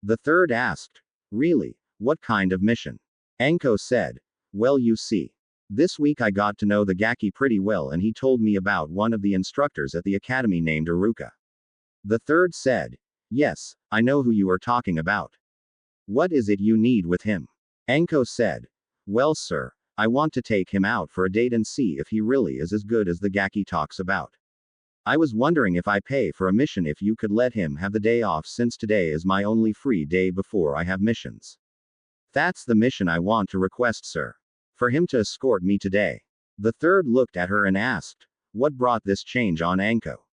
The third asked, really, what kind of mission? Anko said, well you see. This week I got to know the Gaki pretty well and he told me about one of the instructors at the academy named Iruka. The third said, yes, I know who you are talking about. What is it you need with him? Anko said. Well, sir, I want to take him out for a date and see if he really is as good as the Gaki talks about. I was wondering if I pay for a mission if you could let him have the day off since today is my only free day before I have missions. That's the mission I want to request, sir. For him to escort me today. The third looked at her and asked, what brought this change on Anko?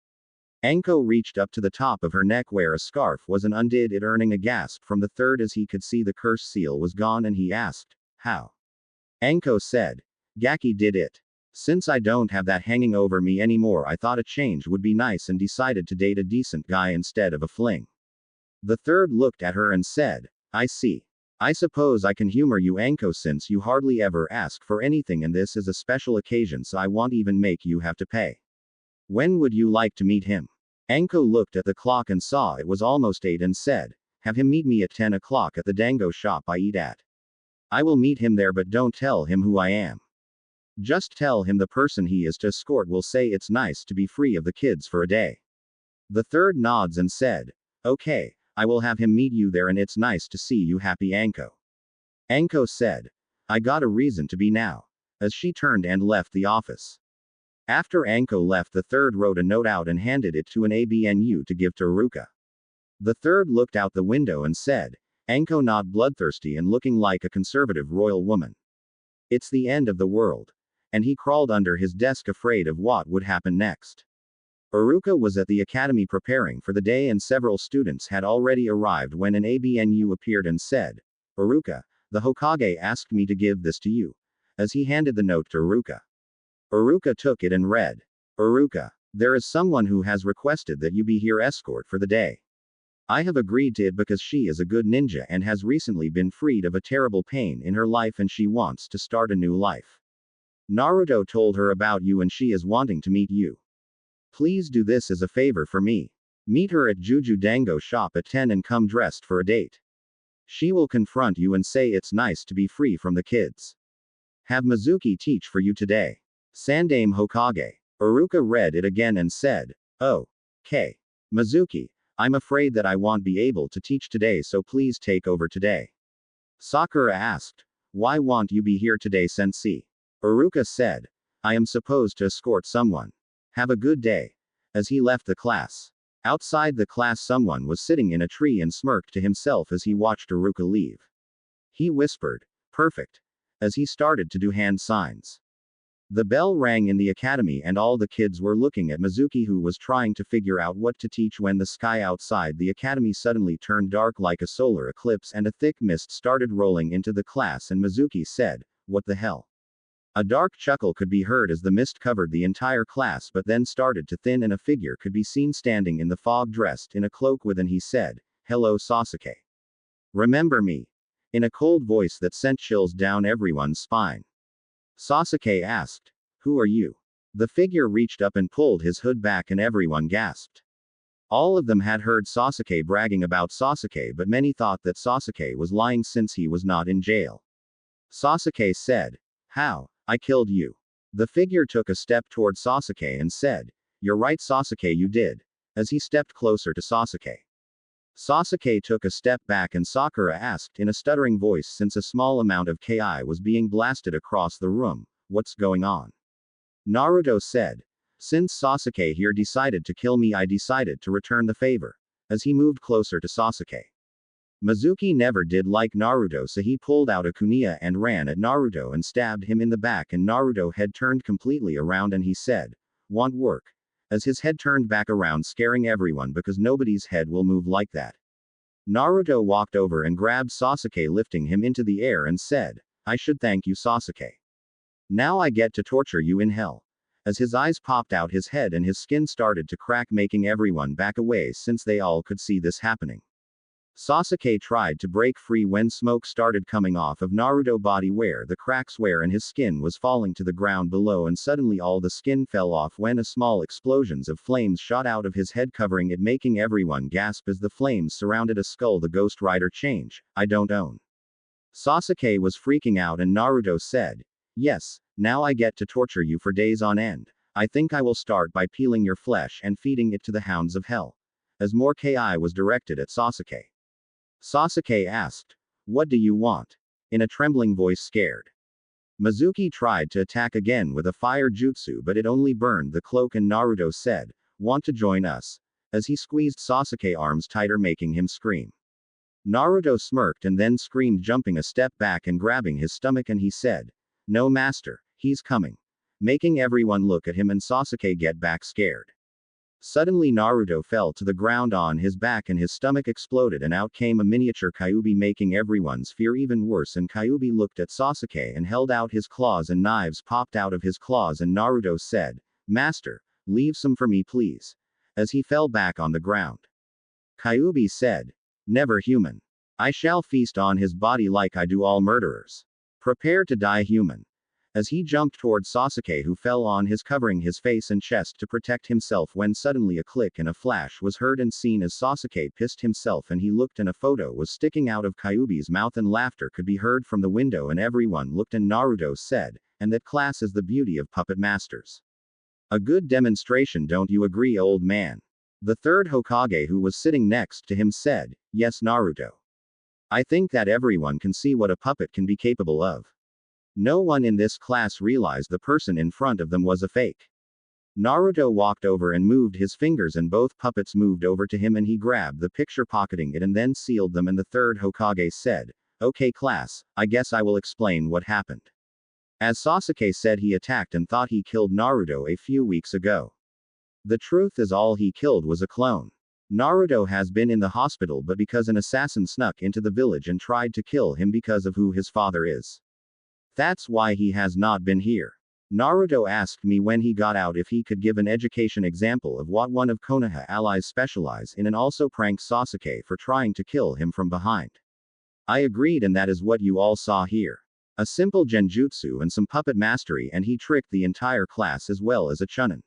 Anko reached up to the top of her neck where a scarf was and undid it, earning a gasp from the third as he could see the curse seal was gone, and he asked, how? Anko said, Gaki did it. Since I don't have that hanging over me anymore, I thought a change would be nice and decided to date a decent guy instead of a fling. The third looked at her and said, I see. I suppose I can humor you, Anko, since you hardly ever ask for anything and this is a special occasion, so I won't even make you have to pay. When would you like to meet him? Anko looked at the clock and saw it was almost 8 and said, have him meet me at 10 o'clock at the dango shop I eat at. I will meet him there, but don't tell him who I am. Just tell him the person he is to escort will say it's nice to be free of the kids for a day. The third nods and said, okay, I will have him meet you there, and it's nice to see you happy, Anko. Anko said, I got a reason to be now. As she turned and left the office. After Anko left, the third wrote a note out and handed it to an ABNU to give to Aruka. The third looked out the window and said, Anko, not bloodthirsty and looking like a conservative royal woman. It's the end of the world. And he crawled under his desk afraid of what would happen next. Aruka was at the academy preparing for the day and several students had already arrived when an ABNU appeared and said, Aruka, the Hokage asked me to give this to you. As he handed the note to Aruka. Aruka took it and read. Aruka, there is someone who has requested that you be here escort for the day. I have agreed to it because she is a good ninja and has recently been freed of a terrible pain in her life and she wants to start a new life. Naruto told her about you and she is wanting to meet you. Please do this as a favor for me. Meet her at Juju Dango shop at 10 and come dressed for a date. She will confront you and say it's nice to be free from the kids. Have Mizuki teach for you today. Sandame Hokage. Aruka read it again and said, oh. K. Mizuki, I'm afraid that I won't be able to teach today, so please take over today. Sakura asked, why won't you be here today, sensei? Aruka said, I am supposed to escort someone. Have a good day. As he left the class. Outside the class, someone was sitting in a tree and smirked to himself as he watched Aruka leave. He whispered, perfect. As he started to do hand signs. The bell rang in the academy and all the kids were looking at Mizuki, who was trying to figure out what to teach when the sky outside the academy suddenly turned dark like a solar eclipse and a thick mist started rolling into the class and Mizuki said, what the hell? A dark chuckle could be heard as the mist covered the entire class but then started to thin and a figure could be seen standing in the fog dressed in a cloak with, and he said, hello Sasuke. Remember me? In a cold voice that sent chills down everyone's spine. Sasuke asked, who are you? The figure reached up and pulled his hood back and everyone gasped. All of them had heard Sasuke bragging about Sasuke, but many thought that Sasuke was lying since he was not in jail. Sasuke said, how? I killed you. The figure took a step toward Sasuke and said, you're right Sasuke, you did. As he stepped closer to Sasuke. Sasuke took a step back and Sakura asked in a stuttering voice, since a small amount of Ki was being blasted across the room, what's going on? Naruto said, since Sasuke here decided to kill me, I decided to return the favor. As he moved closer to Sasuke. Mizuki never did like Naruto, so he pulled out a kunai and ran at Naruto and stabbed him in the back, and Naruto head turned completely around and he said, want work? As his head turned back around, scaring everyone because nobody's head will move like that. Naruto walked over and grabbed Sasuke, lifting him into the air and said, I should thank you Sasuke. Now I get to torture you in hell. As his eyes popped out his head and his skin started to crack, making everyone back away since they all could see this happening. Sasuke tried to break free when smoke started coming off of Naruto's body where the cracks were and his skin was falling to the ground below, and suddenly all the skin fell off when a small explosions of flames shot out of his head, covering it, making everyone gasp as the flames surrounded a skull. The Ghost Rider change, I don't own. Sasuke was freaking out and Naruto said, yes, now I get to torture you for days on end. I think I will start by peeling your flesh and feeding it to the hounds of hell. As more Ki was directed at Sasuke. Sasuke asked, what do you want? in a trembling voice, scared. Mizuki tried to attack again with a fire jutsu, but it only burned the cloak, and Naruto said, "Want to join us?" as he squeezed Sasuke's arms tighter, making him scream. Naruto smirked and then screamed, jumping a step back and grabbing his stomach, and he said, "No, master, he's coming," making everyone look at him and Sasuke get back scared. Suddenly Naruto fell to the ground on his back and his stomach exploded and out came a miniature Kyuubi, making everyone's fear even worse, and Kyuubi looked at Sasuke and held out his claws and knives popped out of his claws, and Naruto said, "Master, leave some for me please," as he fell back on the ground. Kyuubi said, "Never, human. I shall feast on his body like I do all murderers. Prepare to die, human," as he jumped toward Sasuke, who fell on his, covering his face and chest to protect himself, when suddenly a click and a flash was heard and seen as Sasuke pissed himself, and he looked and a photo was sticking out of Kyuubi's mouth, and laughter could be heard from the window, and everyone looked, and Naruto said, "And that class is the beauty of puppet masters. A good demonstration, don't you agree, old man?" The third Hokage, who was sitting next to him, said, "Yes, Naruto. I think that everyone can see what a puppet can be capable of." No one in this class realized the person in front of them was a fake. Naruto walked over and moved his fingers, and both puppets moved over to him, and he grabbed the picture, pocketing it, and then sealed them, and the third Hokage said, "Okay class, I guess I will explain what happened. As Sasuke said, he attacked and thought he killed Naruto a few weeks ago. The truth is, all he killed was a clone. Naruto has been in the hospital, but because an assassin snuck into the village and tried to kill him because of who his father is. That's why he has not been here. Naruto asked me when he got out if he could give an education example of what one of Konoha allies specialize in, and also prank Sasuke for trying to kill him from behind. I agreed, and that is what you all saw here. A simple genjutsu and some puppet mastery, and he tricked the entire class as well as a chunin.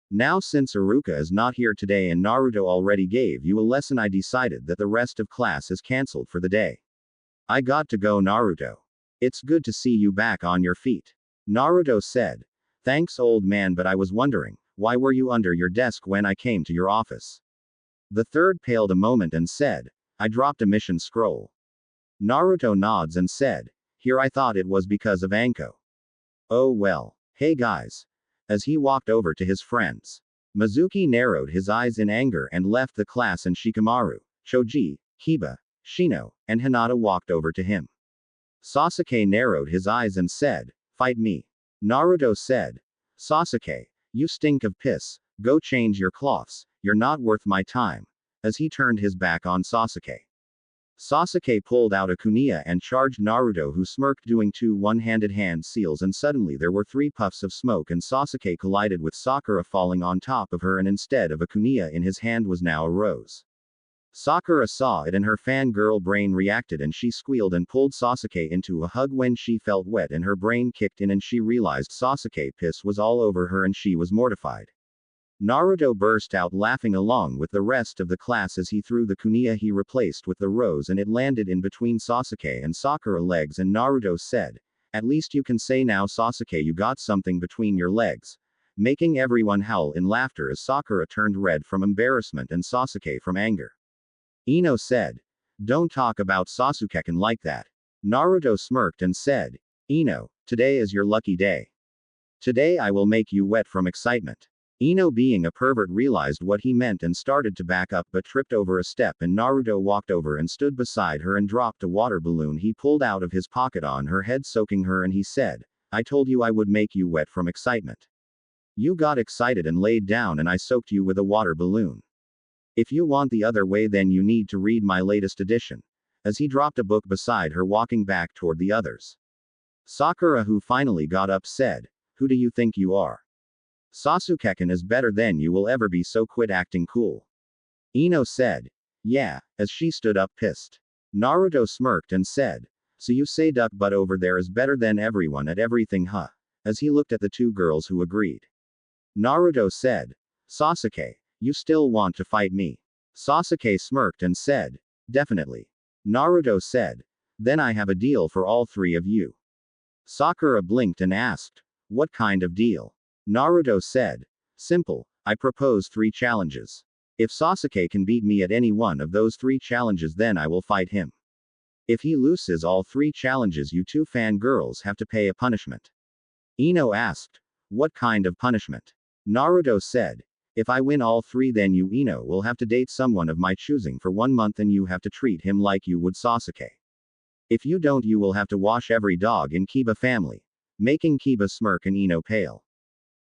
Now, since Iruka is not here today and Naruto already gave you a lesson, I decided that the rest of class is cancelled for the day. I got to go, Naruto. It's good to see you back on your feet. Naruto said. Thanks, old man, but I was wondering, why were you under your desk when I came to your office? The third paled a moment and said, I dropped a mission scroll. Naruto nods and said, here, I thought it was because of Anko. Oh well. Hey guys. As he walked over to his friends. Mizuki narrowed his eyes in anger and left the class, and Shikamaru, Choji, Kiba, Shino, and Hinata walked over to him. Sasuke narrowed his eyes and said, fight me. Naruto said, Sasuke, you stink of piss, go change your cloths, you're not worth my time, as he turned his back on Sasuke. Sasuke pulled out a kunai and charged Naruto, who smirked, doing two one-handed hand seals, and suddenly there were 3 puffs of smoke, and Sasuke collided with Sakura, falling on top of her, and instead of a kunai in his hand was now a rose. Sakura saw it and her fangirl brain reacted, and she squealed and pulled Sasuke into a hug when she felt wet and her brain kicked in and she realized Sasuke piss was all over her and she was mortified. Naruto burst out laughing along with the rest of the class as he threw the kunai he replaced with the rose, and it landed in between Sasuke and Sakura legs, and Naruto said, at least you can say now, Sasuke, you got something between your legs, making everyone howl in laughter as Sakura turned red from embarrassment and Sasuke from anger. Ino said, don't talk about Sasuke-kun like that. Naruto smirked and said, Ino, today is your lucky day. Today I will make you wet from excitement. Ino, being a pervert, realized what he meant and started to back up but tripped over a step, and Naruto walked over and stood beside her and dropped a water balloon he pulled out of his pocket on her head, soaking her, and he said, I told you I would make you wet from excitement. You got excited and laid down and I soaked you with a water balloon. If you want the other way, then you need to read my latest edition. As he dropped a book beside her, walking back toward the others. Sakura, who finally got up, said, who do you think you are? Sasuke-kun is better than you will ever be, so quit acting cool. Ino said, yeah, as she stood up pissed. Naruto smirked and said, so you say duck butt over there is better than everyone at everything, huh? As he looked at the 2 girls who agreed. Naruto said, Sasuke, you still want to fight me? Sasuke smirked and said, definitely. Naruto said, then I have a deal for all 3 of you. Sakura blinked and asked, what kind of deal? Naruto said, simple, I propose 3 challenges. If Sasuke can beat me at any one of those 3 challenges, then I will fight him. If he loses all 3 challenges, you two fangirls have to pay a punishment. Ino asked, what kind of punishment? Naruto said, if I win all 3, then you, Ino, will have to date someone of my choosing for 1 month and you have to treat him like you would Sasuke. If you don't, you will have to wash every dog in Kiba family. Making Kiba smirk and Ino pale.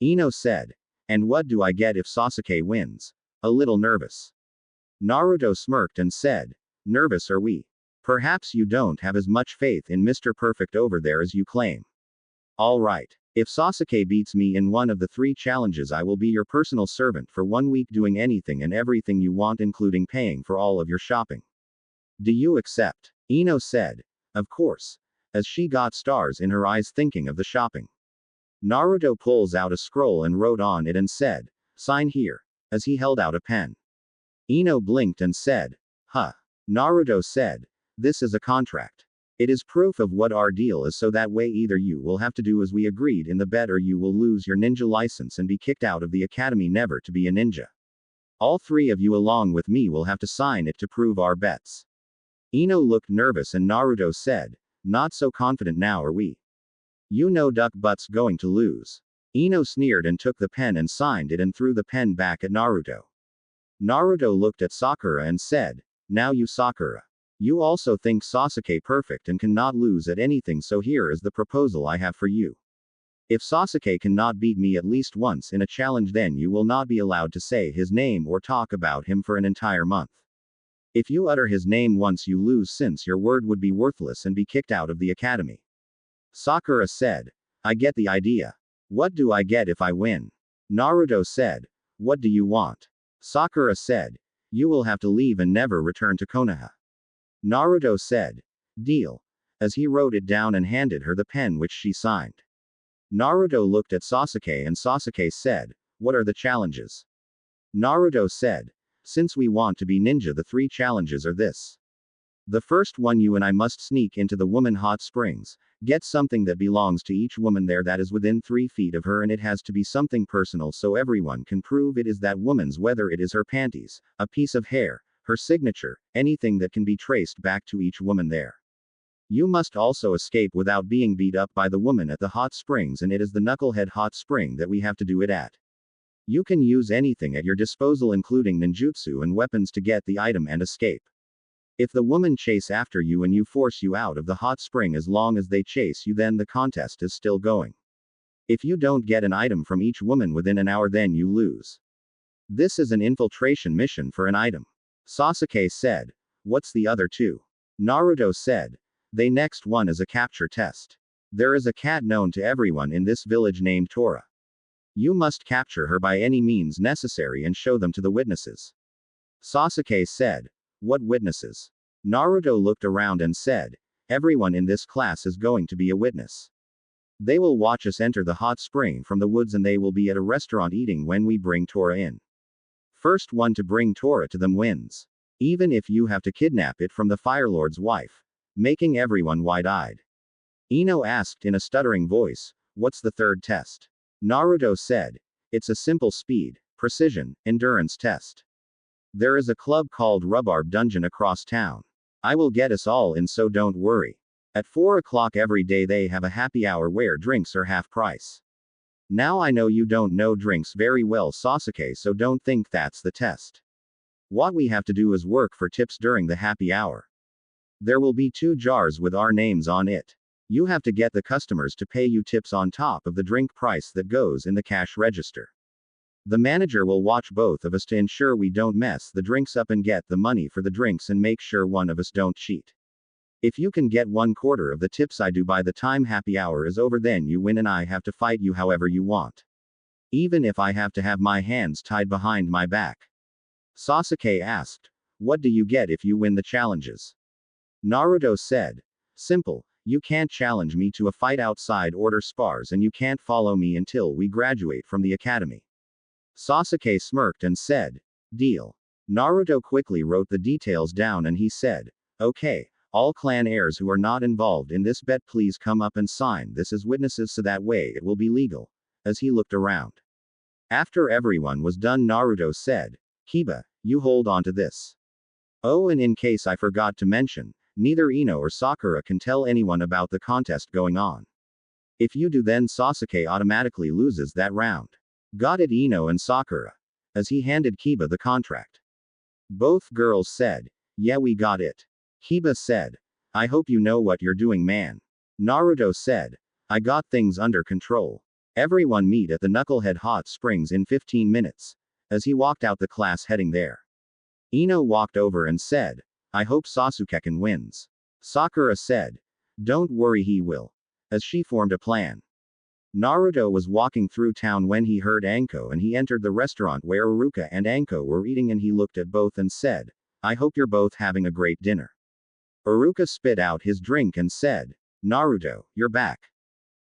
Ino said, and what do I get if Sasuke wins? A little nervous. Naruto smirked and said, nervous are we? Perhaps you don't have as much faith in Mr. Perfect over there as you claim. Alright. If Sasuke beats me in one of the 3 challenges, I will be your personal servant for 1 week, doing anything and everything you want, including paying for all of your shopping. Do you accept? Ino said. Of course. As she got stars in her eyes thinking of the shopping. Naruto pulls out a scroll and wrote on it and said, sign here. As he held out a pen. Ino blinked and said, huh. Naruto said, this is a contract. It is proof of what our deal is, so that way either you will have to do as we agreed in the bet or you will lose your ninja license and be kicked out of the academy, never to be a ninja. All 3 of you along with me will have to sign it to prove our bets. Ino looked nervous and Naruto said, not so confident now, are we? You know duck butt's going to lose. Ino sneered and took the pen and signed it and threw the pen back at Naruto. Naruto looked at Sakura and said, now you, Sakura. You also think Sasuke perfect and cannot lose at anything, so here is the proposal I have for you. If Sasuke cannot beat me at least once in a challenge, then you will not be allowed to say his name or talk about him for an entire month. If you utter his name once, you lose, since your word would be worthless and be kicked out of the academy. Sakura said, I get the idea. What do I get if I win? Naruto said, what do you want? Sakura said, you will have to leave and never return to Konoha. Naruto said, deal. As he wrote it down and handed her the pen, which she signed. Naruto looked at Sasuke and Sasuke said, what are the challenges? Naruto said, since we want to be ninja, the 3 challenges are this. The first one, you and I must sneak into the woman hot springs, get something that belongs to each woman there that is within 3 feet of her, and it has to be something personal so everyone can prove it is that woman's, whether it is her panties, a piece of hair, her signature, anything that can be traced back to each woman there. You must also escape without being beat up by the woman at the hot springs, and it is the Knucklehead hot spring that we have to do it at. You can use anything at your disposal, including ninjutsu and weapons, to get the item and escape. If the woman chase after you and you force you out of the hot spring, as long as they chase you, then the contest is still going. If you don't get an item from each woman within an hour, then you lose. This is an infiltration mission for an item. Sasuke said, what's the other 2? Naruto said, the next one is a capture test. There is a cat known to everyone in this village named Tora. You must capture her by any means necessary and show them to the witnesses. Sasuke said, what witnesses? Naruto looked around and said, everyone in this class is going to be a witness. They will watch us enter the hot spring from the woods, and they will be at a restaurant eating when we bring Tora in. First one to bring Tora to them wins. Even if you have to kidnap it from the Fire Lord's wife. Making everyone wide-eyed. Ino asked in a stuttering voice, what's the 3rd test? Naruto said, it's a simple speed, precision, endurance test. There is a club called Rhubarb Dungeon across town. I will get us all in, so don't worry. At 4 o'clock every day they have a happy hour where drinks are half price. Now I know you don't know drinks very well, Sasuke, so don't think that's the test. What we have to do is work for tips during the happy hour. There will be 2 jars with our names on it. You have to get the customers to pay you tips on top of the drink price that goes in the cash register. The manager will watch both of us to ensure we don't mess the drinks up and get the money for the drinks and make sure one of us don't cheat. If you can get 1/4 of the tips I do by the time happy hour is over, then you win and I have to fight you however you want. Even if I have to have my hands tied behind my back. Sasuke asked, what do you get if you win the challenges? Naruto said, simple, you can't challenge me to a fight outside order spars and you can't follow me until we graduate from the academy. Sasuke smirked and said, deal. Naruto quickly wrote the details down and he said, okay, all clan heirs who are not involved in this bet, please come up and sign this as witnesses so that way it will be legal. As he looked around. After everyone was done, Naruto said, Kiba, you hold on to this. Oh, and in case I forgot to mention, Neither Ino or Sakura can tell anyone about the contest going on. If you do, then Sasuke automatically loses that round. Got it, Ino and Sakura? As he handed Kiba the contract. Both girls said, yeah, we got it. Kiba said, I hope you know what you're doing, man. Naruto said, I got things under control. Everyone meet at the Knucklehead Hot Springs in 15 minutes. As he walked out the class heading there. Ino walked over and said, I hope Sasuke wins. Sakura said, don't worry, he will. As she formed a plan. Naruto was walking through town when he heard Anko, and he entered the restaurant where Iruka and Anko were eating, and he looked at both and said, I hope you're both having a great dinner. Iruka spit out his drink and said, Naruto, you're back.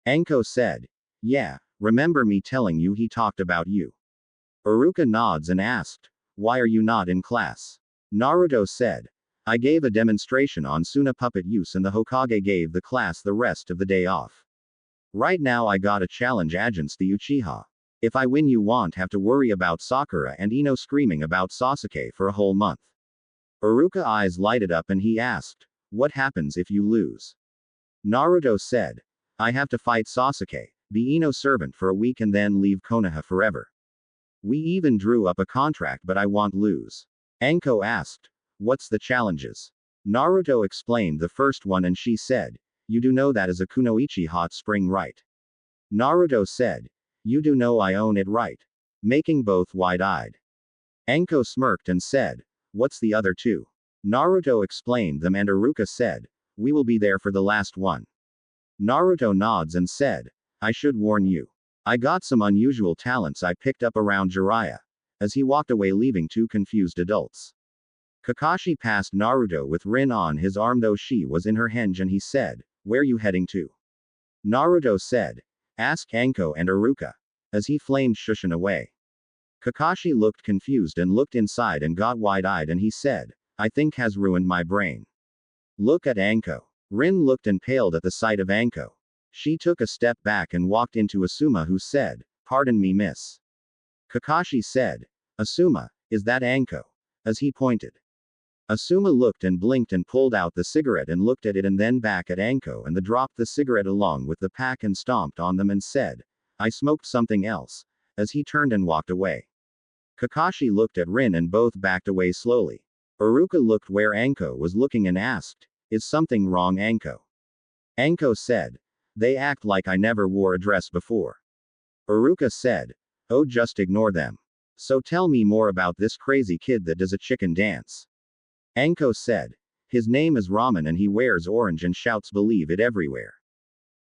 Anko said, yeah, remember me telling you he talked about you? Iruka nods and asked, why are you not in class? Naruto said, I gave a demonstration on Suna puppet use and the Hokage gave the class the rest of the day off. Right now I got a challenge against the Uchiha. If I win, you won't have to worry about Sakura and Ino screaming about Sasuke for a whole month. Iruka eyes lighted up and he asked, what happens if you lose? Naruto said, I have to fight Sasuke, be Ino's servant for a week and then leave Konoha forever. We even drew up a contract, but I won't lose. Anko asked, what's the challenges? Naruto explained the first one and she said, you do know that is a Kunoichi hot spring, right? Naruto said, you do know I own it, right? Making both wide-eyed. Anko smirked and said, what's the other two? Naruto explained them and Iruka said, we will be there for the last one. Naruto nods and said, I should warn you. I got some unusual talents I picked up around Jiraiya. As he walked away leaving two confused adults. Kakashi passed Naruto with Rin on his arm, though she was in her henge, and he said, where you heading to? Naruto said, ask Anko and Iruka. As he flamed Shushin away. Kakashi looked confused and looked inside and got wide-eyed and he said, I think has ruined my brain. Look at Anko. Rin looked and paled at the sight of Anko. She took a step back and walked into Asuma, who said, pardon me, miss. Kakashi said, Asuma, is that Anko? As he pointed. Asuma looked and blinked and pulled out the cigarette and looked at it and then back at Anko and dropped the cigarette along with the pack and stomped on them and said, I smoked something else. As he turned and walked away. Kakashi looked at Rin and both backed away slowly. Iruka looked where Anko was looking and asked, is something wrong, Anko? Anko said, they act like I never wore a dress before. Iruka said, oh, just ignore them. So tell me more about this crazy kid that does a chicken dance. Anko said, his name is Ramen and he wears orange and shouts believe it everywhere.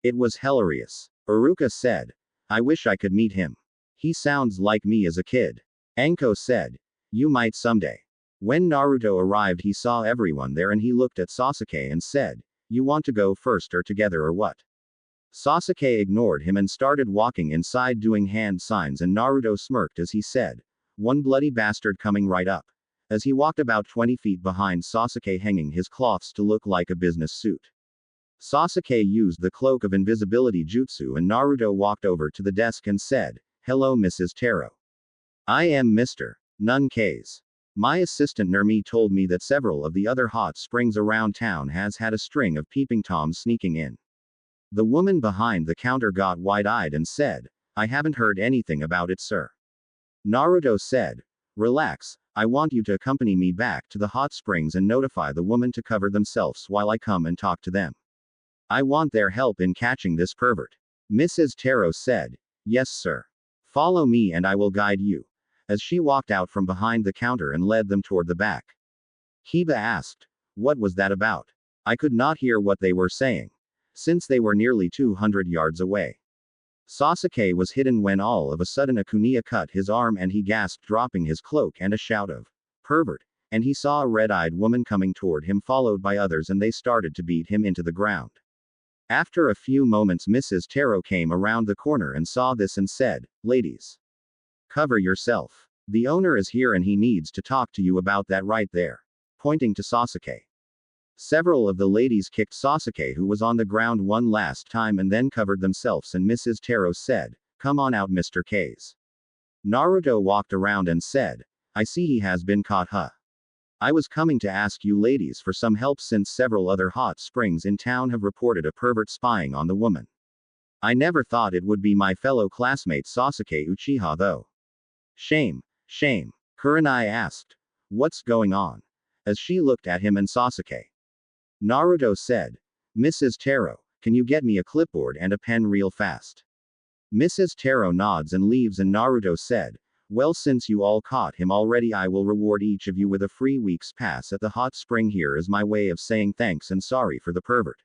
It was hilarious. Iruka said, I wish I could meet him. He sounds like me as a kid. Anko said, you might someday. When Naruto arrived, he saw everyone there and he looked at Sasuke and said, you want to go first or together or what? Sasuke ignored him and started walking inside doing hand signs, and Naruto smirked as he said, one bloody bastard coming right up. As he walked about 20 feet behind Sasuke, hanging his cloths to look like a business suit. Sasuke used the cloak of invisibility jutsu and Naruto walked over to the desk and said, hello Mrs. Taro. I am Mr. Nuncaze. My assistant Nermi told me that several of the other hot springs around town has had a string of peeping toms sneaking in. The woman behind the counter got wide-eyed and said, I haven't heard anything about it, sir. Naruto said, relax, I want you to accompany me back to the hot springs and notify the woman to cover themselves while I come and talk to them. I want their help in catching this pervert. Mrs. Taro said, yes, sir. Follow me and I will guide you. As she walked out from behind the counter and led them toward the back. Kiba asked, what was that about? I could not hear what they were saying. Since they were nearly 200 yards away. Sasuke was hidden when all of a sudden a kunia cut his arm and he gasped, dropping his cloak, and a shout of pervert, and he saw a red-eyed woman coming toward him followed by others and they started to beat him into the ground. After a few moments Mrs. Taro came around the corner and saw this and said, ladies. Cover yourself. The owner is here and he needs to talk to you about that right there. Pointing to Sasuke. Several of the ladies kicked Sasuke, who was on the ground, one last time and then covered themselves, and Mrs. Taro said, come on out, Mr. K's. Naruto walked around and said, I see he has been caught, huh? I was coming to ask you ladies for some help since several other hot springs in town have reported a pervert spying on the woman. I never thought it would be my fellow classmate Sasuke Uchiha though. Shame, shame. Kurenai asked. What's going on? As she looked at him and Sasuke. Naruto said. Mrs. Taro, can you get me a clipboard and a pen real fast? Mrs. Taro nods and leaves and Naruto said, well, since you all caught him already, I will reward each of you with a free week's pass at the hot spring here as my way of saying thanks and sorry for the pervert.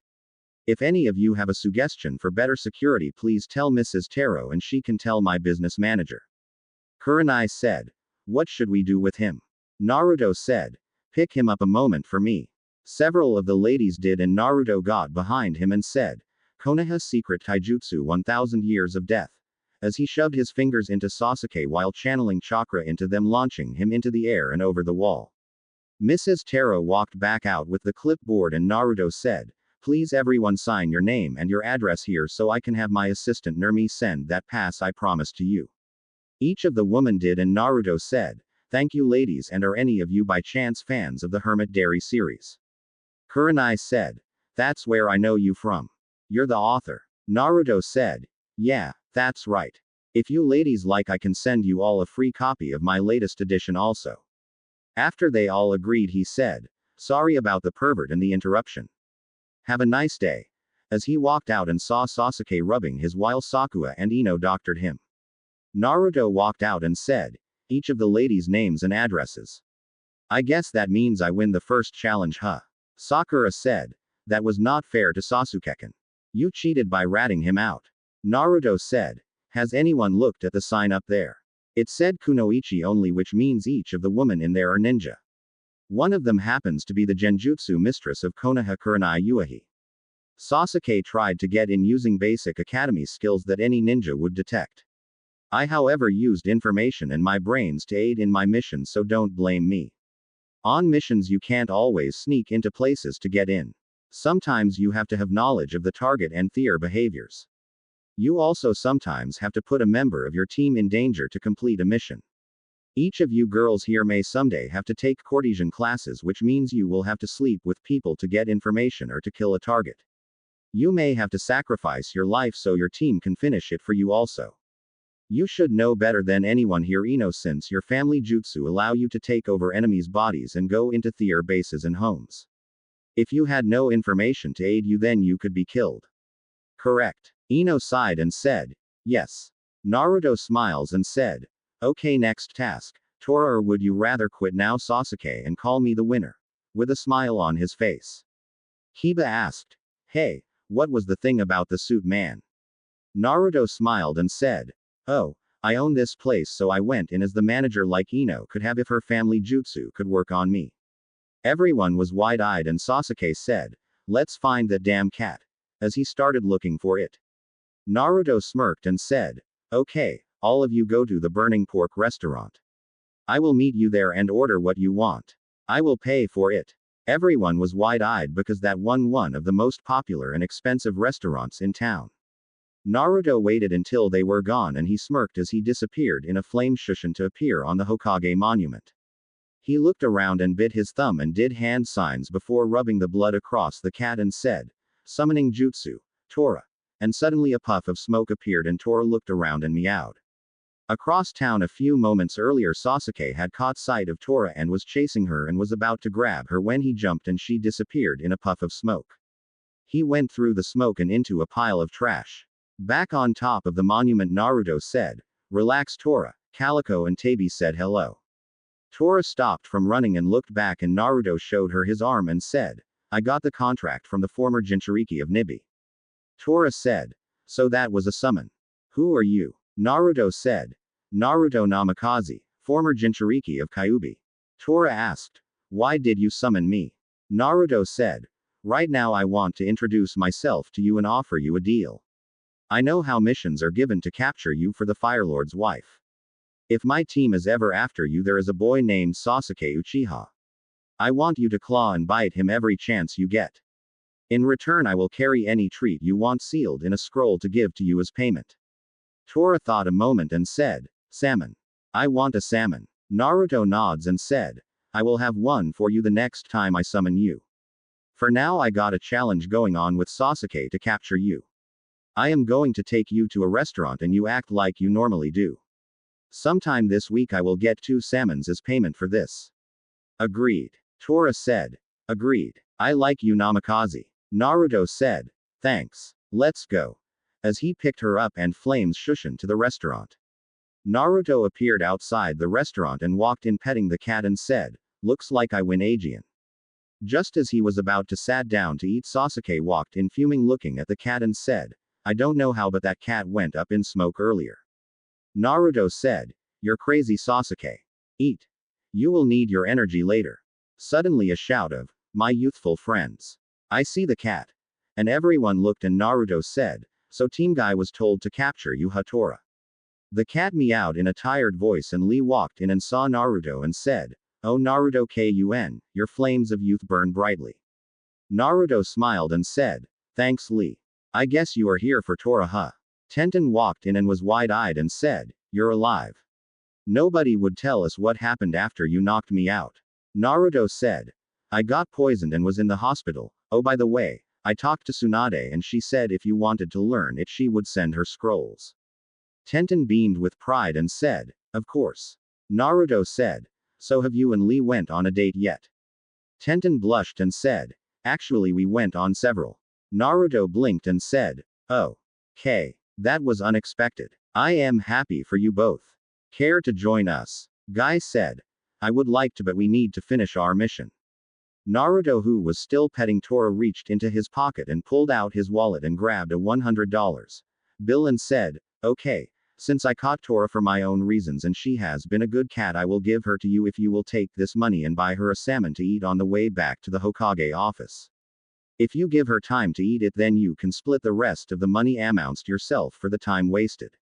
If any of you have a suggestion for better security, please tell Mrs. Taro and she can tell my business manager. Kurenai said. What should we do with him? Naruto said. Pick him up a moment for me. Several of the ladies did and Naruto got behind him and said, Konoha secret taijutsu 1000 years of death. As he shoved his fingers into Sasuke while channeling chakra into them, launching him into the air and over the wall. Mrs. Taro walked back out with the clipboard and Naruto said, please everyone sign your name and your address here so I can have my assistant Nermi send that pass I promised to you. Each of the women did and Naruto said, thank you ladies, and are any of you by chance fans of the Hermit Dairy series? Kurenai said, that's where I know you from. You're the author. Naruto said, yeah, that's right. If you ladies like, I can send you all a free copy of my latest edition also. After they all agreed, he said, sorry about the pervert and the interruption. Have a nice day. As he walked out and saw Sasuke rubbing his while Sakura and Ino doctored him. Naruto walked out and said, each of the ladies' names and addresses. I guess that means I win the first challenge, huh? Sakura said, that was not fair to Sasuke-kun. You cheated by ratting him out. Naruto said, has anyone looked at the sign up there? It said kunoichi only, which means each of the women in there are ninja. One of them happens to be the genjutsu mistress of Konoha Kurenai Uehi. Sasuke tried to get in using basic academy skills that any ninja would detect. I, however, used information and my brains to aid in my mission, so don't blame me. On missions you can't always sneak into places to get in. Sometimes you have to have knowledge of the target and their behaviors. You also sometimes have to put a member of your team in danger to complete a mission. Each of you girls here may someday have to take courtesan classes, which means you will have to sleep with people to get information or to kill a target. You may have to sacrifice your life so your team can finish it for you also. You should know better than anyone here, Ino, since your family jutsu allow you to take over enemies' bodies and go into their bases and homes. If you had no information to aid you, then you could be killed. Correct. Ino sighed and said, yes. Naruto smiles and said, okay, next task. Tora, or would you rather quit now, Sasuke, and call me the winner? With a smile on his face. Kiba asked, hey, what was the thing about the suit man? Naruto smiled and said, oh, I own this place, so I went in as the manager like Ino could have if her family jutsu could work on me. Everyone was wide-eyed and Sasuke said, let's find that damn cat. As he started looking for it. Naruto smirked and said, okay, all of you go to the Burning Pork restaurant. I will meet you there and order what you want. I will pay for it. Everyone was wide-eyed because that one of the most popular and expensive restaurants in town. Naruto waited until they were gone and he smirked as he disappeared in a flame shushin to appear on the Hokage monument. He looked around and bit his thumb and did hand signs before rubbing the blood across the cat and said, summoning jutsu, Tora. And suddenly a puff of smoke appeared and Tora looked around and meowed. Across town a few moments earlier, Sasuke had caught sight of Tora and was chasing her and was about to grab her when he jumped and she disappeared in a puff of smoke. He went through the smoke and into a pile of trash. Back on top of the monument, Naruto said, relax, Tora. Calico and Tabi said hello. Tora stopped from running and looked back and Naruto showed her his arm and said, I got the contract from the former Jinchuriki of Nibi. Tora said, so that was a summon. Who are you? Naruto said, Naruto Namikaze, former Jinchuriki of Kyubi. Tora asked, why did you summon me? Naruto said, right now I want to introduce myself to you and offer you a deal. I know how missions are given to capture you for the Fire Lord's wife. If my team is ever after you, there is a boy named Sasuke Uchiha. I want you to claw and bite him every chance you get. In return I will carry any treat you want sealed in a scroll to give to you as payment. Tora thought a moment and said, salmon. I want a salmon. Naruto nods and said, I will have one for you the next time I summon you. For now I got a challenge going on with Sasuke to capture you. I am going to take you to a restaurant and you act like you normally do. Sometime this week I will get 2 salmons as payment for this. Agreed. Tora said. Agreed. I like you Namikaze. Naruto said. Thanks. Let's go. As he picked her up and flames shushin to the restaurant. Naruto appeared outside the restaurant and walked in petting the cat and said, looks like I win Aegean. Just as he was about to sat down to eat, Sasuke walked in fuming looking at the cat and said, I don't know how but that cat went up in smoke earlier. Naruto said, you're crazy Sasuke. Eat. You will need your energy later. Suddenly a shout of, my youthful friends. I see the cat. And everyone looked and Naruto said, so Team Guy was told to capture you Tora. The cat meowed in a tired voice and Lee walked in and saw Naruto and said, oh Naruto Kun, your flames of youth burn brightly. Naruto smiled and said, thanks Lee. I guess you are here for Tora huh? Tenten walked in and was wide-eyed and said, you're alive. Nobody would tell us what happened after you knocked me out. Naruto said, I got poisoned and was in the hospital. Oh by the way, I talked to Tsunade and she said if you wanted to learn it she would send her scrolls. Tenten beamed with pride and said, of course. Naruto said, so have you and Lee went on a date yet? Tenten blushed and said, actually we went on several. Naruto blinked and said, oh. Okay. That was unexpected. I am happy for you both. Care to join us? Guy said. I would like to but we need to finish our mission. Naruto who was still petting Tora reached into his pocket and pulled out his wallet and grabbed a $100 bill and said, okay, since I caught Tora for my own reasons and she has been a good cat I will give her to you if you will take this money and buy her a salmon to eat on the way back to the Hokage office. If you give her time to eat it then you can split the rest of the money amounts yourself for the time wasted.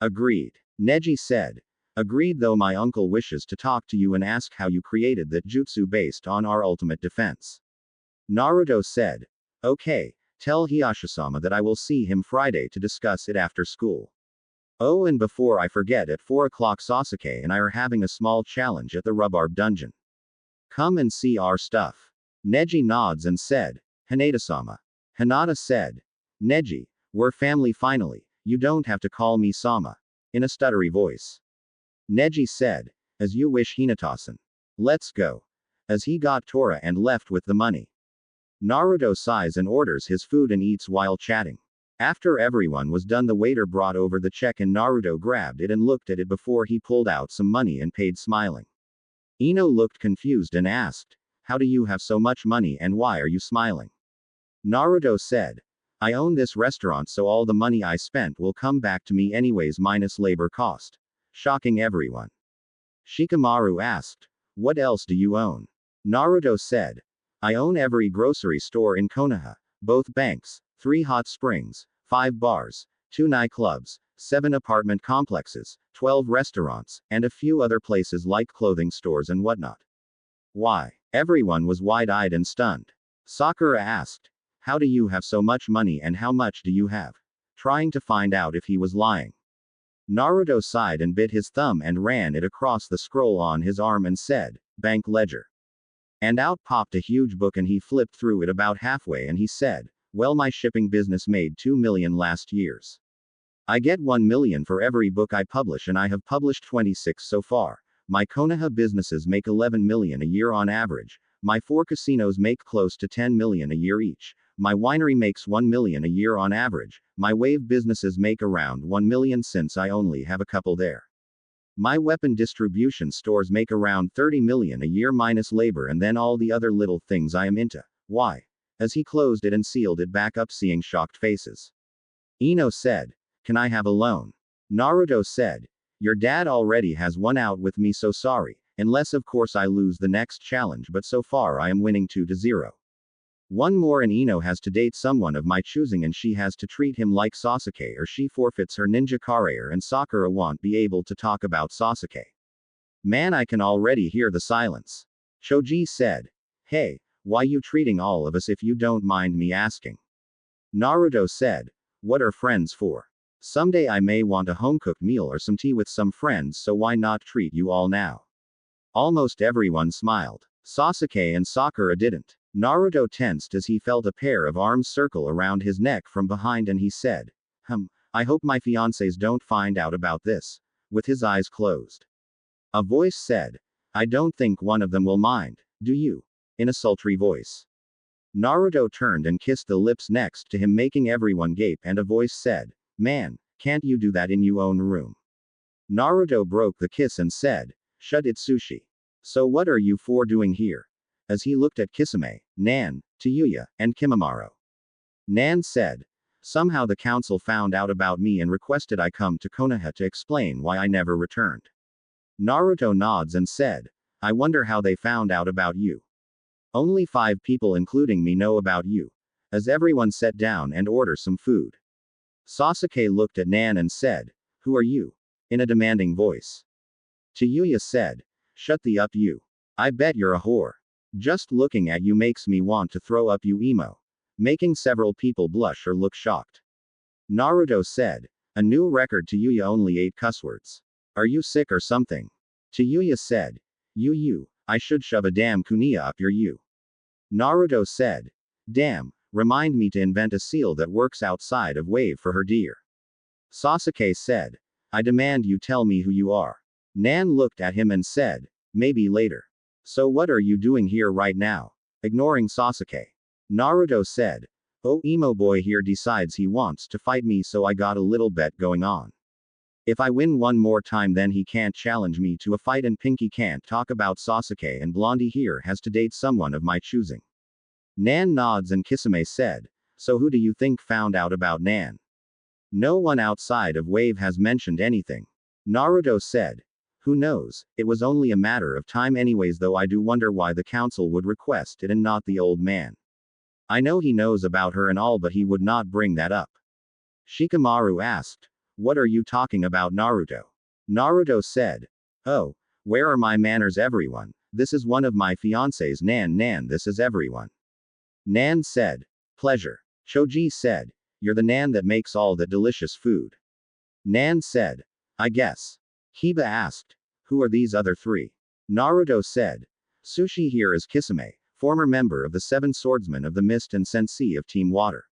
Agreed. Neji said. Agreed though my uncle wishes to talk to you and ask how you created that jutsu based on our ultimate defense. Naruto said. Okay, tell Hiashasama that I will see him Friday to discuss it after school. Oh and before I forget at 4 o'clock Sasuke and I are having a small challenge at the Rhubarb dungeon. Come and see our stuff. Neji nods and said. Hinata-sama. Hinata said. Neji, we're family finally, you don't have to call me Sama. In a stuttery voice. Neji said. As you wish Hinata-san. Let's go. As he got Tora and left with the money. Naruto sighs and orders his food and eats while chatting. After everyone was done the waiter brought over the check and Naruto grabbed it and looked at it before he pulled out some money and paid smiling. Ino looked confused and asked. How do you have so much money and why are you smiling? Naruto said. I own this restaurant so all the money I spent will come back to me anyways minus labor cost. Shocking everyone. Shikamaru asked. What else do you own? Naruto said. I own every grocery store in Konoha, both banks, 3 hot springs, 5 bars, 2 nightclubs, 7 apartment complexes, 12 restaurants, and a few other places like clothing stores and whatnot. Why? Everyone was wide-eyed and stunned. Sakura asked. How do you have so much money and how much do you have? Trying to find out if he was lying. Naruto sighed and bit his thumb and ran it across the scroll on his arm and said, Bank ledger. And out popped a huge book and he flipped through it about halfway and he said, well my shipping business made 2 million last years. I get 1 million for every book I publish and I have published 26 so far. My Konoha businesses make 11 million a year on average. My 4 casinos make close to 10 million a year each. My winery makes 1 million a year on average. My wave businesses make around 1 million since I only have a couple there. My weapon distribution stores make around 30 million a year minus labor and then all the other little things I am into. Why? As he closed it and sealed it back up seeing shocked faces. Ino said. Can I have a loan? Naruto said. Your dad already has one out with me so sorry, unless of course I lose the next challenge but so far I am winning 2-0. One more and Ino has to date someone of my choosing and she has to treat him like Sasuke or she forfeits her ninja career and Sakura won't be able to talk about Sasuke. Man I can already hear the silence. Choji said. Hey, why you treating all of us if you don't mind me asking? Naruto said. What are friends for? Someday I may want a home-cooked meal or some tea with some friends so why not treat you all now? Almost everyone smiled. Sasuke and Sakura didn't. Naruto tensed as he felt a pair of arms circle around his neck from behind and he said, I hope my fiancés don't find out about this. With his eyes closed. A voice said, I don't think one of them will mind, do you? In a sultry voice. Naruto turned and kissed the lips next to him, making everyone gape, and a voice said, Man, can't you do that in your own room? Naruto broke the kiss and said, Shut it, Sushi. So what are you four doing here? As he looked at Kisame, Nan, Tayuya, and Kimimaro. Nan said, Somehow the council found out about me and requested I come to Konoha to explain why I never returned. Naruto nods and said, I wonder how they found out about you. Only 5 people including me know about you. As everyone sat down and ordered some food. Sasuke looked at Nan and said, Who are you? In a demanding voice. Tayuya said, Shut the up you. I bet you're a whore. Just looking at you makes me want to throw up you emo. Making several people blush or look shocked. Naruto said, A new record. Tayuya only 8 cuss words. Are you sick or something? Tayuya said, You, I should shove a damn kunai up your you. Naruto said, Damn, remind me to invent a seal that works outside of wave for her dear. Sasuke said, I demand you tell me who you are. Nan looked at him and said, Maybe later. So what are you doing here right now? Ignoring Sasuke. Naruto said, Oh, emo boy here decides he wants to fight me, so I got a little bet going on. If I win one more time then he can't challenge me to a fight and Pinky can't talk about Sasuke and Blondie here has to date someone of my choosing. Nan nods and Kisame said, So who do you think found out about Nan? No one outside of Wave has mentioned anything. Naruto said, Who knows, it was only a matter of time anyways, though I do wonder why the council would request it and not the old man. I know he knows about her and all, but he would not bring that up. Shikamaru asked, What are you talking about, Naruto? Naruto said, Oh, where are my manners, everyone? This is one of my fiancés, Nan, this is everyone. Nan said, Pleasure. Choji said, You're the Nan that makes all that delicious food. Nan said, I guess. Hiba asked, Who are these other 3? Naruto said, Sushi here is Kisame, former member of the 7 Swordsmen of the Mist and sensei of Team Water.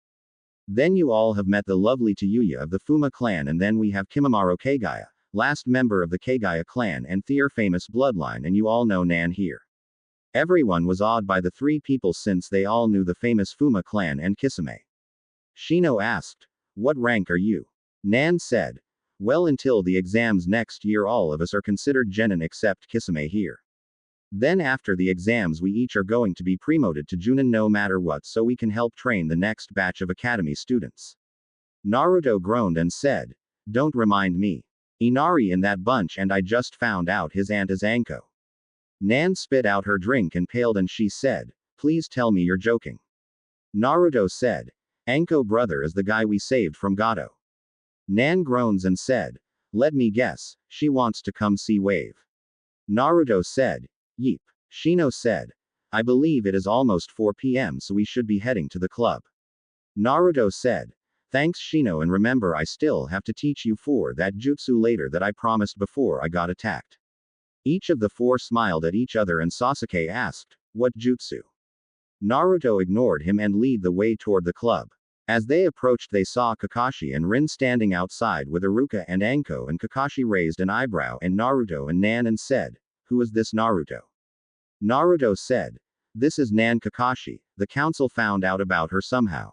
Then you all have met the lovely Tayuya of the Fuma clan, and then we have Kimimaro Kagaya, last member of the Kagaya clan and their famous bloodline, and you all know Nan here. Everyone was awed by the 3 people since they all knew the famous Fuma clan and Kisame. Shino asked, What rank are you? Nan said, Well, until the exams next year all of us are considered genin except Kisame here. Then after the exams we each are going to be promoted to Junin no matter what, so we can help train the next batch of academy students. Naruto groaned and said, Don't remind me. Inari in that bunch, and I just found out his aunt is Anko. Nan spit out her drink and paled, and she said, Please tell me you're joking. Naruto said, Anko brother is the guy we saved from Gato. Nan groans and said, Let me guess, she wants to come see Wave. Naruto said, Yeep. Shino said, I believe it is almost 4 p.m. so we should be heading to the club. Naruto said, Thanks Shino, and remember I still have to teach you 4 that jutsu later that I promised before I got attacked. Each of the 4 smiled at each other and Sasuke asked, What jutsu? Naruto ignored him and led the way toward the club. As they approached they saw Kakashi and Rin standing outside with Iruka and Anko, and Kakashi raised an eyebrow and Naruto and Nan and said, Who is this Naruto? Naruto said, This is Nan Kakashi, the council found out about her somehow.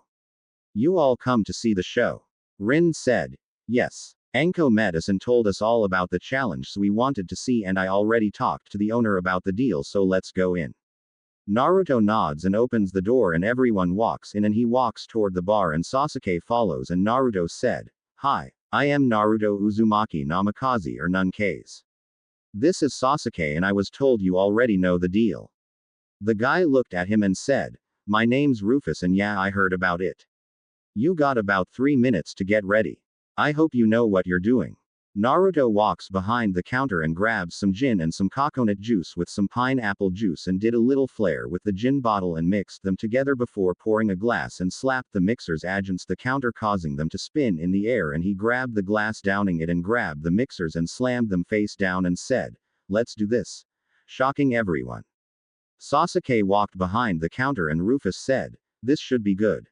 You all come to see the show. Rin said, Yes. Anko met us and told us all about the challenge, so we wanted to see, and I already talked to the owner about the deal, so let's go in. Naruto nods and opens the door and everyone walks in, and he walks toward the bar and Sasuke follows, and Naruto said, Hi, I am Naruto Uzumaki Namikaze or Nunkase. This is Sasuke and I was told you already know the deal. The guy looked at him and said, My name's Rufus and yeah, I heard about it. You got about 3 minutes to get ready. I hope you know what you're doing. Naruto walks behind the counter and grabs some gin and some coconut juice with some pineapple juice and did a little flair with the gin bottle and mixed them together before pouring a glass and slapped the mixers against the counter, causing them to spin in the air, and he grabbed the glass, downing it, and grabbed the mixers and slammed them face down and said, Let's do this. shocking everyone. Sasuke walked behind the counter and Rufus said, "This should be good."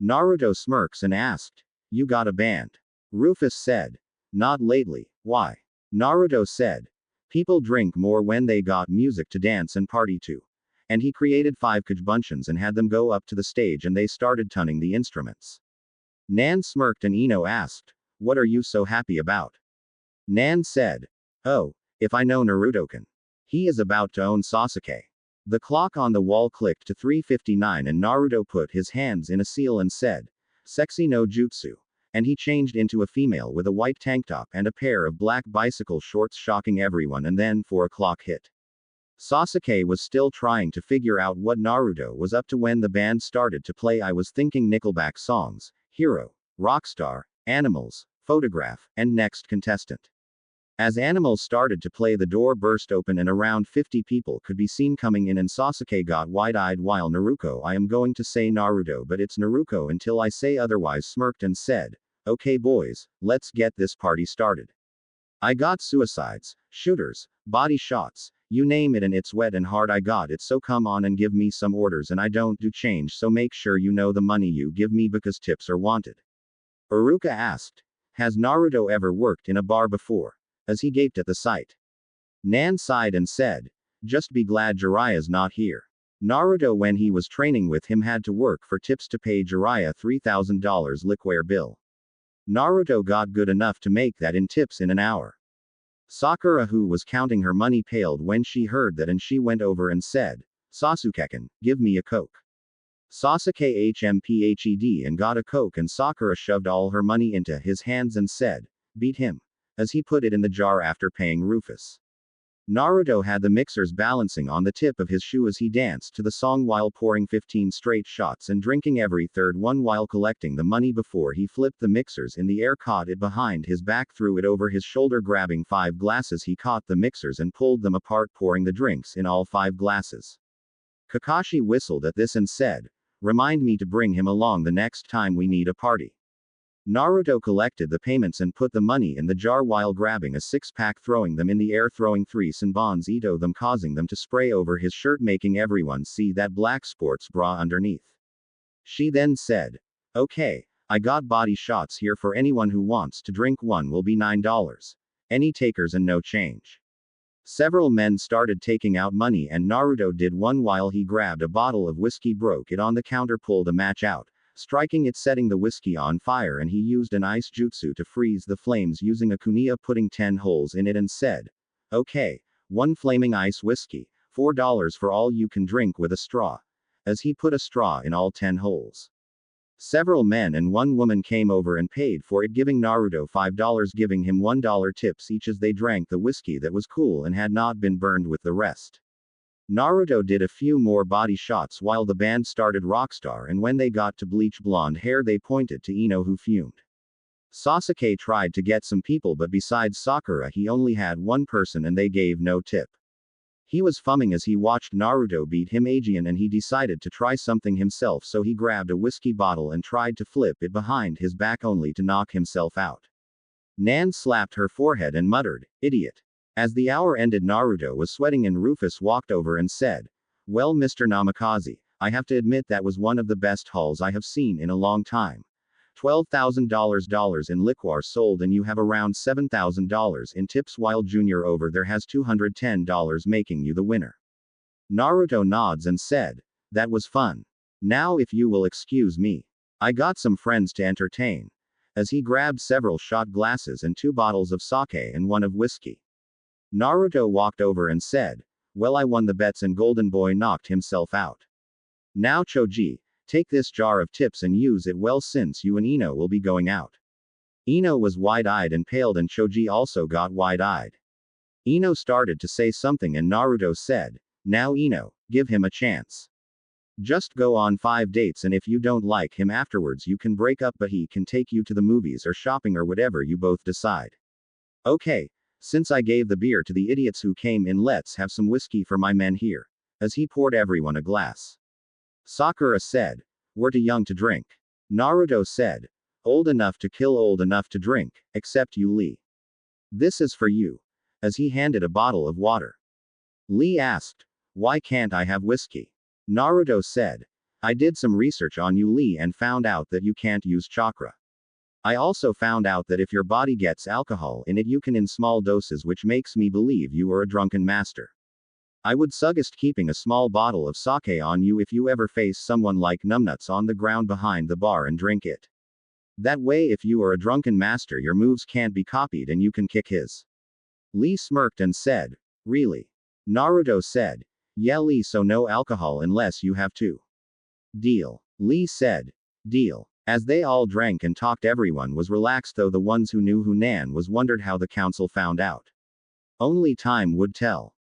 Naruto smirks and asked, "You got a band?" Rufus said, "Not lately, why?" Naruto said, "People drink more when they got music to dance and party to." And he created 5 Kajbunshians and had them go up to the stage and they started tuning the instruments. Nan smirked and Ino asked, "What are you so happy about?" Nan said, "Oh, if I know Naruto-kun. He is about to own Sasuke." The clock on the wall clicked to 3:59 and Naruto put his hands in a seal and said, "Sexy no jutsu." And he changed into a female with a white tank top and a pair of black bicycle shorts, shocking everyone, and then 4 o'clock hit. Sasuke was still trying to figure out what Naruto was up to when the band started to play. I was thinking Nickelback songs, Hero, Rockstar, Animals, Photograph, and Next Contestant. As Animals started to play, the door burst open and around 50 people could be seen coming in and Sasuke got wide-eyed while Naruto, I am going to say Naruto but it's Naruto until I say otherwise, smirked and said, "Okay boys, let's get this party started. I got suicides, shooters, body shots, you name it and it's wet and hard, I got it, so come on and give me some orders and I don't do change, so make sure you know the money you give me because tips are wanted." Iruka asked, "Has Naruto ever worked in a bar before?" As he gaped at the sight. Nan sighed and said, "Just be glad Jiraiya's not here." Naruto, when he was training with him, had to work for tips to pay Jiraiya $3,000 liquor bill. Naruto got good enough to make that in tips in an hour. Sakura, who was counting her money, paled when she heard that and she went over and said, "Sasuke-kun, give me a Coke." Sasuke HMPHED and got a Coke and Sakura shoved all her money into his hands and said, "Beat him," as he put it in the jar after paying Rufus. Naruto had the mixers balancing on the tip of his shoe as he danced to the song while pouring 15 straight shots and drinking every third one while collecting the money before he flipped the mixers in the air, caught it behind his back, threw it over his shoulder, grabbing 5 glasses. He caught the mixers and pulled them apart, pouring the drinks in all 5 glasses. Kakashi whistled at this and said, "Remind me to bring him along the next time we need a party." Naruto collected the payments and put the money in the jar while grabbing a 6-pack, throwing them in the air, throwing 3 Senbons Ito them, causing them to spray over his shirt, making everyone see that black sports bra underneath. She then said, "Okay, I got body shots here for anyone who wants to drink. One will be $9. Any takers?" and no change. Several men started taking out money and Naruto did one while he grabbed a bottle of whiskey, broke it on the counter, pulled a match out, striking it, setting the whiskey on fire, and he used an ice jutsu to freeze the flames using a kunai, putting 10 holes in it and said, "Okay, 1 flaming ice whiskey, $4 for all you can drink with a straw," as he put a straw in all 10 holes. Several men and 1 woman came over and paid for it, giving Naruto $5, giving him $1 tips each as they drank the whiskey that was cool and had not been burned with the rest. Naruto did a few more body shots while the band started Rockstar, and when they got to bleach blonde hair they pointed to Ino, who fumed. Sasuke tried to get some people, but besides Sakura he only had 1 person and they gave no tip. He was fumming as he watched Naruto beat him Aegean and he decided to try something himself, so he grabbed a whiskey bottle and tried to flip it behind his back only to knock himself out. Nan slapped her forehead and muttered, "Idiot." As the hour ended, Naruto was sweating and Rufus walked over and said, "Well, Mr. Namikaze, I have to admit that was one of the best hauls I have seen in a long time. $12,000 in liquor sold and you have around $7,000 in tips, while Junior over there has $210, making you the winner." Naruto nods and said, "That was fun. Now if you will excuse me. I got some friends to entertain." As he grabbed several shot glasses and 2 bottles of sake and 1 of whiskey. Naruto walked over and said, "Well, I won the bets and Golden Boy knocked himself out. Now Choji, take this jar of tips and use it well, since you and Ino will be going out." Ino was wide-eyed and paled and Choji also got wide-eyed. Ino started to say something and Naruto said, "Now Ino, give him a chance. Just go on 5 dates and if you don't like him afterwards you can break up, but he can take you to the movies or shopping or whatever you both decide. Okay. Since I gave the beer to the idiots who came in, let's have some whiskey for my men here." As he poured everyone a glass. Sakura said, "We're too young to drink." Naruto said, "Old enough to kill, old enough to drink, except you, Lee. This is for you." As he handed a bottle of water. Lee asked. Why can't I have whiskey? Naruto said. I did some research on you, Lee, and found out that you can't use chakra. I also found out that if your body gets alcohol in it, you can in small doses, which makes me believe you are a drunken master. I would suggest keeping a small bottle of sake on you if you ever face someone like numbnuts on the ground behind the bar and drink it. That way, if you are a drunken master, your moves can't be copied and you can kick his. Lee smirked and said, Really? Naruto said, Yeah, Lee, so no alcohol unless you have to. Deal. Lee said. Deal. As they all drank and talked, everyone was relaxed, though the ones who knew who Nan was wondered how the council found out. Only time would tell.